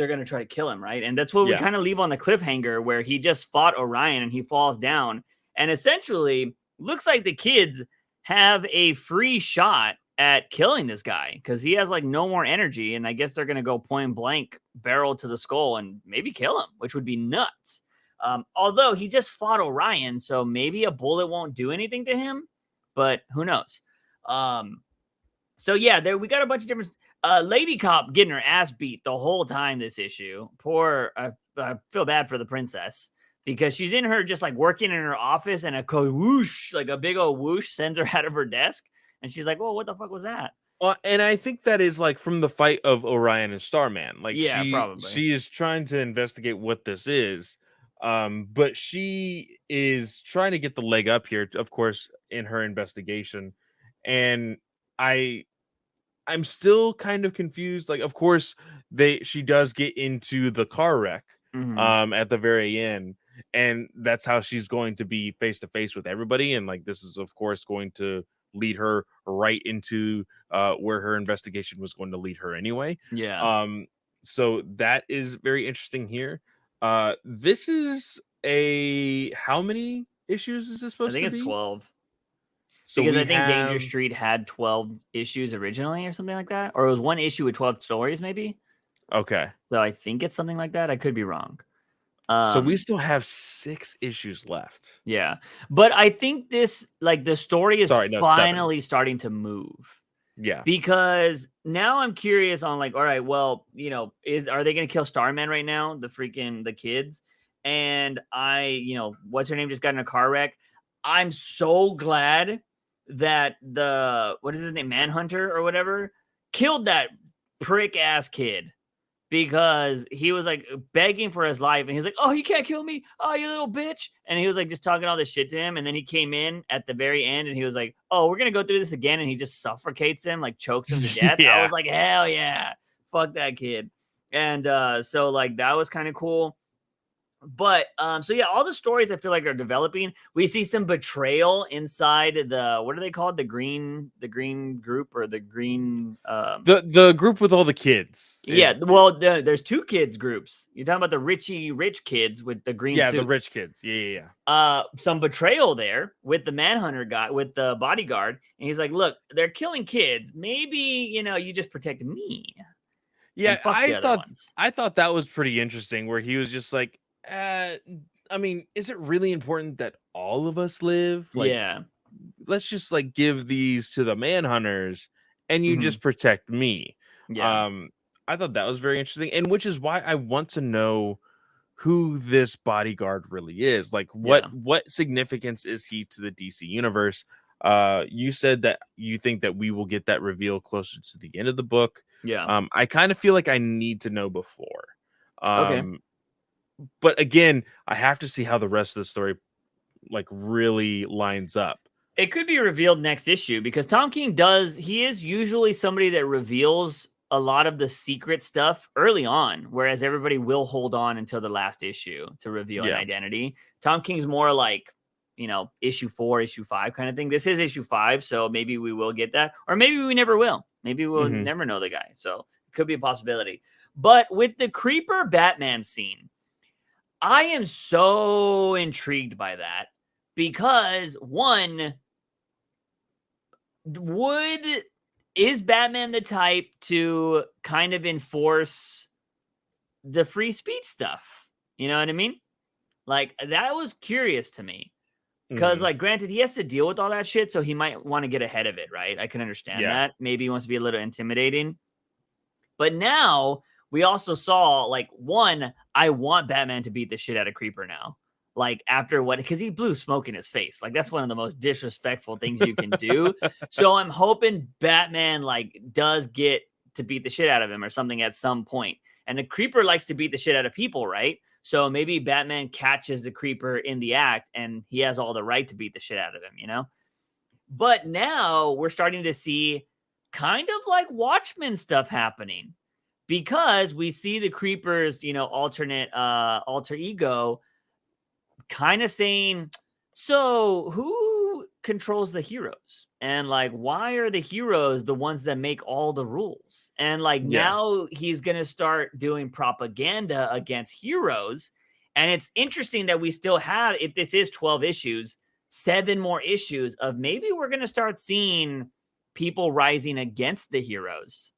going to try to kill him, right? And that's what we kind of leave on the cliffhanger where he just fought Orion and he falls down. And essentially looks like the kids have a free shot at killing this guy because he has like no more energy. And I guess they're going to go point blank barrel to the skull and maybe kill him, which would be nuts. Although he just fought Orion, so maybe a bullet won't do anything to him, but who knows? So yeah, we got a bunch of different Lady Cop getting her ass beat the whole time this issue. Poor, I feel bad for the princess because she's in her just like working in her office and a whoosh, like a big old whoosh sends her out of her desk. And she's like, "Well, what the fuck was that?" And I think that is like from the fight of Orion and Starman. Like probably. she is trying to investigate what this is. But she is trying to get the leg up here, of course, in her investigation. And I'm still kind of confused. Like, of course, she does get into the car wreck at the very end. And that's how she's going to be face to face with everybody. And like this is, of course, going to lead her right into where her investigation was going to lead her anyway. Yeah. So that is very interesting here. This is how many issues is this supposed to be? I think it's 12. So because I think Danger Street had 12 issues originally or something like that. Or it was one issue with 12 stories, maybe. Okay. So I think it's something like that. I could be wrong. So we still have 6 issues left. Yeah. But I think this, like, the story is finally 7. starting to move. Yeah. Because now I'm curious on, like, all right, well, are they going to kill Starman right now? The kids? And what's her name just got in a car wreck. I'm so glad that what is his name? Manhunter or whatever killed that prick ass kid. Because he was like begging for his life and he's like, "Oh, you can't kill me. Oh, you little bitch." And he was like just talking all this shit to him. And then he came in at the very end and he was like, "Oh, we're going to go through this again." And he just suffocates him, like chokes him to death. Yeah. I was like, hell yeah. Fuck that kid. And so like that was kind of cool. But so yeah, all the stories I feel like are developing. We see some betrayal inside what are they called? The green group or the green the group with all the kids. Yeah, well, there's 2 kids groups. You're talking about the rich kids with the green suits. The rich kids. Yeah. Some betrayal there with the manhunter guy, with the bodyguard, and he's like, "Look, they're killing kids. Maybe you just protect me." Yeah, I thought that was pretty interesting. Where he was just like, I mean, is it really important that all of us live? Like, yeah, let's just like give these to the manhunters, and you just protect me. Yeah. I thought that was very interesting, and which is why I want to know who this bodyguard really is. Like, what significance is he to the DC universe? You said that you think that we will get that reveal closer to the end of the book. Yeah. I kind of feel like I need to know before. Okay. But again, I have to see how the rest of the story like really lines up. It could be revealed next issue because Tom King he is usually somebody that reveals a lot of the secret stuff early on, whereas everybody will hold on until the last issue to reveal an identity. Tom King's more like, issue 4, issue 5 kind of thing. This is issue 5, so maybe we will get that, or maybe we never will. Maybe we'll never know the guy. So it could be a possibility. But with the Creeper Batman scene, I am so intrigued by that because is Batman the type to kind of enforce the free speech stuff? You know what I mean? Like, that was curious to me because, like, granted, he has to deal with all that shit, so he might want to get ahead of it, right? I can understand that. Maybe he wants to be a little intimidating. But now we also saw, like, I want Batman to beat the shit out of Creeper now. like after what, because he blew smoke in his face. Like that's one of the most disrespectful things you can do. So I'm hoping Batman like does get to beat the shit out of him or something at some point. And the Creeper likes to beat the shit out of people, right? So maybe Batman catches the Creeper in the act and he has all the right to beat the shit out of him, you know? But now we're starting to see kind of like Watchmen stuff happening because we see the Creeper's, you know, alter ego kind of saying, so who controls the heroes? And like, why are the heroes the ones that make all the rules? And like, now he's going to start doing propaganda against heroes. And it's interesting that we still have, if this is 12 issues, 7 more issues of maybe we're going to start seeing people rising against the heroes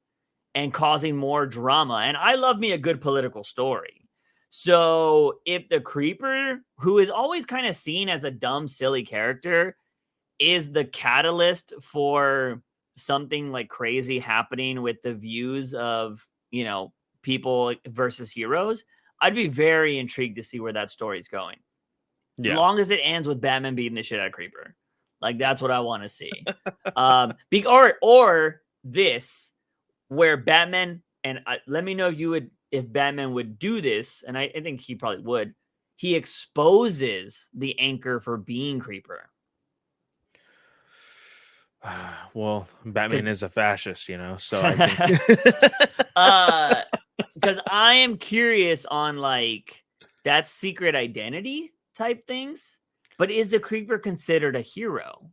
and causing more drama. And I love me a good political story. So if the Creeper, who is always kind of seen as a dumb, silly character, is the catalyst for something like crazy happening with the views of, you know, people versus heroes, I'd be very intrigued to see where that story's going. Yeah. As long as it ends with Batman beating the shit out of Creeper. Like, that's what I want to see. Or this, where Batman, and let me know if Batman would do this, and I think he probably would, he exposes the Anchor for being Creeper. Well, Batman is a fascist, you know, so I think... because I am curious on, like, that secret identity type things, but is the Creeper considered a hero?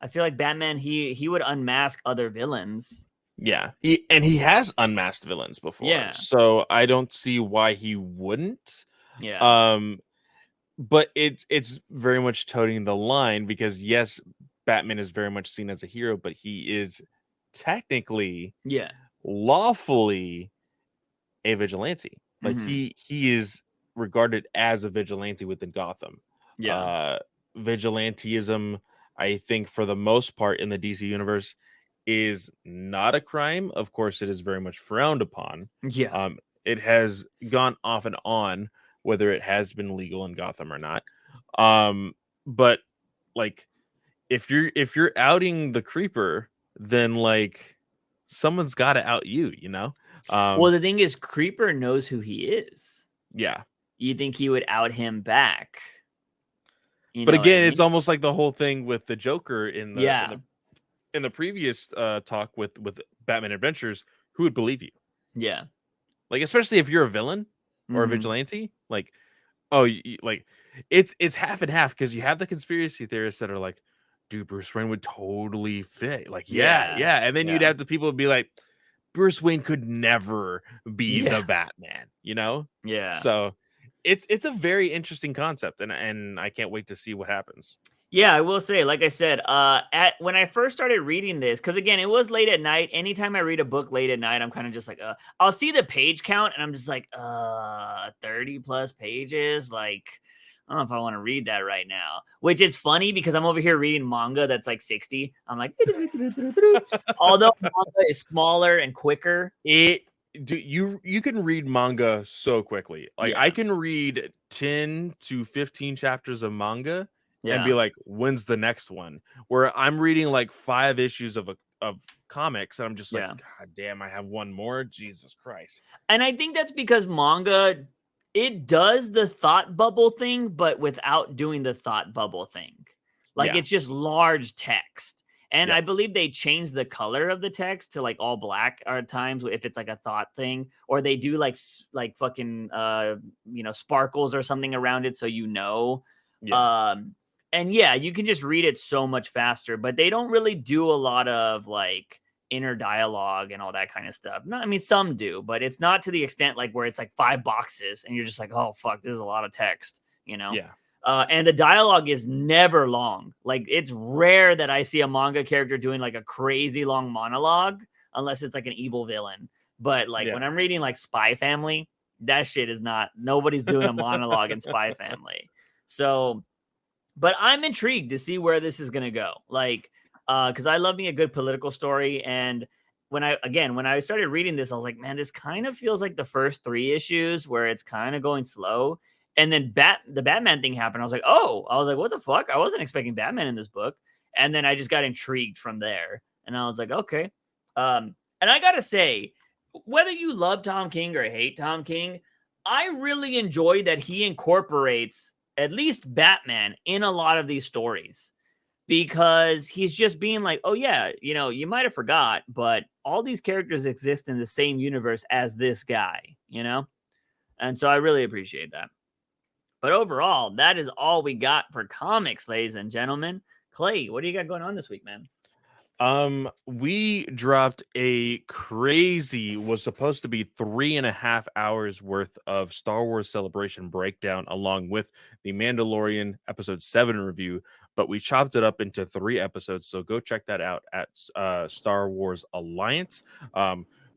I feel like Batman, he would unmask other villains. Yeah, he has unmasked villains before. Yeah, so I don't see why he wouldn't. Yeah. But it's very much toting the line because yes, Batman is very much seen as a hero, but he is technically, lawfully a vigilante. Like he is regarded as a vigilante within Gotham. Yeah. Vigilantism, I think, for the most part in the DC universe, is not a crime. Of course, it is very much frowned upon. Yeah. It has gone off and on whether it has been legal in Gotham or not. But like, if you're outing the Creeper, then like someone's got to out you, you know? Well, the thing is, Creeper knows who he is. Yeah. You think he would out him back? But again, it's almost like the whole thing with the Joker in the previous talk with Batman Adventures. Who would believe you? Yeah. Like, especially if you're a villain or a vigilante, like, like it's half and half, because you have the conspiracy theorists that are like, dude, Bruce Wayne would totally fit. Like, yeah. And then you'd have the people be like, Bruce Wayne could never be the Batman, you know? Yeah. So it's a very interesting concept, and I can't wait to see what happens. Yeah, I will say, like I said, when I first started reading this, because again, it was late at night. Anytime I read a book late at night, I'm kind of just like, I'll see the page count, and I'm just like, 30 plus pages. Like, I don't know if I want to read that right now. Which is funny because I'm over here reading manga that's like 60. I'm like, although manga is smaller and quicker, you can read manga so quickly. Like, I can read 10 to 15 chapters of manga. And be like, when's the next one? Where I'm reading like 5 issues of comics, and I'm just like, God damn, I have one more. Jesus Christ. And I think that's because manga, it does the thought bubble thing, but without doing the thought bubble thing. Like, it's just large text. And I believe they change the color of the text to like all black at times if it's like a thought thing, or they do like fucking sparkles or something around it, so you know. And you can just read it so much faster, but they don't really do a lot of like inner dialogue and all that kind of stuff. No, I mean, some do, but it's not to the extent like where it's like 5 boxes and you're just like, oh fuck, this is a lot of text, you know? Yeah. And the dialogue is never long. Like, it's rare that I see a manga character doing like a crazy long monologue, unless it's like an evil villain. But like when I'm reading like Spy Family, that shit is nobody's doing a monologue in Spy Family. So, but I'm intrigued to see where this is going to go. Like, because I love me a good political story. And when I started reading this, I was like, man, this kind of feels like the first 3 issues where it's kind of going slow. And then the Batman thing happened. I was like, what the fuck? I wasn't expecting Batman in this book. And then I just got intrigued from there. And I was like, okay. And I got to say, whether you love Tom King or hate Tom King, I really enjoy that he incorporates at least Batman in a lot of these stories, because he's just being like, oh yeah, you might have forgot, but all these characters exist in the same universe as this guy, And so I really appreciate that. But overall, that is all we got for comics, ladies and gentlemen. Clay, what do you got going on this week, man? We dropped a crazy, was supposed to be 3.5 hours worth of Star Wars Celebration breakdown, along with the Mandalorian episode 7 review, but we chopped it up into 3 episodes. So go check that out at Star Wars Alliance.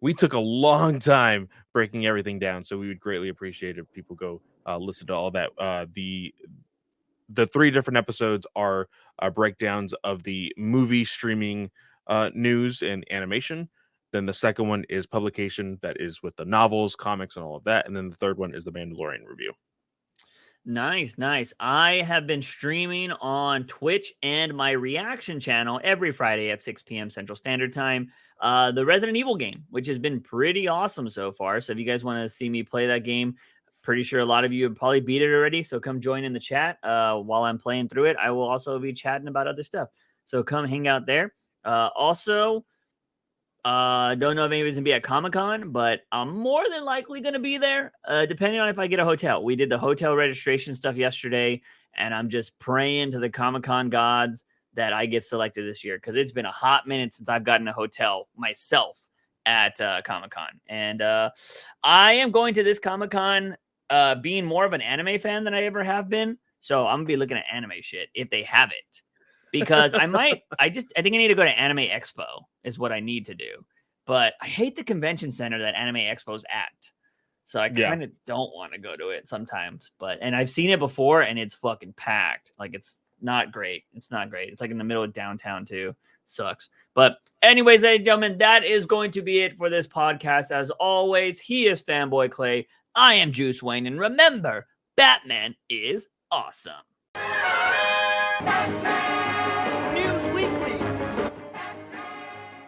We took a long time breaking everything down, so we would greatly appreciate it if people go listen to all that. The 3 different episodes are breakdowns of the movie streaming news and animation. Then the second one is publication, that is with the novels, comics, and all of that. And then the third one is the Mandalorian review. Nice. I have been streaming on Twitch and my reaction channel every Friday at 6 p.m. Central Standard Time. The Resident Evil game, which has been pretty awesome so far. So if you guys want to see me play that game, pretty sure a lot of you have probably beat it already. So come join in the chat while I'm playing through it. I will also be chatting about other stuff. So come hang out there. Also, don't know if anybody's going to be at Comic-Con, but I'm more than likely going to be there, depending on if I get a hotel. We did the hotel registration stuff yesterday, and I'm just praying to the Comic-Con gods that I get selected this year, because it's been a hot minute since I've gotten a hotel myself at Comic-Con. And I am going to this Comic-Con being more of an anime fan than I ever have been. So I'm going to be looking at anime shit if they have it. Because I think I need to go to Anime Expo is what I need to do. But I hate the convention center that Anime Expo's at. So I kind of don't want to go to it sometimes. And I've seen it before, and it's fucking packed. Like, it's not great. It's like in the middle of downtown too. Sucks. But anyways, ladies and gentlemen, that is going to be it for this podcast. As always, he is Fanboy Clay. I am Juice Wayne. And remember, Batman is awesome.